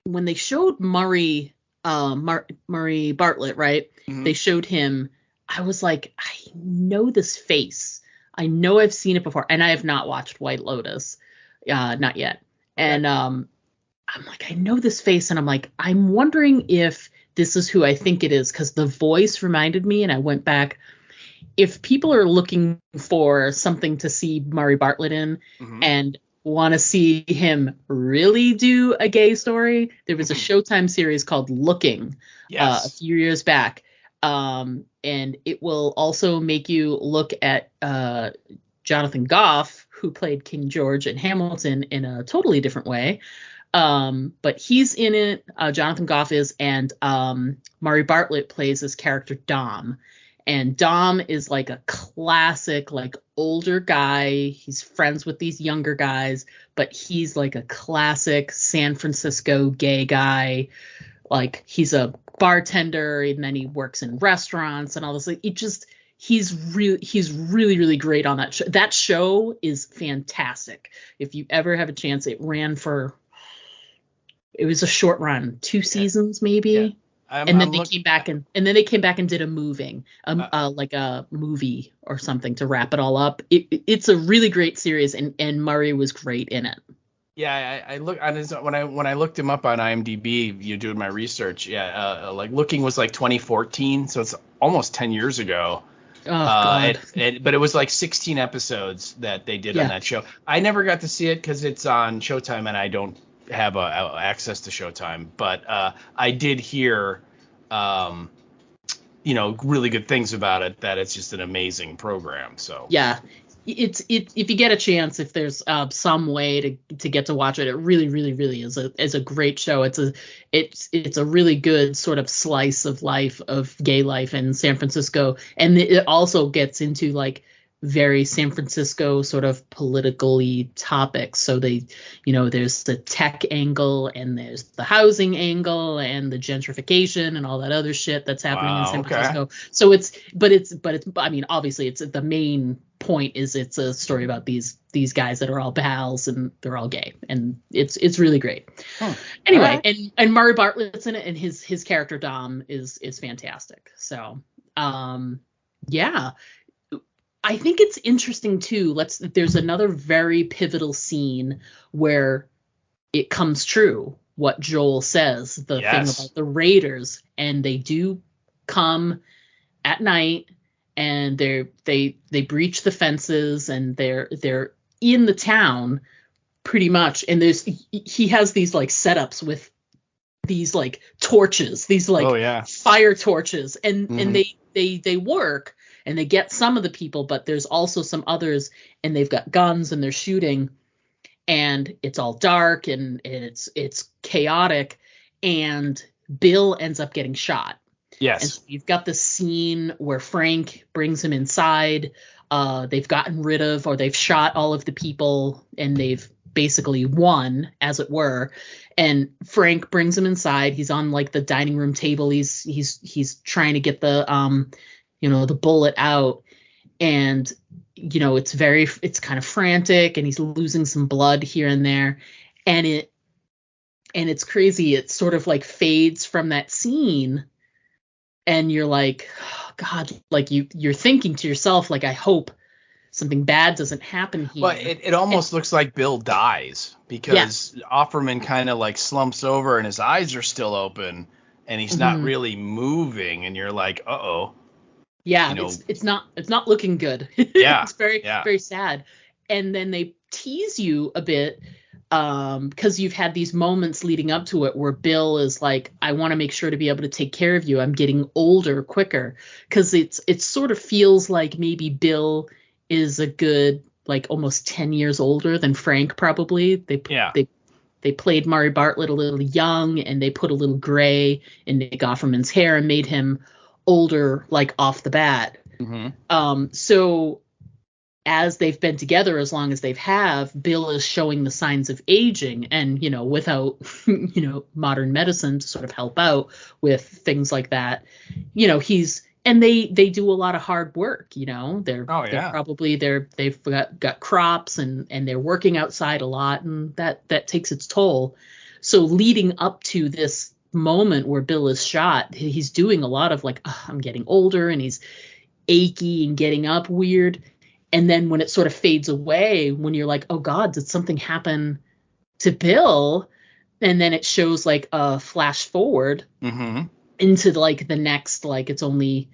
[SPEAKER 1] when they showed Murray Bartlett, right? Mm-hmm. They showed him, I was like, I know this face. I know I've seen it before, and I have not watched White Lotus, not yet. And I'm like, I know this face, and I'm like, I'm wondering if this is who I think it is, because the voice reminded me, and I went back. If people are looking for something to see Murray Bartlett in, mm-hmm. and want to see him really do a gay story, there was a Showtime series called Looking a few years back. And it will also make you look at Jonathan Goff, who played King George in Hamilton in a totally different way. But he's in it. Jonathan Goff is, and Murray Bartlett plays this character Dom. And Dom is like a classic, like older guy. He's friends with these younger guys, but he's like a classic San Francisco gay guy. Like he's a bartender, and then he works in restaurants and all this. Like he's really, really great on that show. That show is fantastic. If you ever have a chance, it was a short run, 2 seasons maybe. Yeah. And then they came back and did a movie or something to wrap it all up. It's a really great series, and Murray was great in it.
[SPEAKER 4] Yeah, I look on his, when I looked him up on IMDb, doing my research. Yeah, like Looking was like 2014, so it's almost 10 years ago.
[SPEAKER 1] Oh God.
[SPEAKER 4] But it was like 16 episodes that they did on that show. I never got to see it because it's on Showtime, and I don't have access to Showtime, but I did hear really good things about it, that it's just an amazing program. So
[SPEAKER 1] yeah, it's if you get a chance, if there's some way to get to watch it, it really, really, really is a great show. It's a really good sort of slice of life, of gay life in San Francisco, and it also gets into like very San Francisco sort of politically topics. So they, there's the tech angle, and there's the housing angle, and the gentrification and all that other shit that's happening in San Francisco. So I mean, obviously it's the main point is it's a story about these guys that are all pals and they're all gay, and it's really great. Anyway, right. and Murray Bartlett's in it, and his character Dom is fantastic. So yeah. I think it's interesting too. There's another very pivotal scene where it comes true what Joel says, the thing about the raiders, and they do come at night, and they breach the fences, and they're in the town pretty much, and he has these like setups with these like torches, these like fire torches, and they work. And they get some of the people, but there's also some others, and they've got guns and they're shooting, and it's all dark and it's chaotic, and Bill ends up getting shot.
[SPEAKER 4] Yes.
[SPEAKER 1] And so you've got the scene where Frank brings him inside. They've gotten rid of, or they've shot all of the people, and they've basically won, as it were. And Frank brings him inside. He's on like the dining room table. He's trying to get the the bullet out, and it's kind of frantic, and he's losing some blood here and there, and it's crazy. It sort of like fades from that scene, and you're like, oh, God, like you're thinking to yourself, like, I hope something bad doesn't happen here.
[SPEAKER 4] Well, it almost looks like Bill dies, because Offerman kind of like slumps over, and his eyes are still open, and he's not really moving, and you're like, uh-oh.
[SPEAKER 1] Yeah,
[SPEAKER 4] you know,
[SPEAKER 1] it's not looking good.
[SPEAKER 4] Yeah.
[SPEAKER 1] It's very sad. And then they tease you a bit, because you've had these moments leading up to it where Bill is like, I want to make sure to be able to take care of you. I'm getting older quicker, because it sort of feels like maybe Bill is a good, like, almost 10 years older than Frank, probably. They played Murray Bartlett a little young, and they put a little gray in Nick Offerman's hair and made him older, like, off the bat. So as they've been together as long as Bill is showing the signs of aging, and, without, modern medicine to sort of help out with things like that, and they do a lot of hard work, they've got crops, and they're working outside a lot, and that takes its toll. So leading up to this moment where Bill is shot, he's doing a lot of like, I'm getting older, and he's achy and getting up weird. And then when it sort of fades away, when you're like, oh God, did something happen to Bill? And then it shows like a flash forward into like the next, like, it's only,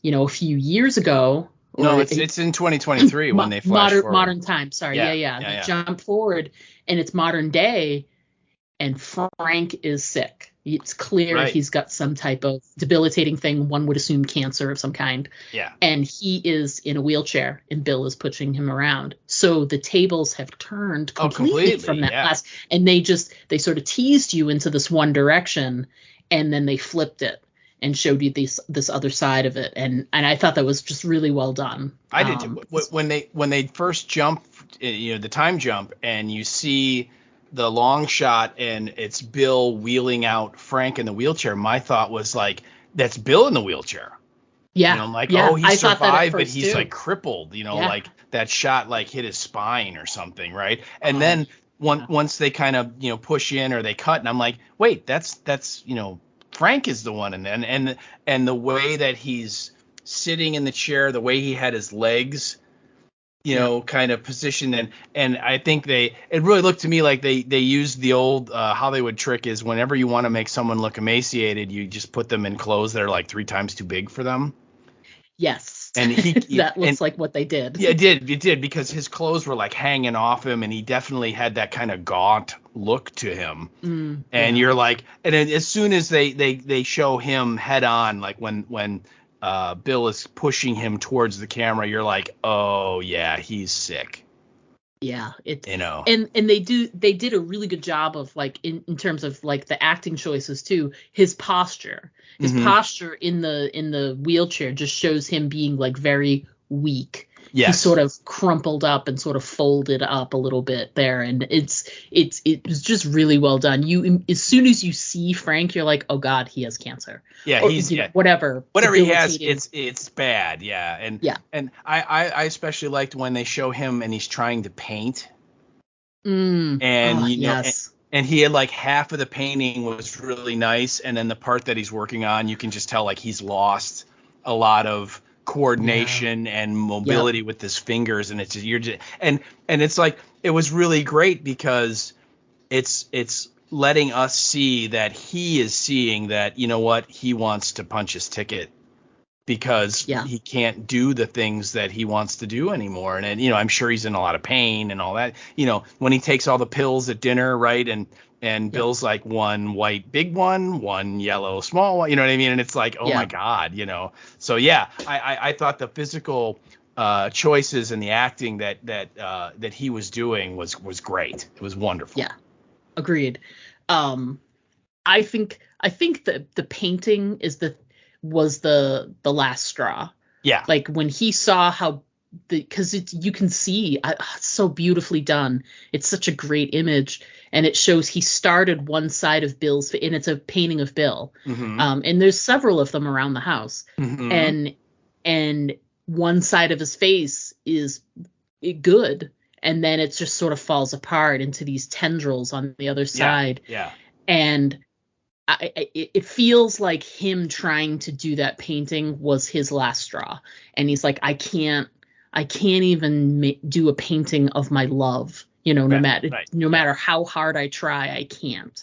[SPEAKER 1] a few years ago.
[SPEAKER 4] No, it's in 2023 when they flash forward.
[SPEAKER 1] Modern time. Sorry. Yeah. They jump forward, and it's modern day, and Frank is sick. It's clear he's got some type of debilitating thing. One would assume cancer of some kind.
[SPEAKER 4] Yeah.
[SPEAKER 1] And he is in a wheelchair, and Bill is pushing him around. So the tables have turned completely from that last. And they sort of teased you into this one direction, and then they flipped it and showed you this other side of it. And I thought that was just really well done.
[SPEAKER 4] I did too. When they first jump, the time jump, and you see the long shot, and it's Bill wheeling out Frank in the wheelchair, my thought was like, that's Bill in the wheelchair.
[SPEAKER 1] Yeah.
[SPEAKER 4] Oh, he survived, but he's like crippled, like that shot like hit his spine or something, right? And then once they kind of, push in or they cut, and I'm like, wait, that's Frank is the one. And then and the way that he's sitting in the chair, the way he had his legs, kind of positioned, and I think it really looked to me like they used the old Hollywood trick is whenever you want to make someone look emaciated, you just put them in clothes that are like 3 times too big for them.
[SPEAKER 1] Yes.
[SPEAKER 4] And
[SPEAKER 1] that looks like what they did.
[SPEAKER 4] Yeah, it did because his clothes were like hanging off him, and he definitely had that kind of gaunt look to him. And you're like, and then as soon as they show him head on, like when Bill is pushing him towards the camera, you're like, oh yeah, he's sick.
[SPEAKER 1] Yeah, and they did a really good job of like in terms of like the acting choices too. His posture in the wheelchair just shows him being like very weak. Yes. He's sort of crumpled up and sort of folded up a little bit there, and it was just really well done. You, as soon as you see Frank, you're like, oh God, he has cancer.
[SPEAKER 4] Yeah, whatever he has, it's bad. Yeah, and I especially liked when they show him and he's trying to paint. And and he had like half of the painting was really nice, and then the part that he's working on, you can just tell like he's lost a lot of coordination and mobility with his fingers, and it's just, and it's like, it was really great because it's letting us see that he is seeing that, he wants to punch his ticket because he can't do the things that he wants to do anymore. And I'm sure he's in a lot of pain and all that, when he takes all the pills at dinner, right? And Bill's like, one white big one yellow small one, you know what I mean? And it's like, oh my God, So I thought the physical choices and the acting that he was doing was great. It was wonderful.
[SPEAKER 1] Yeah, agreed. I think that the painting was the last straw. Yeah, like when he saw how. Because you can see it's so beautifully done. It's such a great image, and it shows he started one side of Bill's, and it's a painting of Bill. And there's several of them around the house, and one side of his face is good, and then it just sort of falls apart into these tendrils on the other side. And it feels like him trying to do that painting was his last straw, and he's like, I can't even do a painting of my love, no matter how hard I try, I can't.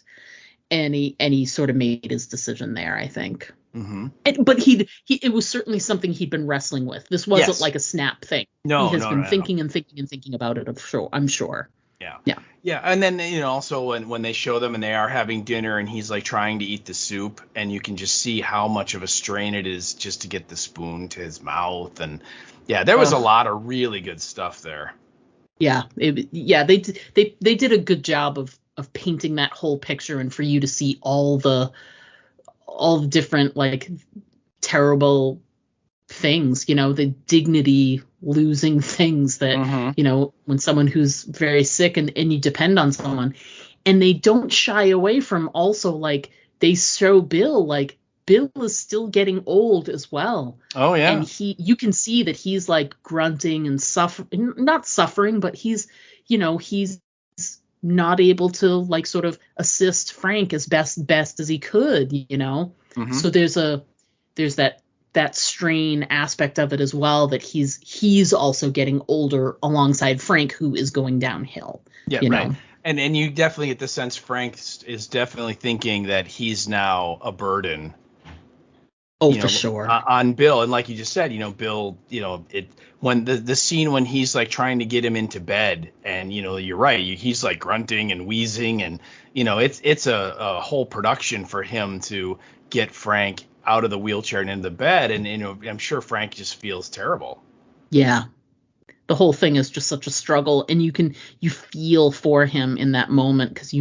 [SPEAKER 1] And he sort of made his decision there, I think. But it was certainly something he'd been wrestling with. This wasn't like a snap thing.
[SPEAKER 4] No,
[SPEAKER 1] he has been thinking and thinking and thinking about it. I'm sure.
[SPEAKER 4] Yeah. And then, also when they show them and they are having dinner and he's like trying to eat the soup, and you can just see how much of a strain it is just to get the spoon to his mouth. And there was a lot of really good stuff there.
[SPEAKER 1] Yeah. They did a good job of painting that whole picture, and for you to see all the different like terrible things, the dignity losing things that, when someone who's very sick and you depend on someone, and they don't shy away from also like they show Bill is still getting old as well.
[SPEAKER 4] Oh yeah.
[SPEAKER 1] And you can see that he's like grunting and not suffering, but he's not able to like sort of assist Frank as best as he could, So there's that strain aspect of it as well, that he's also getting older alongside Frank, who is going downhill.
[SPEAKER 4] Yeah, right. And you definitely get the sense Frank is definitely thinking that he's now a burden.
[SPEAKER 1] Oh, for sure.
[SPEAKER 4] On Bill. And like you just said, Bill, when the scene when he's like trying to get him into bed, and you're right, he's like grunting and wheezing, and it's a whole production for him to get Frank out of the wheelchair and into the bed, and I'm sure Frank just feels terrible.
[SPEAKER 1] Yeah, the whole thing is just such a struggle, and you feel for him in that moment, because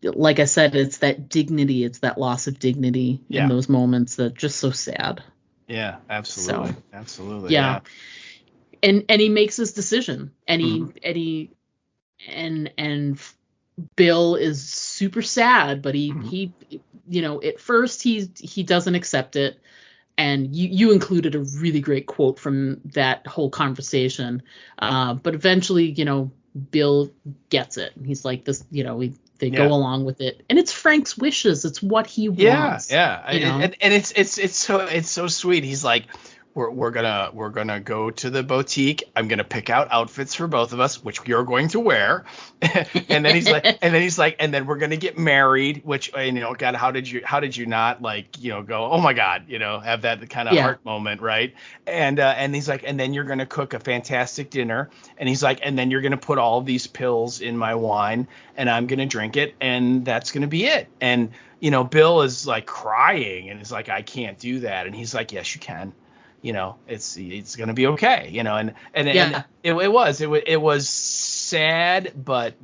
[SPEAKER 1] like I said, it's that dignity, it's that loss of dignity in those moments that just so sad.
[SPEAKER 4] Yeah, absolutely.
[SPEAKER 1] So,
[SPEAKER 4] absolutely.
[SPEAKER 1] Yeah. And he makes his decision, and and Bill is super sad, but he at first he doesn't accept it. And you included a really great quote from that whole conversation. But eventually, Bill gets it. He's like this, they go along with it, and it's Frank's wishes. It's what he wants.
[SPEAKER 4] Yeah. And it's so sweet. He's like, we're gonna go to the boutique. I'm gonna pick out outfits for both of us, which you're going to wear. and then he's like, and then we're gonna get married. Which, God, how did you not like, go, oh my God, have that kind of heart moment, right? And he's like, and then you're gonna cook a fantastic dinner. And he's like, and then you're gonna put all these pills in my wine, and I'm gonna drink it, and that's gonna be it. And Bill is like crying, and he's like, I can't do that. And he's like, yes, you can. It's gonna be okay, and it was sad, but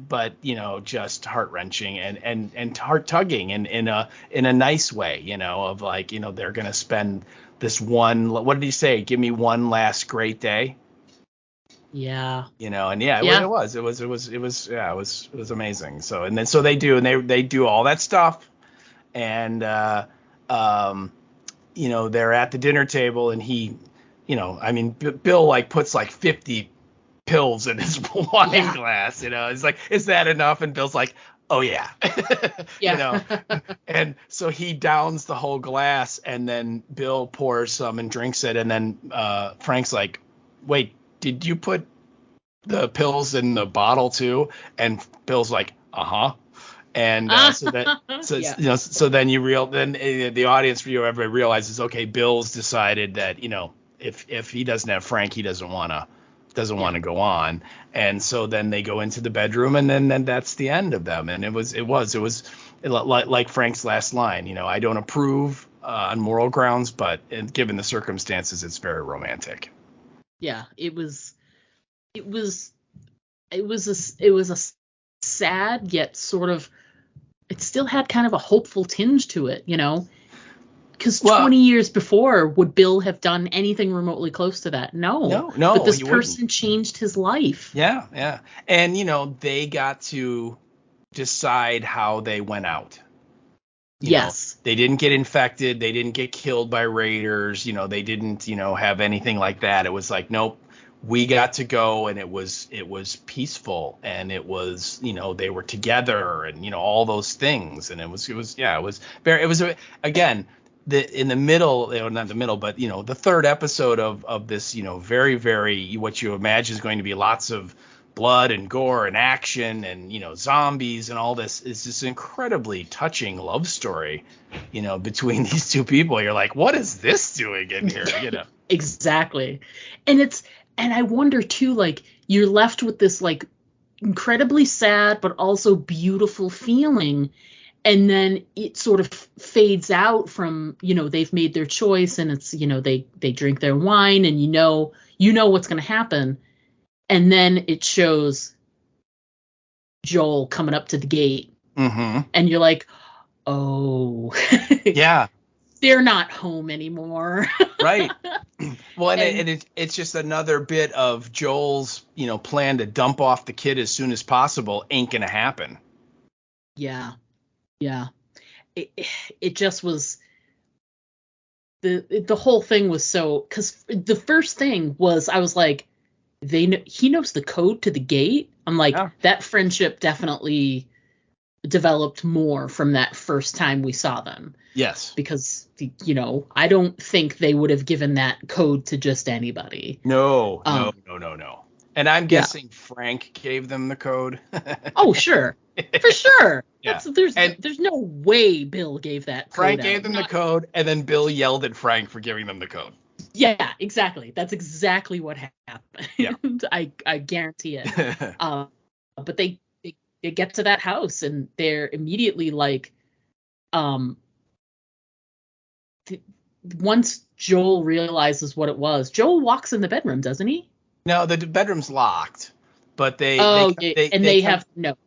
[SPEAKER 4] just heart wrenching and heart tugging, and in a nice way, of like, they're gonna spend this one, what did he say? Give me one last great day.
[SPEAKER 1] Yeah.
[SPEAKER 4] It was amazing. So they do all that stuff, and they're at the dinner table, and he, Bill like puts like 50 pills in his wine glass, it's like, is that enough? And Bill's like, oh yeah. And so he downs the whole glass, and then Bill pours some and drinks it. And then Frank's like, wait, did you put the pills in the bottle too? And Bill's like, uh-huh. And so then the audience view, everybody realizes, okay, Bill's decided that, if he doesn't have Frank, he doesn't want to go on. And so then they go into the bedroom, and then that's the end of them. And it was like Frank's last line, I don't approve on moral grounds, but given the circumstances, it's very romantic.
[SPEAKER 1] Yeah, it was a sad yet sort of, it still had kind of a hopeful tinge to it, because 20 years before, would Bill have done anything remotely close to that? No. But this person changed his life.
[SPEAKER 4] Yeah. And, they got to decide how they went out.
[SPEAKER 1] Yes.
[SPEAKER 4] They didn't get infected. They didn't get killed by raiders. They didn't, have anything like that. It was like, nope. We got to go, and it was peaceful, and it was, they were together, and, all those things. And it was again, in the middle, not the middle, but, the third episode of this, very, very, what you imagine is going to be lots of blood and gore and action and, zombies and all this. It's this incredibly touching love story, between these two people. You're like, what is this doing in here?
[SPEAKER 1] Exactly. And I wonder too, like, you're left with this like incredibly sad but also beautiful feeling, and then it sort of fades out from, they've made their choice, and it's, they drink their wine, and you know what's going to happen. And then it shows Joel coming up to the gate.
[SPEAKER 4] Mm-hmm.
[SPEAKER 1] And you're like, oh.
[SPEAKER 4] Yeah.
[SPEAKER 1] They're not home anymore.
[SPEAKER 4] Right. Well, and it's just another bit of Joel's, plan to dump off the kid as soon as possible ain't going to happen.
[SPEAKER 1] Yeah. Yeah. It just was, the whole thing was so, because the first thing was, I was like, he knows the code to the gate. I'm like, that friendship definitely developed more from that first time we saw them.
[SPEAKER 4] Yes.
[SPEAKER 1] Because, I don't think they would have given that code to just anybody.
[SPEAKER 4] No. And I'm guessing Frank gave them the code.
[SPEAKER 1] Oh, sure. For sure.
[SPEAKER 4] Yeah.
[SPEAKER 1] There's no way Bill gave that code.
[SPEAKER 4] Frank gave them the code, and then Bill yelled at Frank for giving them the code.
[SPEAKER 1] Yeah, exactly. That's exactly what happened. Yeah. I guarantee it. But they get to that house, and they're immediately like, once Joel realizes what it was, Joel walks in the bedroom, doesn't he?
[SPEAKER 4] No, the bedroom's locked, but they
[SPEAKER 1] have notes.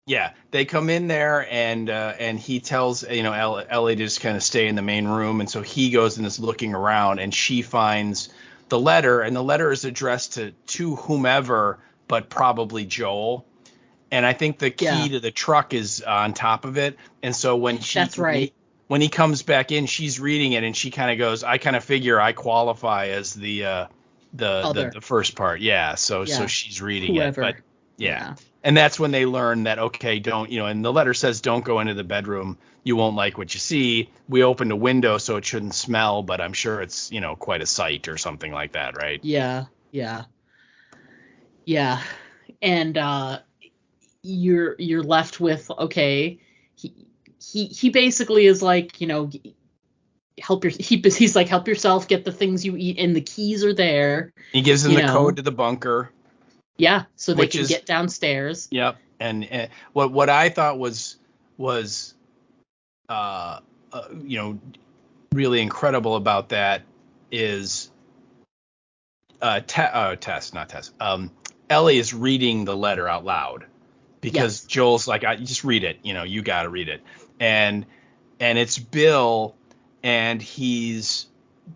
[SPEAKER 4] Yeah, they come in there, and he tells Ellie to just kind of stay in the main room, and so he goes and is looking around, and she finds the letter, and the letter is addressed to whomever, but probably Joel. And I think the key to the truck is on top of it, and so when he comes back in, she's reading it, and she kind of goes, I kind of figure I qualify as the first part, so she's reading
[SPEAKER 1] whoever.
[SPEAKER 4] It, but yeah. And that's when they learn that, okay, don't, and the letter says, don't go into the bedroom. You won't like what you see. We opened a window so it shouldn't smell, but I'm sure it's, quite a sight or something like that, right?
[SPEAKER 1] Yeah. Yeah. Yeah. And you're left with, okay, he basically is like, he's like, help yourself, get the things you eat, and the keys are there. He
[SPEAKER 4] gives them the code to the bunker.
[SPEAKER 1] Yeah, so they can get downstairs.
[SPEAKER 4] Yep, and what I thought was really incredible about that is Tess. Ellie is reading the letter out loud because Joel's like, I just read it. You got to read it, and it's Bill, and he's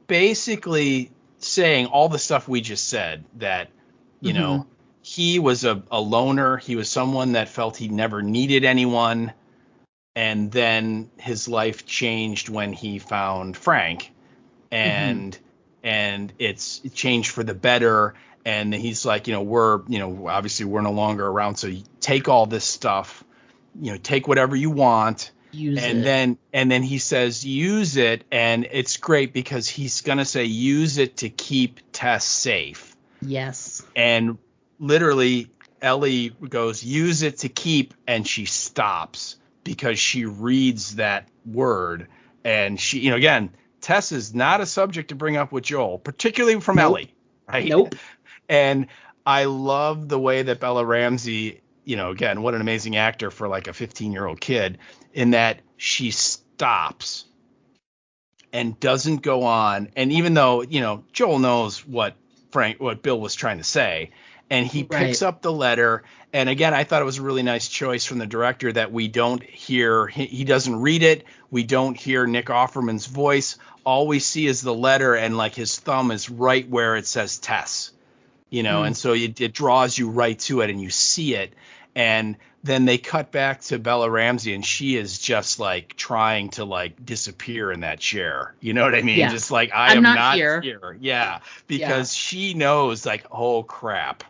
[SPEAKER 4] basically saying all the stuff we just said, that he was a loner. He was someone that felt he never needed anyone. And then his life changed when he found Frank, and it changed for the better. And he's like, obviously we're no longer around. So you take all this stuff, take whatever you want. And then he says, use it. And it's great because he's going to say, use it to keep Tess safe.
[SPEAKER 1] Yes.
[SPEAKER 4] And literally, Ellie goes, use it to keep, and she stops because she reads that word. And she, again, Tess is not a subject to bring up with Joel, particularly from Ellie, right?
[SPEAKER 1] Nope.
[SPEAKER 4] And I love the way that Bella Ramsey, again, what an amazing actor for like a 15-year-old kid, in that she stops and doesn't go on. And even though, Joel knows what Bill was trying to say, and he picks up the letter. And again, I thought it was a really nice choice from the director that we don't hear. He doesn't read it. We don't hear Nick Offerman's voice. All we see is the letter, and like his thumb is right where it says Tess, and so it draws you right to it, and you see it. And then they cut back to Bella Ramsey, and she is just like trying to like disappear in that chair. You know what I mean?
[SPEAKER 1] Yeah.
[SPEAKER 4] Just like, I'm not
[SPEAKER 1] here.
[SPEAKER 4] Yeah. Because she knows, like, oh crap.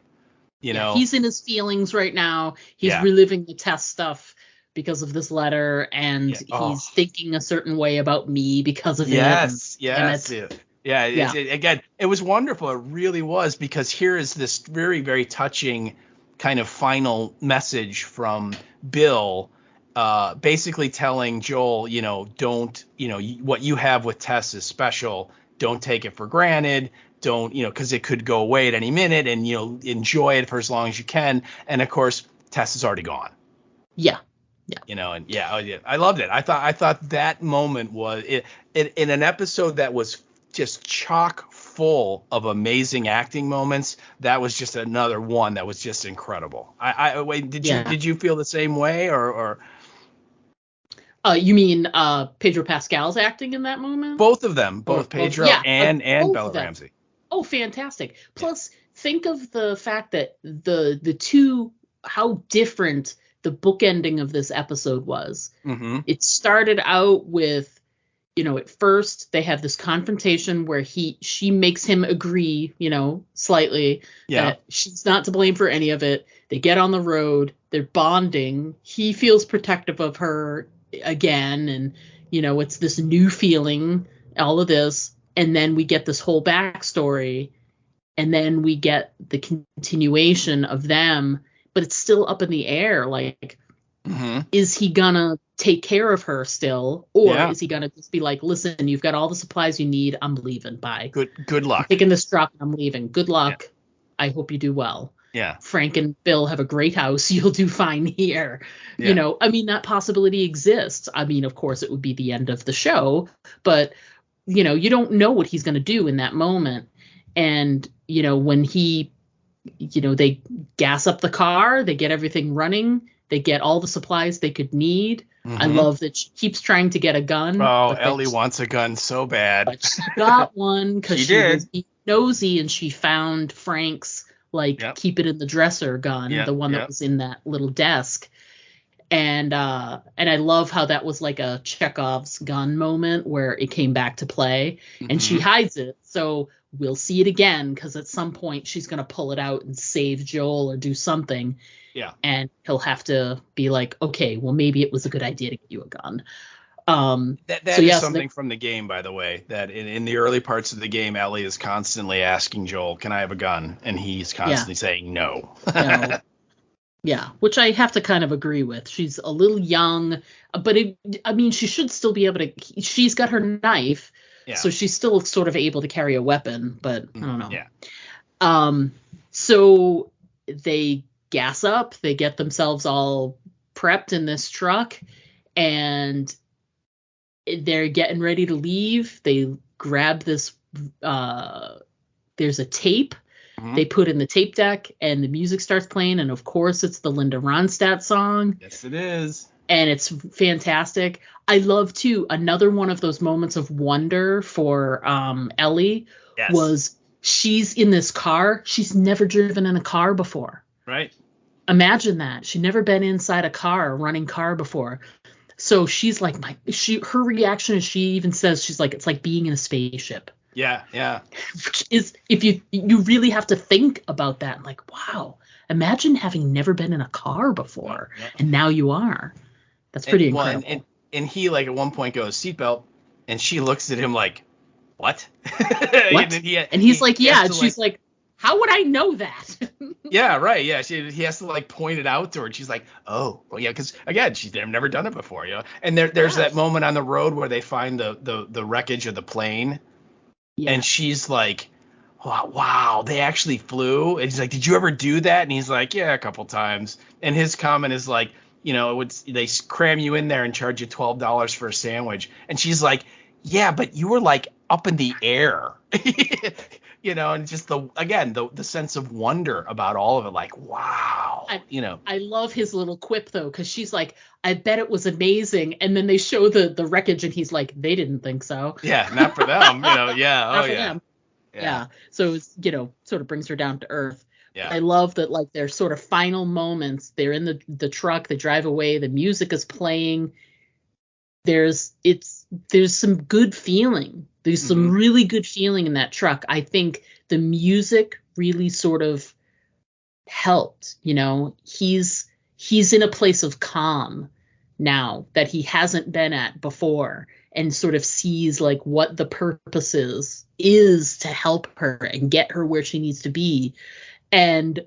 [SPEAKER 1] He's in his feelings right now. He's reliving the Tess stuff because of this letter, and he's thinking a certain way about me because of it.
[SPEAKER 4] Yes. Again, it was wonderful. It really was, because here is this very, very touching kind of final message from Bill, basically telling Joel, don't, what you have with Tess is special. Don't take it for granted. Don't, because it could go away at any minute, and, enjoy it for as long as you can. And of course, Tess is already gone.
[SPEAKER 1] Yeah.
[SPEAKER 4] I loved it. I thought that moment was in an episode that was just chock full of amazing acting moments. That was just another one that was just incredible. Did you feel the same way or?
[SPEAKER 1] You mean Pedro Pascal's acting in that moment?
[SPEAKER 4] Both of them, both Pedro and Bella Ramsey.
[SPEAKER 1] Oh, fantastic. Plus, think of the fact that the two, how different the bookending of this episode was.
[SPEAKER 4] Mm-hmm.
[SPEAKER 1] It started out with, at first they have this confrontation where she makes him agree, slightly that she's not to blame for any of it. They get on the road, they're bonding. He feels protective of her again, and it's this new feeling, all of this, and then we get this whole backstory, and then we get the continuation of them, but it's still up in the air. Like, is he gonna take care of her still, or is he gonna just be like, listen, you've got all the supplies you need, I'm leaving, bye,
[SPEAKER 4] good luck,
[SPEAKER 1] I'm taking this truck, I'm leaving, good luck, I hope you do well. Frank and Bill have a great house. You'll do fine here. That possibility exists. Of course, it would be the end of the show, but, you don't know what he's going to do in that moment. And, when they gas up the car, they get everything running, they get all the supplies they could need. Mm-hmm. I love that she keeps trying to get a gun.
[SPEAKER 4] Oh, Ellie wants a gun so bad.
[SPEAKER 1] But she got one because she was nosy, and she found Frank's keep it in the dresser gun, the one that was in that little desk. And I love how that was like a Chekhov's gun moment where it came back to play, and she hides it. So we'll see it again, because at some point she's going to pull it out and save Joel or do something.
[SPEAKER 4] Yeah.
[SPEAKER 1] And he'll have to be like, okay, well, maybe it was a good idea to get you a gun.
[SPEAKER 4] That is something from the game, by the way, that in the early parts of the game, Ellie is constantly asking Joel, can I have a gun? And he's constantly saying no.
[SPEAKER 1] No. Yeah, which I have to kind of agree with. She's a little young, but she should still be able to. She's got her knife, so she's still sort of able to carry a weapon, but I don't know.
[SPEAKER 4] Yeah.
[SPEAKER 1] So they gas up, they get themselves all prepped in this truck, and they're getting ready to leave. They grab this, there's a tape. Mm-hmm. They put in the tape deck, and the music starts playing, and of course it's the Linda Ronstadt song.
[SPEAKER 4] Yes, it is.
[SPEAKER 1] And it's fantastic. I love, too, another one of those moments of wonder for Ellie was she's in this car. She's never driven in a car before.
[SPEAKER 4] Right.
[SPEAKER 1] Imagine that. She'd never been inside a running car before. So she's like, her reaction is, she even says, she's like, it's like being in a spaceship.
[SPEAKER 4] Yeah.
[SPEAKER 1] Which is, if you really have to think about that, like, wow, imagine having never been in a car before, and now you are. That's pretty incredible.
[SPEAKER 4] And he, like, at one point goes, seatbelt, and she looks at him like, what?
[SPEAKER 1] What? And he's like, yeah, and she's like, how would I know that?
[SPEAKER 4] Yeah, right. Yeah, he has to point it out to her, and she's like, "Oh, well, yeah," because again, she's never done it before, And there's that moment on the road where they find the wreckage of the plane, and she's like, "Wow, they actually flew." And he's like, "Did you ever do that?" And he's like, "Yeah, a couple times." And his comment is like, they cram you in there and charge you $12 for a sandwich, and she's like, "Yeah, but you were like up in the air." And just the sense of wonder about all of it, like, wow,
[SPEAKER 1] I love his little quip, though, because she's like, I bet it was amazing. And then they show the wreckage, and he's like, they didn't think so.
[SPEAKER 4] Yeah, not for them. Yeah.
[SPEAKER 1] Not for them. Yeah. So it's, sort of brings her down to earth.
[SPEAKER 4] Yeah.
[SPEAKER 1] I love that, like, their sort of final moments. They're in the truck, they drive away, the music is playing. There's some good feeling. There's some really good feeling in that truck. I think the music really sort of helped. He's in a place of calm now that he hasn't been at before, and sort of sees like what the purpose is to help her and get her where she needs to be. And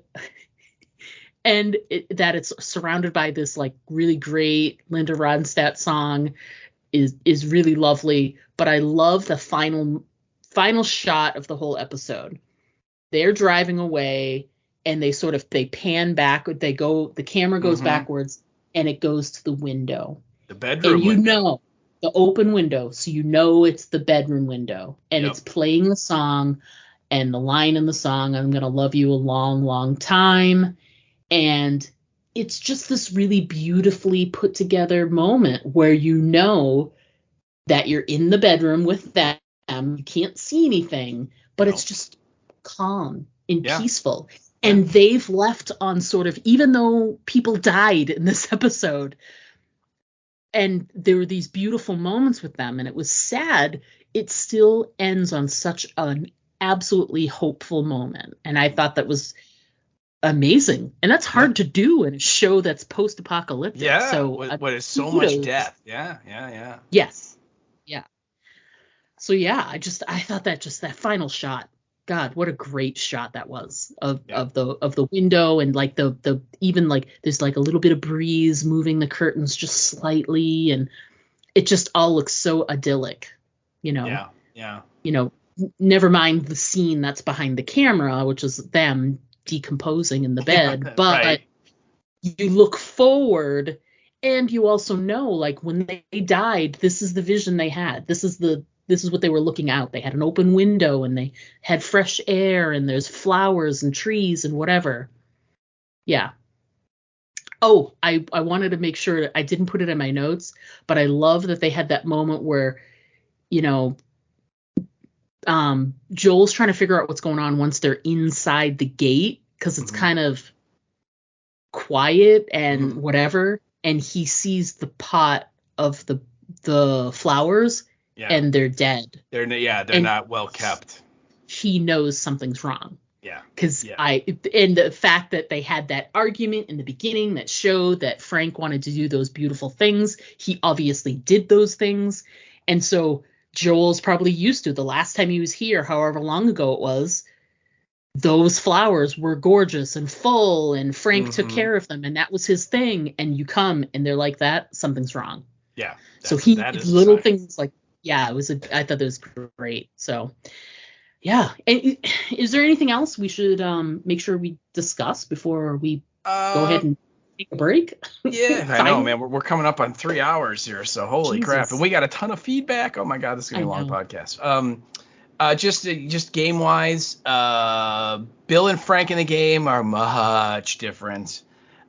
[SPEAKER 1] and that it's surrounded by this like really great Linda Ronstadt song is really lovely. But I love the final shot of the whole episode. They're driving away, and they pan back. The camera goes backwards, and it goes to the window.
[SPEAKER 4] The bedroom
[SPEAKER 1] and
[SPEAKER 4] window.
[SPEAKER 1] The open window, so it's the bedroom window, and it's playing the song, and the line in the song, "I'm gonna love you a long, long time," and it's just this really beautifully put together moment where that you're in the bedroom with them, you can't see anything, but it's just calm and peaceful. And they've left on sort of, even though people died in this episode, and there were these beautiful moments with them, and it was sad, it still ends on such an absolutely hopeful moment. And I thought that was amazing. And that's hard to do in a show that's post-apocalyptic.
[SPEAKER 4] Yeah,
[SPEAKER 1] so
[SPEAKER 4] what is so much death. Yeah.
[SPEAKER 1] Yes. Yeah. So yeah, I thought that final shot, God, what a great shot that was of the window, and like the even like there's like a little bit of breeze moving the curtains just slightly, and it just all looks so idyllic,
[SPEAKER 4] Yeah.
[SPEAKER 1] Never mind the scene that's behind the camera, which is them decomposing in the bed, but
[SPEAKER 4] right.
[SPEAKER 1] You look forward, and you also know, like, when they died, this is the vision they had. This is what they were looking out. They had an open window, and they had fresh air, and there's flowers and trees and whatever. Yeah. Oh, I wanted to make sure I didn't put it in my notes, but I love that they had that moment where, Joel's trying to figure out what's going on once they're inside the gate, because it's kind of quiet and whatever, and he sees the pot of the flowers. Yeah. And they're dead.
[SPEAKER 4] They're not well kept.
[SPEAKER 1] He knows something's wrong.
[SPEAKER 4] Yeah.
[SPEAKER 1] Because and the fact that they had that argument in the beginning that showed that Frank wanted to do those beautiful things, he obviously did those things. And so Joel's probably used to, the last time he was here, however long ago it was, those flowers were gorgeous and full, and Frank took care of them, and that was his thing. And you come, and they're like that, something's wrong.
[SPEAKER 4] Yeah.
[SPEAKER 1] So little things like, I thought that was great. So, yeah. And is there anything else we should make sure we discuss before we go ahead and take a break?
[SPEAKER 4] Yeah, I know, man. We're coming up on 3 hours here, so holy crap. And we got a ton of feedback. Oh, my God, this is going to be a long podcast. Just game-wise, Bill and Frank in the game are much different.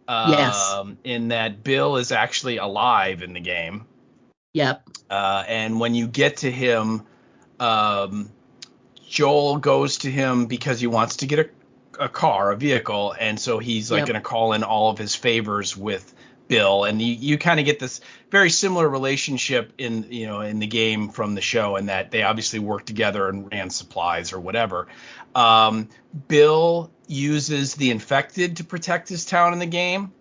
[SPEAKER 1] Yes.
[SPEAKER 4] In that Bill is actually alive in the game.
[SPEAKER 1] Yep.
[SPEAKER 4] And when you get to him, Joel goes to him because he wants to get a vehicle, and so he's like going to call in all of his favors with Bill, and you kind of get this very similar relationship in the game from the show, in that they obviously work together and ran supplies or whatever. Bill uses the infected to protect his town in the game.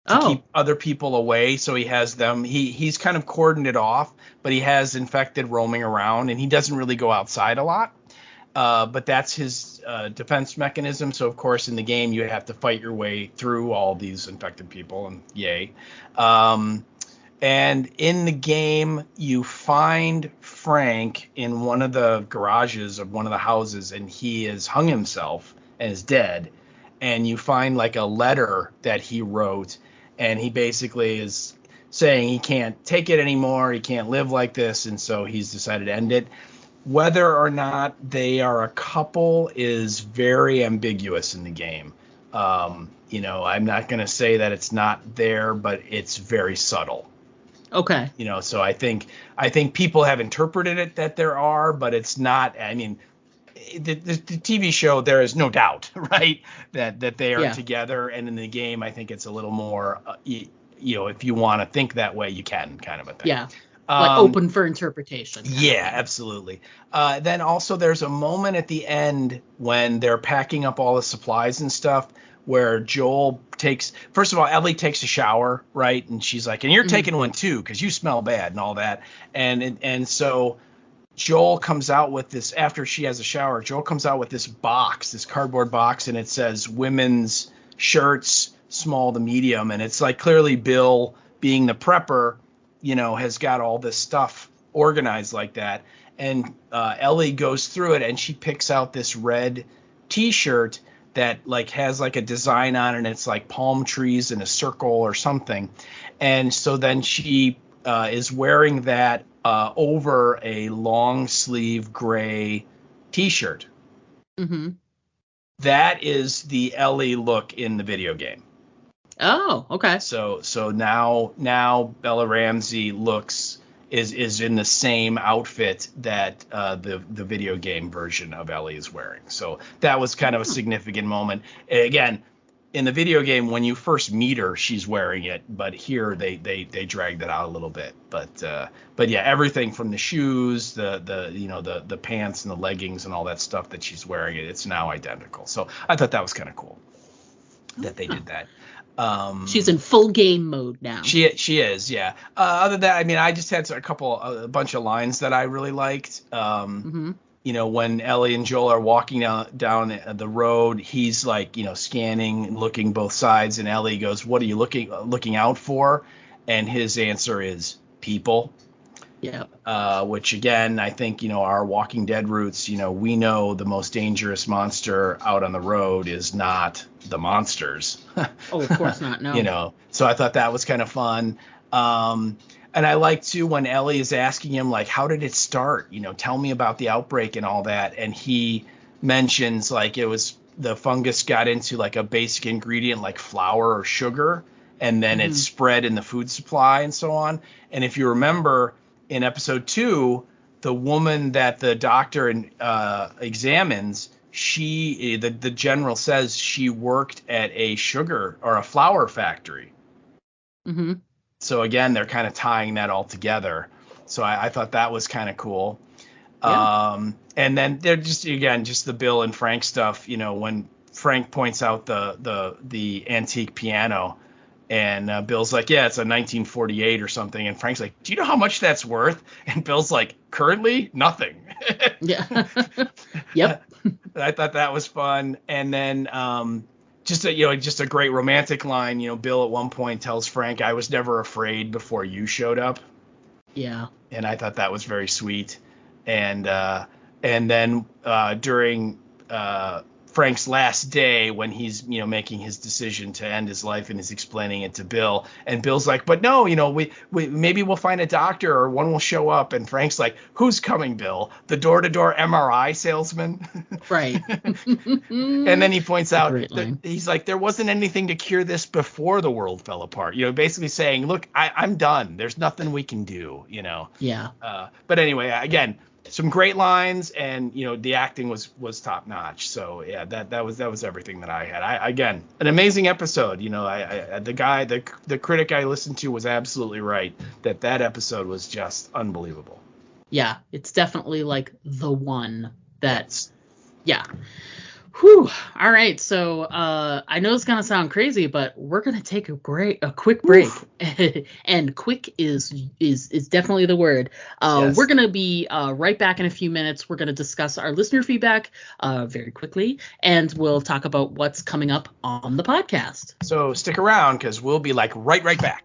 [SPEAKER 4] To keep other people away, so he has them. He's kind of cordoned it off, but he has infected roaming around, and he doesn't really go outside a lot. But that's his defense mechanism. So of course in the game you have to fight your way through all these infected people, and yay. And in the game you find Frank in one of the garages of one of the houses, and he has hung himself and is dead. And you find like a letter that he wrote. And he basically is saying he can't take it anymore. He can't live like this. And so he's decided to end it. Whether or not they are a couple is very ambiguous in the game. I'm not going to say that it's not there, but it's very subtle.
[SPEAKER 1] Okay.
[SPEAKER 4] So I think people have interpreted it that there are, but it's not. I mean, the TV show, there is no doubt, right, that they are together, and in the game, I think it's a little more, if you want to think that way, you can, kind of a thing.
[SPEAKER 1] Yeah, like open for interpretation.
[SPEAKER 4] Yeah, absolutely. Then also, there's a moment at the end when they're packing up all the supplies and stuff, where Joel first of all, Ellie takes a shower, right, and she's like, and you're taking one too, because you smell bad and all that, and so Joel comes out with this, after she has a shower, Joel comes out with this box, this cardboard box, and it says women's shirts, small to medium. And it's like clearly Bill, being the prepper, has got all this stuff organized like that. And Ellie goes through it and she picks out this red T-shirt that like has like a design on it, and it's like palm trees in a circle or something. And so then she is wearing that over a long sleeve gray T-shirt.
[SPEAKER 1] Mm-hmm.
[SPEAKER 4] That is the Ellie look in the video game.
[SPEAKER 1] Oh, okay.
[SPEAKER 4] So now Bella Ramsey is in the same outfit that the video game version of Ellie is wearing. So that was kind of a significant moment. Again, in the video game, when you first meet her, she's wearing it, but here they dragged it out a little bit. But yeah, everything from the shoes, the pants and the leggings and all that stuff that she's wearing, it's now identical. So I thought that was kind of cool that they did that.
[SPEAKER 1] She's in full game mode now.
[SPEAKER 4] She is, yeah. Other than that, I mean, I just had a bunch of lines that I really liked.
[SPEAKER 1] Mm-hmm.
[SPEAKER 4] When Ellie and Joel are walking down the road, he's like, scanning, looking both sides, and Ellie goes, "What are you looking out for?" And his answer is people.
[SPEAKER 1] Yeah.
[SPEAKER 4] Which again, I think, our Walking Dead roots, we know the most dangerous monster out on the road is not the monsters.
[SPEAKER 1] Oh, of course not. No.
[SPEAKER 4] So I thought that was kind of fun. And I like too when Ellie is asking him, like, how did it start? Tell me about the outbreak and all that. And he mentions like it was the fungus got into like a basic ingredient like flour or sugar, and then it spread in the food supply and so on. And if you remember in episode 2, the woman that the doctor examines, the general says she worked at a sugar or a flour factory.
[SPEAKER 1] Mm-hmm.
[SPEAKER 4] So again, they're kind of tying that all together. So I thought that was kind of cool.
[SPEAKER 1] Yeah.
[SPEAKER 4] And then they're just the Bill and Frank stuff. When Frank points out the antique piano, and Bill's like, yeah, it's a 1948 or something. And Frank's like, do you know how much that's worth? And Bill's like, currently nothing.
[SPEAKER 1] Yeah. Yep.
[SPEAKER 4] I thought that was fun. And then just a great romantic line. Bill at one point tells Frank, "I was never afraid before you showed up."
[SPEAKER 1] Yeah.
[SPEAKER 4] And I thought that was very sweet. And then during Frank's last day, when he's making his decision to end his life and is explaining it to Bill, and Bill's like, "But no, we maybe we'll find a doctor or one will show up." And Frank's like, "Who's coming, Bill? The door-to-door MRI salesman?"
[SPEAKER 1] Right.
[SPEAKER 4] And then he points out that he's like, there wasn't anything to cure this before the world fell apart. Basically saying, look, I'm done. There's nothing we can do.
[SPEAKER 1] Yeah.
[SPEAKER 4] But anyway, again, some great lines, and the acting was top notch. So yeah, that was everything that I had. Again, an amazing episode. The critic I listened to was absolutely right that episode was just unbelievable.
[SPEAKER 1] Yeah, it's definitely like the one that's yeah. Whew. All right, so I know it's gonna sound crazy, but we're gonna take a quick break, and quick is definitely the word.
[SPEAKER 4] Yes.
[SPEAKER 1] We're gonna be right back in a few minutes. We're gonna discuss our listener feedback very quickly, and we'll talk about what's coming up on the podcast.
[SPEAKER 4] So stick around, because we'll be like right back.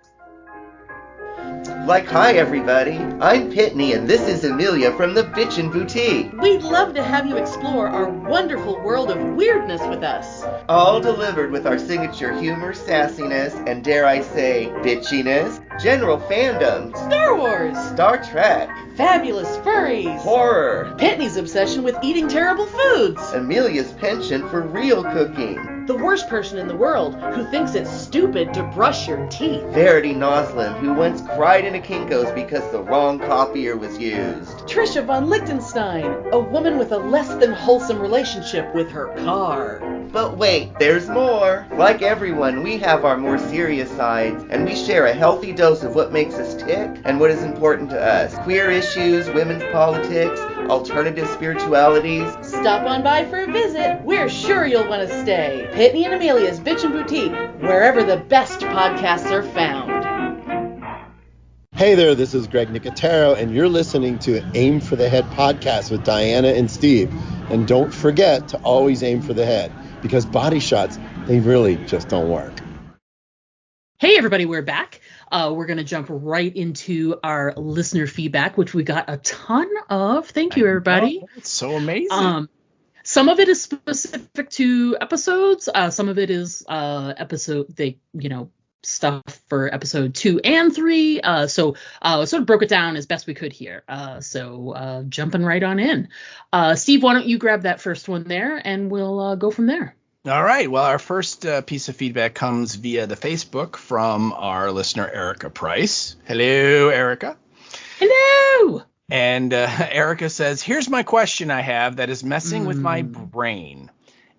[SPEAKER 5] Hi everybody, I'm Pitney and this is Amelia from the Bitchin' Boutique.
[SPEAKER 6] We'd love to have you explore our wonderful world of weirdness with us.
[SPEAKER 5] All delivered with our signature humor, sassiness, and dare I say, bitchiness, general fandom,
[SPEAKER 6] Star Wars,
[SPEAKER 5] Star Trek,
[SPEAKER 6] fabulous furries,
[SPEAKER 5] horror,
[SPEAKER 6] Pitney's obsession with eating terrible foods,
[SPEAKER 5] Amelia's penchant for real cooking,
[SPEAKER 6] the worst person in the world who thinks it's stupid to brush your teeth,
[SPEAKER 5] Verity Noslin, who once cried in a Kinko's because the wrong copier was used,
[SPEAKER 6] Trisha von Lichtenstein, a woman with a less than wholesome relationship with her car.
[SPEAKER 5] But wait, there's more! Like everyone, we have our more serious sides, and we share a healthy dose of what makes us tick and what is important to us. Queer issues, women's politics, alternative spiritualities.
[SPEAKER 6] Stop on by for a visit. We're sure you'll want to stay. Pitney and Amelia's Bitchin' Boutique, wherever the best podcasts are found.
[SPEAKER 7] Hey there, this is Greg Nicotero, and you're listening to Aim for the Head podcast with Diana and Steve. And don't forget to always aim for the head, because body shots, they really just don't work.
[SPEAKER 1] Hey, everybody, we're back. We're going to jump right into our listener feedback, which we got a ton of. Thank you, everybody.
[SPEAKER 4] It's so amazing.
[SPEAKER 1] Some of it is specific to episodes. Some of it is stuff for episode 2 and 3. So sort of broke it down as best we could here. So jumping right on in. Steve, why don't you grab that first one there, and we'll go from there.
[SPEAKER 4] All right. Well, our first piece of feedback comes via the Facebook from our listener, Erica Price. Hello, Erica.
[SPEAKER 1] Hello.
[SPEAKER 4] And Erica says, here's my question I have that is messing with my brain.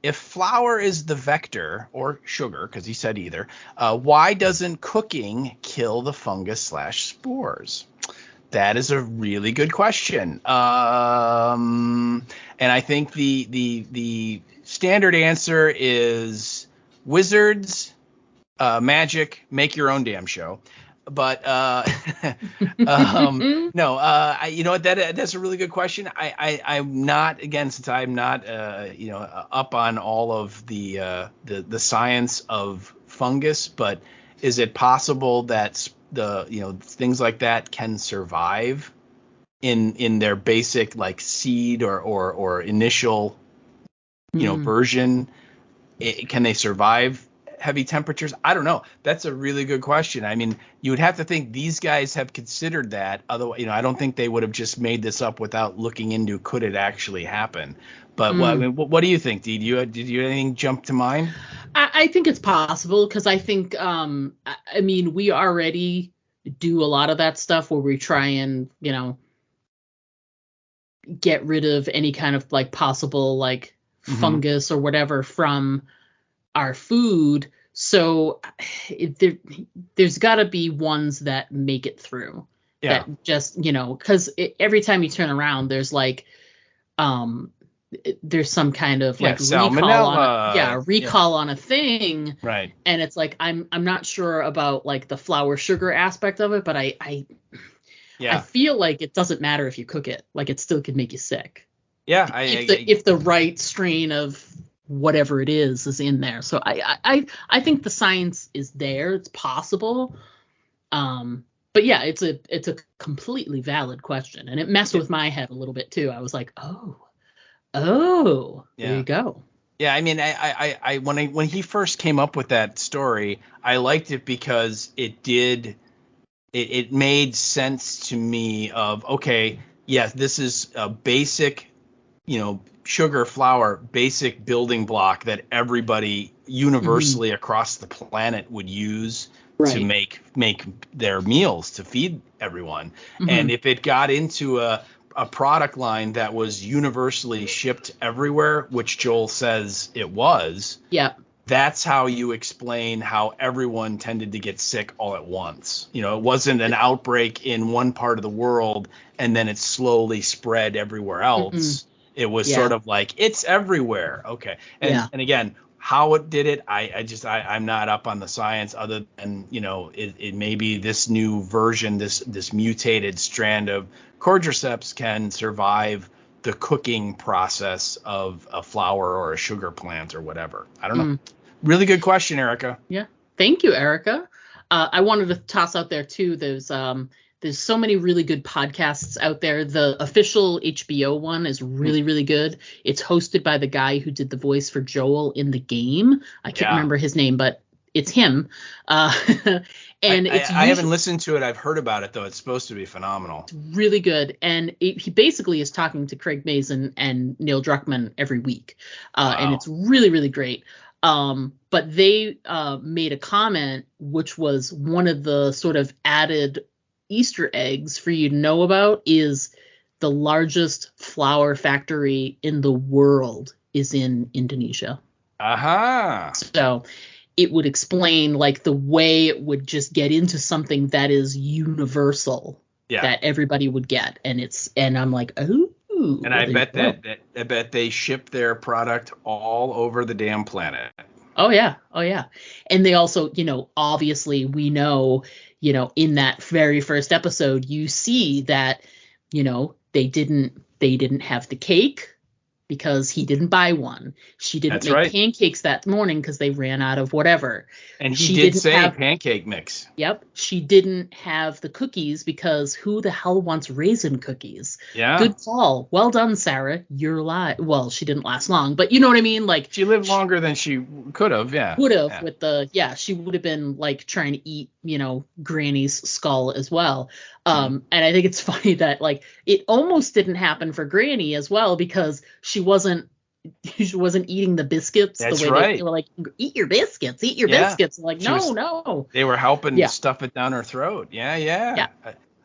[SPEAKER 4] If flour is the vector, or sugar, because he said either, why doesn't cooking kill the fungus/spores? That is a really good question. And I think the standard answer is wizards, magic, make your own damn show. But no, you know what? That's a really good question. I'm not, again, since I'm not up on all of the science of fungus, but is it possible that things like that can survive in their basic like seed or initial version? Can they survive heavy temperatures? I don't know. That's a really good question. I mean, you would have to think these guys have considered that. Otherwise, I don't think they would have just made this up without looking into could it actually happen. But what do you think? Did you anything jump to mind?
[SPEAKER 1] I think it's possible because I think we already do a lot of that stuff where we try and get rid of any kind of like possible like fungus or whatever from our food. So there's got to be ones that make it through. Yeah. That just, because every time you turn around, there's like, there's some kind of like recall on a thing.
[SPEAKER 4] Right.
[SPEAKER 1] And it's like, I'm not sure about like the flour sugar aspect of it, but I feel like it doesn't matter if you cook it. Like it still could make you sick.
[SPEAKER 4] Yeah.
[SPEAKER 1] If the right strain of whatever it is in there. So I think the science is there. It's possible. But yeah, it's a completely valid question, and it messed with my head a little bit too. I was like, there you go.
[SPEAKER 4] Yeah, I mean, I when he first came up with that story, I liked it because it made sense to me of, okay, yes, this is a basic, sugar, flour, basic building block that everybody universally across the planet would use to make their meals to feed everyone. And if it got into a product line that was universally shipped everywhere, which Joel says it was, that's how you explain how everyone tended to get sick all at once. It wasn't an outbreak in one part of the world and then it slowly spread everywhere else. It was sort of like, it's everywhere. Okay. And again, how it did it, I'm not up on the science other than, it may be this new version, this mutated strand of cordyceps can survive the cooking process of a flour or a sugar plant or whatever. I don't know. Really good question, Erica.
[SPEAKER 1] Yeah. Thank you, Erica. I wanted to toss out there too, there's so many really good podcasts out there. The official HBO one is really, really good. It's hosted by the guy who did the voice for Joel in the game. I can't remember his name, but it's him. And
[SPEAKER 4] I haven't listened to it. I've heard about it, though. It's supposed to be phenomenal.
[SPEAKER 1] It's really good. And he basically is talking to Craig Mazin and Neil Druckmann every week. And it's really, really great. But they made a comment, which was one of the sort of added Easter eggs for you to know about, is the largest flour factory in the world is in Indonesia. So it would explain like the way it would just get into something that is universal that everybody would get. And I'm like, oh.
[SPEAKER 4] And I bet they ship their product all over the damn planet.
[SPEAKER 1] Oh yeah. And they also, obviously we know, in that very first episode, you see that, they didn't have the cake because he didn't buy one. She didn't
[SPEAKER 4] That's
[SPEAKER 1] make
[SPEAKER 4] right.
[SPEAKER 1] pancakes that morning because they ran out of whatever.
[SPEAKER 4] And
[SPEAKER 1] She
[SPEAKER 4] he did
[SPEAKER 1] didn't
[SPEAKER 4] say
[SPEAKER 1] have-
[SPEAKER 4] pancake mix.
[SPEAKER 1] Yep. She didn't have the cookies because who the hell wants raisin cookies?
[SPEAKER 4] Yeah.
[SPEAKER 1] Good call. Well done, Sarah. You're alive. Well, she didn't last long, but you know what I mean? Like,
[SPEAKER 4] She lived longer than she could have, yeah.
[SPEAKER 1] would have
[SPEAKER 4] Yeah.
[SPEAKER 1] with the, she would have been like trying to eat, Granny's skull as well. And I think it's funny that like it almost didn't happen for Granny as well because she wasn't eating the biscuits.
[SPEAKER 4] That's
[SPEAKER 1] the way
[SPEAKER 4] right.
[SPEAKER 1] they were like, eat your biscuits.
[SPEAKER 4] Yeah.
[SPEAKER 1] Like,
[SPEAKER 4] She was-
[SPEAKER 1] no.
[SPEAKER 4] They were helping
[SPEAKER 1] Yeah.
[SPEAKER 4] stuff it down her throat. Yeah.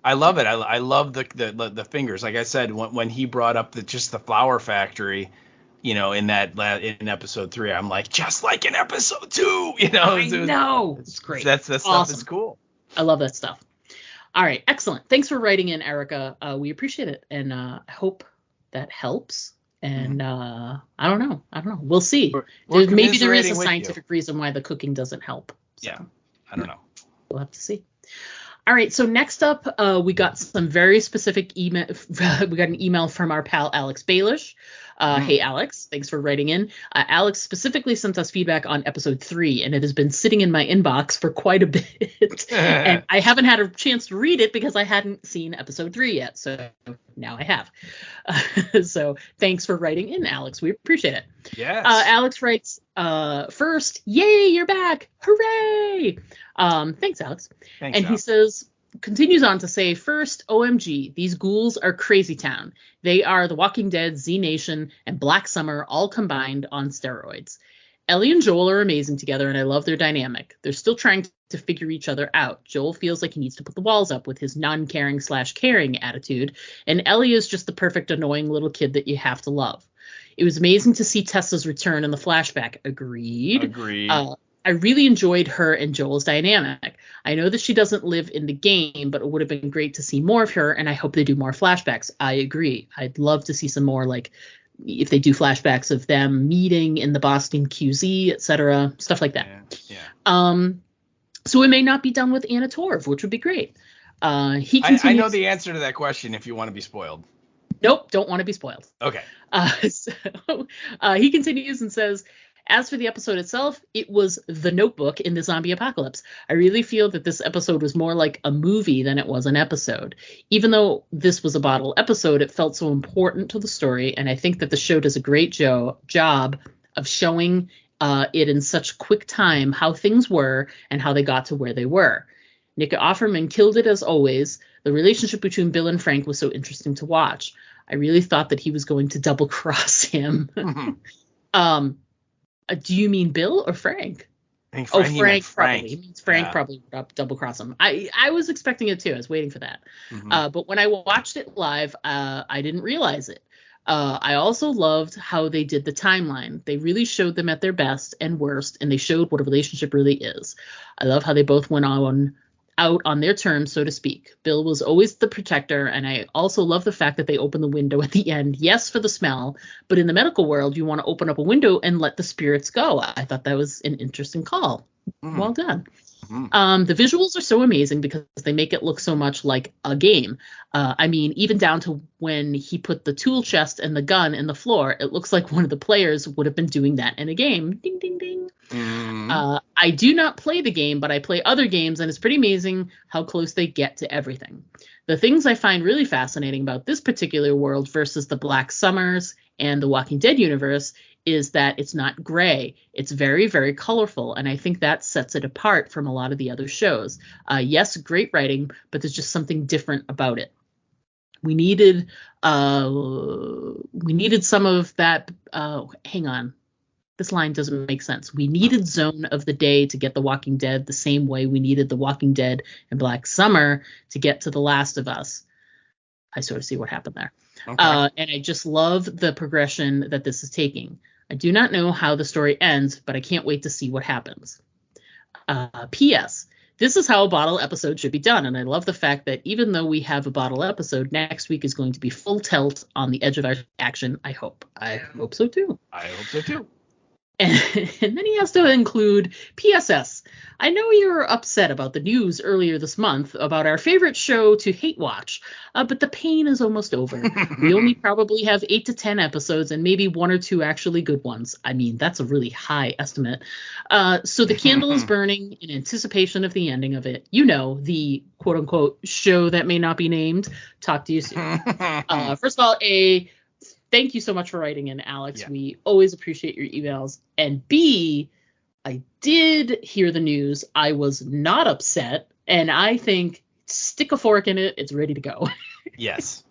[SPEAKER 4] I love it. I love the fingers. Like I said, when he brought up just the flour factory, in episode 3, I'm like, just like in episode 2,
[SPEAKER 1] I know. It's great.
[SPEAKER 4] That stuff
[SPEAKER 1] Awesome.
[SPEAKER 4] is cool.
[SPEAKER 1] I love that stuff. All right. Excellent. Thanks for writing in, Erica. We appreciate it. And I hope that helps. And I don't know. We'll see.
[SPEAKER 4] We're
[SPEAKER 1] Maybe there is a
[SPEAKER 4] commiserating with
[SPEAKER 1] scientific reason why the cooking doesn't help. So.
[SPEAKER 4] Yeah. I don't know.
[SPEAKER 1] We'll have to see. All right. So next up, we got some very specific email. We got an email from our pal, Alex Baelish. Hey, Alex, thanks for writing in. Alex specifically sent us feedback on episode 3, and it has been sitting in my inbox for quite a bit. And I haven't had a chance to read it because I hadn't seen episode 3 yet. So now I have. So thanks for writing in, Alex. We appreciate it.
[SPEAKER 4] Yes.
[SPEAKER 1] Alex writes, first, yay, you're back. Hooray. Thanks, Alex.
[SPEAKER 4] Thanks,
[SPEAKER 1] and
[SPEAKER 4] Alex.
[SPEAKER 1] he says, continues on to say, first, OMG, these ghouls are crazy town. They are The Walking Dead, Z Nation, and Black Summer all combined on steroids. Ellie and Joel are amazing together, and I love their dynamic. They're still trying to figure each other out. Joel feels like he needs to put the walls up with his non-caring/caring attitude, and Ellie is just the perfect annoying little kid that you have to love. It was amazing to see Tessa's return in the flashback. Agreed. I really enjoyed her and Joel's dynamic. I know that she doesn't live in the game, but it would have been great to see more of her, and I hope they do more flashbacks. I agree. I'd love to see some more, like, if they do flashbacks of them meeting in the Boston QZ, etc., stuff like that.
[SPEAKER 4] Yeah.
[SPEAKER 1] So it may not be done with Anna Torv, which would be great. He continues,
[SPEAKER 4] I know the answer to that question if you want to be spoiled.
[SPEAKER 1] Nope, don't want to be spoiled.
[SPEAKER 4] Okay.
[SPEAKER 1] He continues and says, as for the episode itself, it was the Notebook in the zombie apocalypse. I really feel that this episode was more like a movie than it was an episode. Even though this was a bottle episode, it felt so important to the story, and I think that the show does a great job of showing it in such quick time how things were and how they got to where they were. Nick Offerman killed it as always. The relationship between Bill and Frank was so interesting to watch. I really thought that he was going to double cross him. Do you mean Bill or Frank?
[SPEAKER 4] Frank
[SPEAKER 1] probably.
[SPEAKER 4] Frank.
[SPEAKER 1] He means Frank probably would double cross him. I was expecting it too. I was waiting for that. But when I watched it live, I didn't realize it. I also loved how they did the timeline. They really showed them at their best and worst, and they showed what a relationship really is. I love how they both went out on their terms, so to speak. Bill was always the protector, and I also love the fact that they opened the window at the end. Yes, for the smell, but in the medical world, you want to open up a window and let the spirits go. I thought that was an interesting call. Well done. The visuals are so amazing because they make it look so much like a game. I mean, even down to when he put the tool chest and the gun in the floor, it looks like one of the players would have been doing that in a game. Ding, ding, ding. I do not play the game, but I play other games, and it's pretty amazing how close they get to everything. The things I find really fascinating about this particular world versus the Black Summers and the Walking Dead universe is that it's not gray. It's very, very colorful, and I think that sets it apart from a lot of the other shows. Yes, great writing, but there's just something different about it. We needed some of that. Hang on. This line doesn't make sense. We needed Zone of the Day to get The Walking Dead the same way we needed The Walking Dead and Black Summer to get to The Last of Us. I sort of see what happened there. Okay. And I just love the progression that this is taking. I do not know how the story ends, but I can't wait to see what happens. P.S. This is how a bottle episode should be done, and I love the fact that even though we have a bottle episode, next week is going to be full tilt on the edge of our action, I hope. I hope so, too.
[SPEAKER 4] I hope so, too.
[SPEAKER 1] And then he has to include PSS. I know you're upset about the news earlier this month about our favorite show to hate watch, but the pain is almost over. We only probably have 8 to 10 episodes and maybe 1 or 2 actually good ones. I mean, that's a really high estimate. So the candle is burning in anticipation of the ending of it. You know, the quote unquote show that may not be named. Talk to you soon. First of all, thank you so much for writing in, Alex. Yeah. We always appreciate your emails. And B, I did hear the news. I was not upset. And I think stick a fork in it. It's ready to go.
[SPEAKER 4] Yes.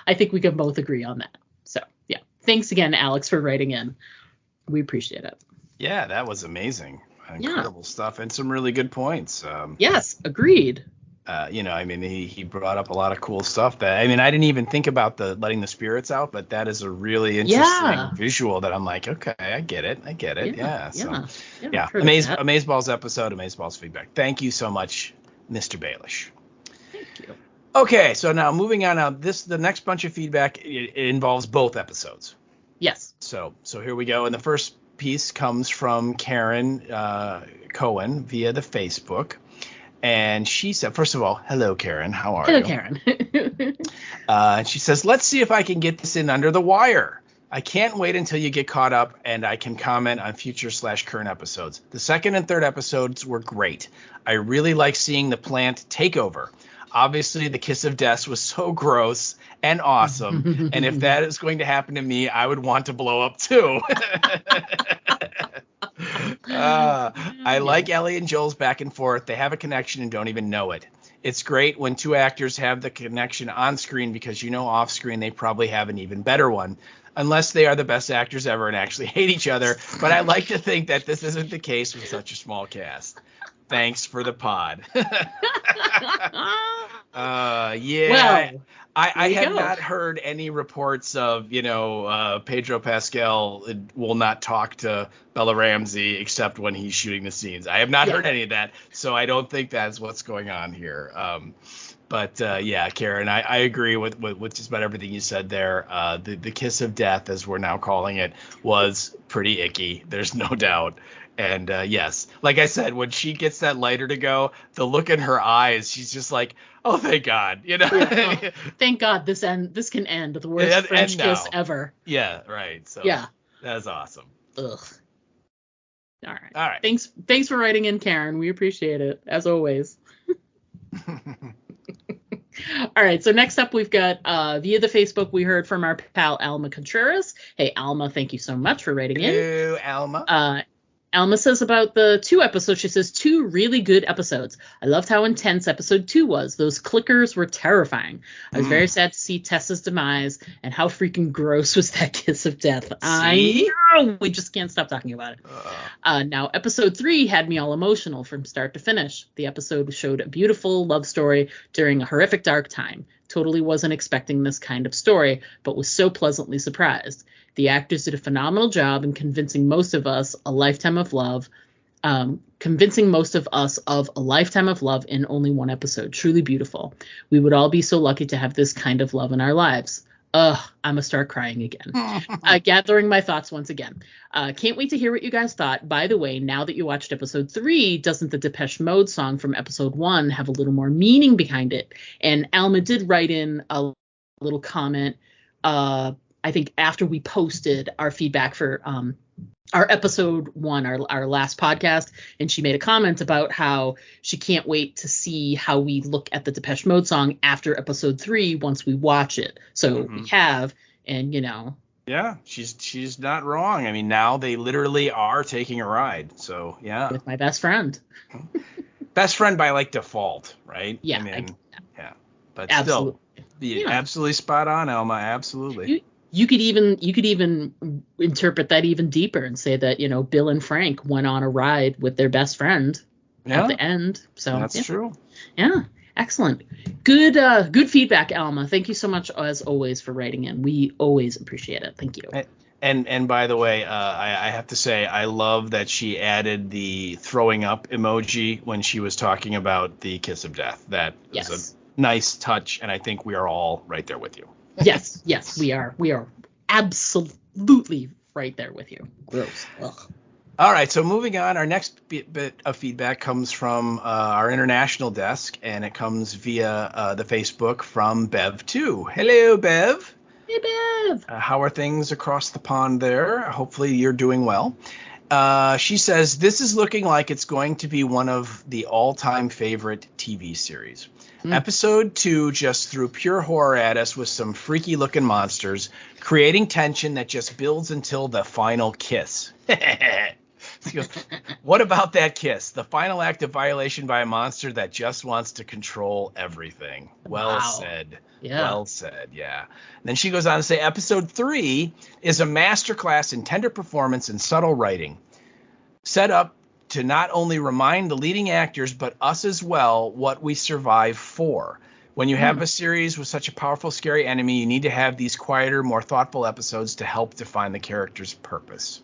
[SPEAKER 1] I think we can both agree on that. So, yeah. Thanks again, Alex, for writing in. We appreciate it.
[SPEAKER 4] Yeah, that was amazing. Incredible stuff. And some really good points.
[SPEAKER 1] Yes, agreed.
[SPEAKER 4] I mean, he brought up a lot of cool stuff that, I mean, I didn't even think about the letting the spirits out, but that is a really interesting visual that I'm like, okay, I get it. Yeah. Amazeballs episode, Amazeballs feedback. Thank you so much, Mr. Baelish.
[SPEAKER 1] Thank you.
[SPEAKER 4] Okay, so now moving on. Now the next bunch of feedback, it involves both episodes.
[SPEAKER 1] Yes.
[SPEAKER 4] So here we go. And the first piece comes from Karen Cohen via the Facebook. And she said, first of all, hello, Karen. How are you?
[SPEAKER 1] Hello, Karen.
[SPEAKER 4] And she says, let's see if I can get this in under the wire. I can't wait until you get caught up and I can comment on future/current episodes. The second and third episodes were great. I really like seeing the plant take over. Obviously, the kiss of death was so gross and awesome. And if that is going to happen to me, I would want to blow up too. I like Ellie and Joel's back and forth. They have a connection and don't even know it. It's great when 2 actors have the connection on screen because off screen they probably have an even better one. Unless they are the best actors ever and actually hate each other. But I like to think that this isn't the case with such a small cast. Thanks for the pod.
[SPEAKER 1] Well,
[SPEAKER 4] I have not heard any reports of, Pedro Pascal will not talk to Bella Ramsey except when he's shooting the scenes. I have not heard any of that, so I don't think that's what's going on here. But Karen, I agree with just about everything you said there. The kiss of death, as we're now calling it, was pretty icky. There's no doubt. And yes, like I said, when she gets that lighter to go, the look in her eyes, she's just like, oh, thank God,
[SPEAKER 1] Thank God this can end. The worst French kiss ever.
[SPEAKER 4] Yeah, right. So that's awesome.
[SPEAKER 1] Ugh. All right. Thanks for writing in, Karen. We appreciate it as always. All right, so next up we've got via the Facebook, we heard from our pal Alma Contreras. Hey, Alma, thank you so much for writing in.
[SPEAKER 4] Hello, Alma.
[SPEAKER 1] Alma says about the 2 episodes, she says 2 really good episodes. I loved how intense episode 2 was. Those clickers were terrifying. I was very sad to see Tessa's demise, and how freaking gross was that kiss of death. I know, we just can't stop talking about it. Now, episode 3 had me all emotional from start to finish. The episode showed a beautiful love story during a horrific dark time. Totally wasn't expecting this kind of story, but was so pleasantly surprised. The actors did a phenomenal job in convincing most of us of a lifetime of love in only 1 episode. Truly beautiful. We would all be so lucky to have this kind of love in our lives. I'm gonna start crying again. Gathering my thoughts once again. Can't wait to hear what you guys thought. By the way, now that you watched episode 3, doesn't the Depeche Mode song from episode 1 have a little more meaning behind it? And Alma did write in a little comment, I think after we posted our feedback for our episode 1, our last podcast, and she made a comment about how she can't wait to see how we look at the Depeche Mode song after episode 3 once we watch it. So we have, and
[SPEAKER 4] yeah, she's not wrong. I mean, now they literally are taking a ride. So yeah,
[SPEAKER 1] with my best friend.
[SPEAKER 4] Best friend by default, right?
[SPEAKER 1] Yeah.
[SPEAKER 4] I mean, but absolutely. Still, absolutely spot on, Alma. Absolutely.
[SPEAKER 1] You could even interpret that even deeper and say that, Bill and Frank went on a ride with their best friend at the end. So
[SPEAKER 4] that's true.
[SPEAKER 1] Yeah. Excellent. Good feedback, Alma. Thank you so much, as always, for writing in. We always appreciate it. Thank you.
[SPEAKER 4] And by the way, I have to say, I love that she added the throwing up emoji when she was talking about the kiss of death. That was a nice touch, and I think we are all right there with you.
[SPEAKER 1] Yes, we are. We are absolutely right there with you. Gross. Ugh.
[SPEAKER 4] All right, so moving on, our next bit of feedback comes from our international desk, and it comes via the Facebook from Bev2. Hello, Bev.
[SPEAKER 1] Hey, Bev.
[SPEAKER 4] How are things across the pond there? Hopefully you're doing well. She says, this is looking like it's going to be one of the all-time favorite TV series. Episode 2 just threw pure horror at us with some freaky-looking monsters, creating tension that just builds until the final kiss. She goes, what about that kiss? The final act of violation by a monster that just wants to control everything. Well said.
[SPEAKER 1] Yeah.
[SPEAKER 4] Well said, yeah. And then she goes on to say, episode 3 is a masterclass in tender performance and subtle writing, set up to not only remind the leading actors, but us as well, what we survive for. When you have a series with such a powerful, scary enemy, you need to have these quieter, more thoughtful episodes to help define the character's purpose.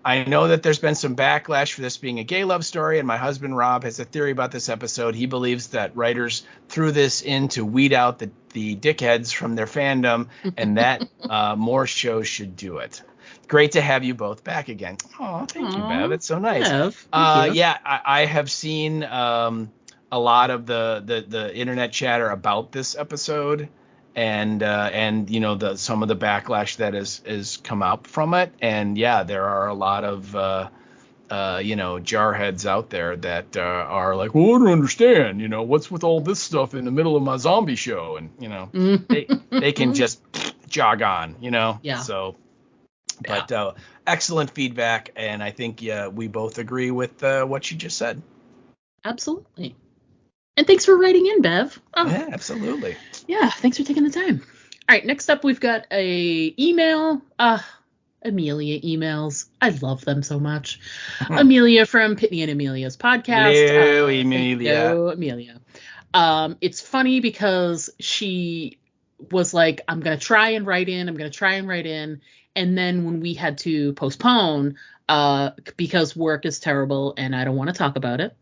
[SPEAKER 4] I know that there's been some backlash for this being a gay love story, and my husband Rob has a theory about this episode. He believes that writers threw this in to weed out the dickheads from their fandom, and that more shows should do it. Great to have you both back again. Oh, thank you, Bev. It's so nice.
[SPEAKER 1] Bev,
[SPEAKER 4] yeah, I have seen a lot of the internet chatter about this episode. And you know, some of the backlash that has come up from it, and yeah, there are a lot of you know, jarheads out there that are like, well, I don't understand, you know, what's with all this stuff in the middle of my zombie show, and you know, they can just jog on, you know.
[SPEAKER 1] Yeah.
[SPEAKER 4] So, but excellent feedback, and I think we both agree with what you just said.
[SPEAKER 1] Absolutely. And thanks for writing in, Bev. Oh.
[SPEAKER 4] Yeah, absolutely.
[SPEAKER 1] Yeah, thanks for taking the time. All right, next up we've got a email. Amelia emails. I love them so much. Amelia from Pitney and Amelia's podcast.
[SPEAKER 4] Hello, Amelia.
[SPEAKER 1] Hello, Amelia. It's funny because she was like, I'm going to try and write in. And then when we had to postpone, because work is terrible and I don't want to talk about it.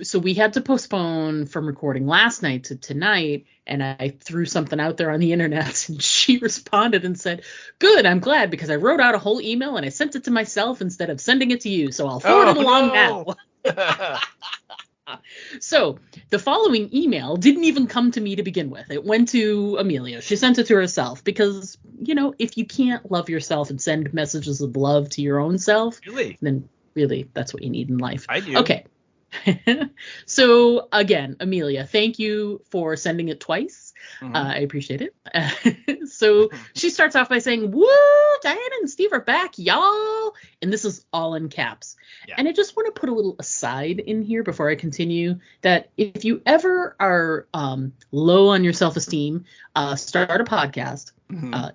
[SPEAKER 1] So we had to postpone from recording last night to tonight, and I threw something out there on the internet, and she responded and said, good, I'm glad, because I wrote out a whole email and I sent it to myself instead of sending it to you, so I'll forward it along now. So the following email didn't even come to me to begin with. It went to Amelia. She sent it to herself because, you know, if you can't love yourself and send messages of love to your own self, then really that's what you need in life.
[SPEAKER 4] I do.
[SPEAKER 1] Okay. So again, Amelia, thank you for sending it twice. I appreciate it. So she starts off by saying, woo, Diana and Steve are back, y'all. And this is all in caps. Yeah. And I just want to put a little aside in here before I continue that if you ever are low on your self-esteem, start a podcast.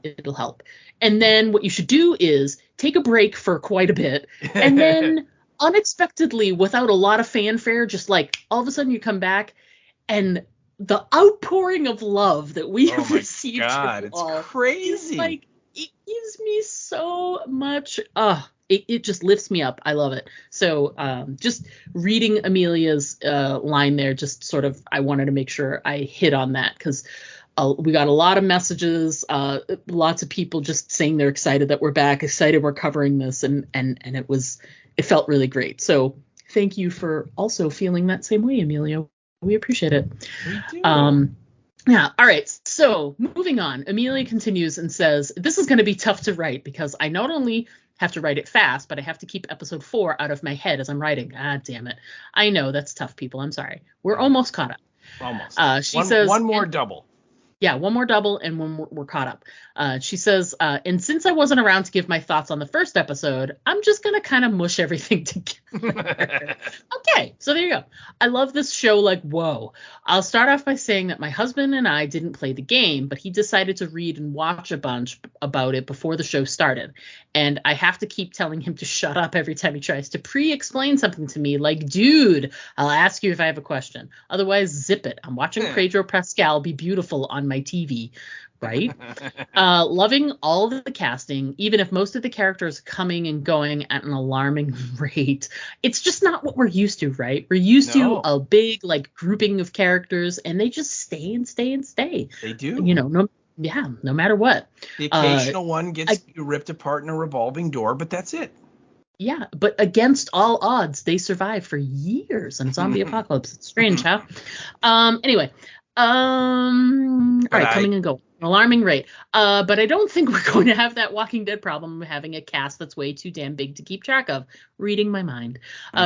[SPEAKER 1] It'll help. And then what you should do is take a break for quite a bit, and then unexpectedly, without a lot of fanfare, just like all of a sudden you come back, and the outpouring of love that we have received,
[SPEAKER 4] it's crazy.
[SPEAKER 1] Like, it gives me so much. It just lifts me up. I love it. So just reading Amelia's line there, just sort of, I wanted to make sure I hit on that, because we got a lot of messages, lots of people just saying they're excited that we're back, excited we're covering this, and it felt really great. So thank you for also feeling that same way, Amelia. We appreciate it.
[SPEAKER 4] We do.
[SPEAKER 1] Yeah. All right. So moving on, Amelia continues and says, this is going to be tough to write because I not only have to write it fast, but I have to keep episode 4 out of my head as I'm writing. Ah, damn it. I know that's tough, people. I'm sorry. We're almost caught up.
[SPEAKER 4] Almost.
[SPEAKER 1] She says
[SPEAKER 4] one more double.
[SPEAKER 1] Yeah, one more double and we're caught up. She says, and since I wasn't around to give my thoughts on the first episode, I'm just going to kind of mush everything together. Okay, so there you go. I love this show like, whoa. I'll start off by saying that my husband and I didn't play the game, but he decided to read and watch a bunch about it before the show started. And I have to keep telling him to shut up every time he tries to pre-explain something to me, like, dude, I'll ask you if I have a question. Otherwise, zip it. I'm watching Pedro Pascal be beautiful on my TV, right? Loving all of the casting, even if most of the characters coming and going at an alarming rate. It's just not what we're used to, right? We're used to a big, like, grouping of characters, and they just stay and stay and stay.
[SPEAKER 4] They do.
[SPEAKER 1] You know, Yeah, no matter what.
[SPEAKER 4] The occasional one gets ripped apart in a revolving door, but that's it.
[SPEAKER 1] Yeah, but against all odds, they survive for years in a zombie apocalypse. It's strange, huh? Anyway, all right, coming and going. Alarming rate. But I don't think we're going to have that Walking Dead problem of having a cast that's way too damn big to keep track of. Reading my mind.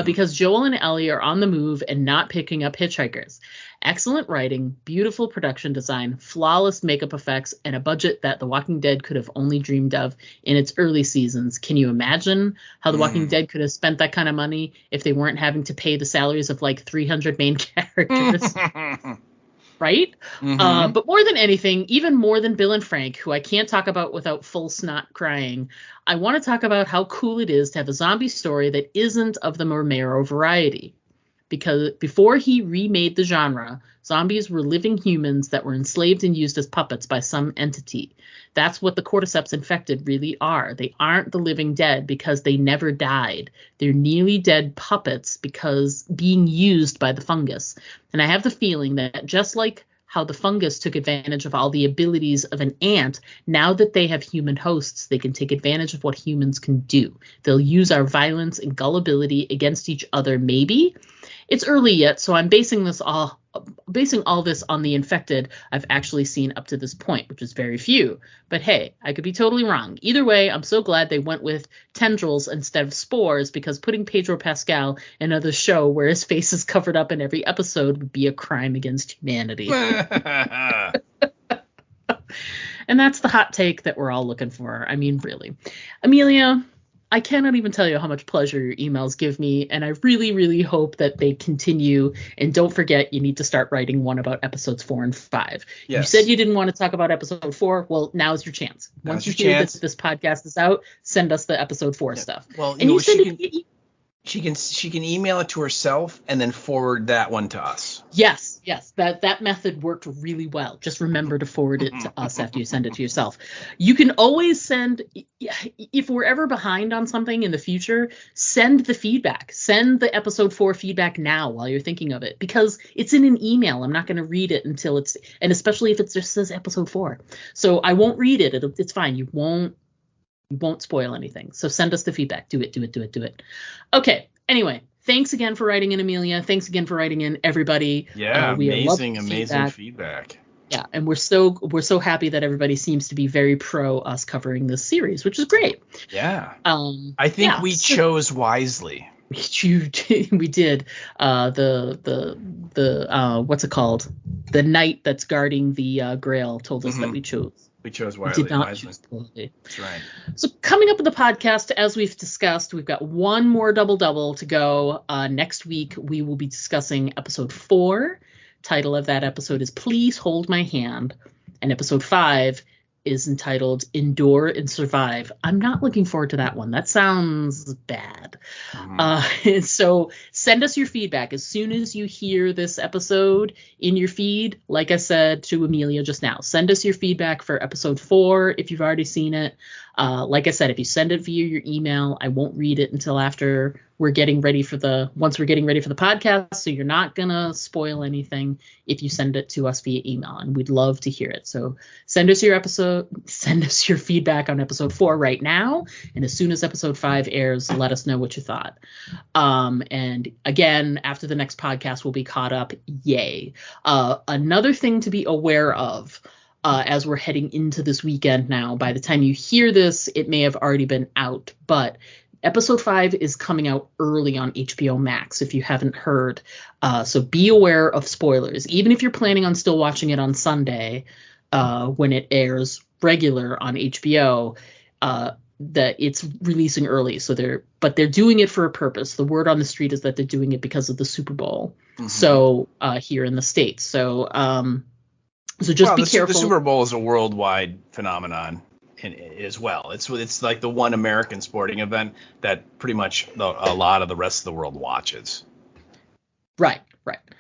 [SPEAKER 1] Because Joel and Ellie are on the move and not picking up hitchhikers. Excellent writing, beautiful production design, flawless makeup effects, and a budget that The Walking Dead could have only dreamed of in its early seasons. Can you imagine how The Walking Dead could have spent that kind of money if they weren't having to pay the salaries of like 300 main characters? Right? But more than anything, even more than Bill and Frank, who I can't talk about without full snot crying, I want to talk about how cool it is to have a zombie story that isn't of the Romero variety. Because before he remade the genre, zombies were living humans that were enslaved and used as puppets by some entity. That's what the cordyceps infected really are. They aren't the living dead because they never died. They're nearly dead puppets because being used by the fungus. And I have the feeling that just like how the fungus took advantage of all the abilities of an ant, now that they have human hosts, they can take advantage of what humans can do. They'll use our violence and gullibility against each other, maybe. It's early yet, so I'm basing all this on the infected I've actually seen up to this point, which is very few. But hey, I could be totally wrong. Either way, I'm so glad they went with tendrils instead of spores, because putting Pedro Pascal in another show where his face is covered up in every episode would be a crime against humanity. And that's the hot take that we're all looking for. I mean, really. Amelia, I cannot even tell you how much pleasure your emails give me, and I really, really hope that they continue. And don't forget, you need to start writing one about episodes 4 and 5. Yes. You said you didn't want to talk about episode 4. Well, now's your chance. Once you hear that this podcast is out, send us the episode 4 stuff.
[SPEAKER 4] Well, and you said she can email it to herself and then forward that one to us.
[SPEAKER 1] Yes. That method worked really well. Just remember to forward it to us after you send it to yourself. You can always send, if we're ever behind on something in the future, send the feedback. Send the episode 4 feedback now while you're thinking of it, because it's in an email. I'm not going to read it until it's, and especially if it just says episode 4. So I won't read it. It's fine. You won't spoil anything. So send us the feedback. Do it. Okay. Anyway, thanks again for writing in, Amelia. Thanks again for writing in, everybody.
[SPEAKER 4] Yeah, amazing feedback.
[SPEAKER 1] Yeah, and we're so happy that everybody seems to be very pro us covering this series, which is great.
[SPEAKER 4] Yeah. I think we chose wisely.
[SPEAKER 1] We did. The what's it called? The knight that's guarding the Grail told us that we chose.
[SPEAKER 4] We chose wisely.
[SPEAKER 1] We did not choose poorly.
[SPEAKER 4] That's right.
[SPEAKER 1] So coming up in the podcast, as we've discussed, we've got one more double to go. Next week, we will be discussing episode 4. Title of that episode is Please Hold My Hand. And episode 5 is entitled Endure and Survive. I'm not looking forward to that one. That sounds bad. So send us your feedback as soon as you hear this episode in your feed. Like I said to Amelia just now, send us your feedback for episode 4 if you've already seen it. Like I said, if you send it via your email, I won't read it until after once we're getting ready for the podcast. So you're not going to spoil anything if you send it to us via email, and we'd love to hear it. So send us your feedback on episode 4 right now. And as soon as episode 5 airs, let us know what you thought. And again, after the next podcast, we'll be caught up. Yay. Another thing to be aware of, as we're heading into this weekend now. By the time you hear this, it may have already been out, but episode 5 is coming out early on HBO Max, if you haven't heard. So be aware of spoilers. Even if you're planning on still watching it on Sunday, when it airs regular on HBO, that it's releasing early. So they're doing it for a purpose. The word on the street is that they're doing it because of the Super Bowl. So here in the States. So just be careful.
[SPEAKER 4] The Super Bowl is a worldwide phenomenon as well. It's like the one American sporting event that pretty much a lot of the rest of the world watches.
[SPEAKER 1] Right.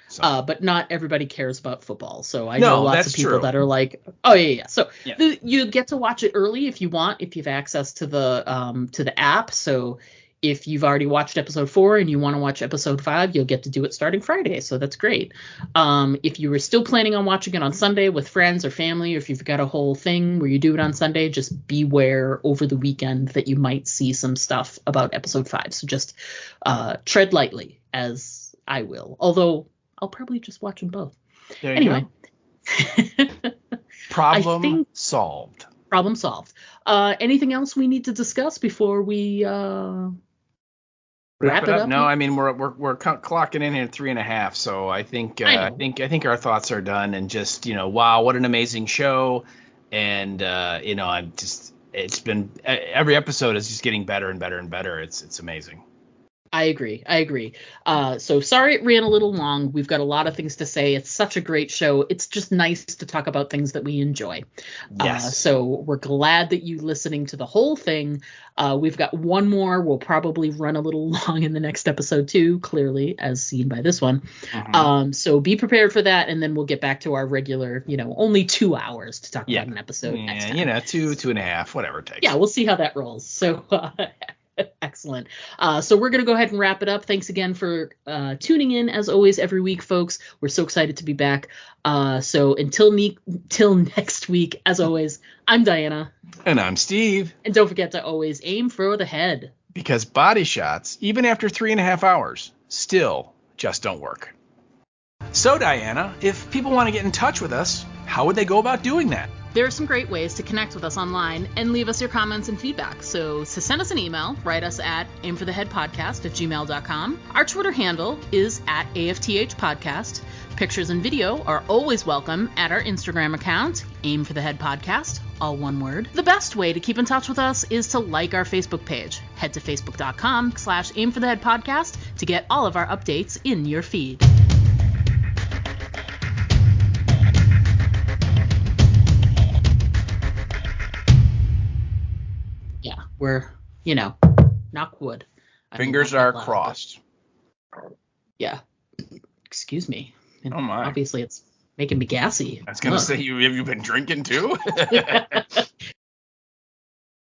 [SPEAKER 1] So. But not everybody cares about football. So I know lots of people that are like, oh yeah. So you get to watch it early if you want, if you have access to the app. So if you've already watched episode 4 and you want to watch episode 5, you'll get to do it starting Friday. So that's great. If you were still planning on watching it on Sunday with friends or family, or if you've got a whole thing where you do it on Sunday, just beware over the weekend that you might see some stuff about episode 5. So just tread lightly, as I will. Although I'll probably just watch them both.
[SPEAKER 4] There you
[SPEAKER 1] go.
[SPEAKER 4] Problem solved.
[SPEAKER 1] Problem solved. Anything else we need to discuss before we wrap it up?
[SPEAKER 4] No, I mean we're clocking in at 3.5, so I think our thoughts are done. And just wow, what an amazing show. And it's been, every episode is just getting better and better and better. It's amazing.
[SPEAKER 1] I agree. So sorry it ran a little long. We've got a lot of things to say. It's such a great show. It's just nice to talk about things that we enjoy.
[SPEAKER 4] Yes.
[SPEAKER 1] So we're glad that you listening to the whole thing. We've got one more. We'll probably run a little long in the next episode too, clearly, as seen by this one.
[SPEAKER 4] Mm-hmm.
[SPEAKER 1] So be prepared for that, and then we'll get back to our regular, only 2 hours to talk about an episode next time.
[SPEAKER 4] 2.5, whatever it takes.
[SPEAKER 1] Yeah, we'll see how that rolls. So excellent. So we're going to go ahead and wrap it up. Thanks again for tuning in, as always, every week, folks. We're so excited to be back. So until next week, as always, I'm Diana.
[SPEAKER 4] And I'm Steve.
[SPEAKER 1] And don't forget to always aim for the head.
[SPEAKER 4] Because body shots, even after 3.5 hours, still just don't work. So, Diana, if people want to get in touch with us, how would they go about doing that?
[SPEAKER 1] There are some great ways to connect with us online and leave us your comments and feedback. So to send us an email, write us at aimfortheheadpodcast@gmail.com. Our Twitter handle is at AFTH Podcast. Pictures and video are always welcome at our Instagram account, Aim for the Head Podcast, all one word. The best way to keep in touch with us is to like our Facebook page. Head to facebook.com/aimfortheheadpodcast to get all of our updates in your feed. We're, knock wood.
[SPEAKER 4] Fingers are crossed.
[SPEAKER 1] Yeah. Excuse me.
[SPEAKER 4] Oh my.
[SPEAKER 1] Obviously, it's making me gassy.
[SPEAKER 4] I was going to say, have you been drinking too?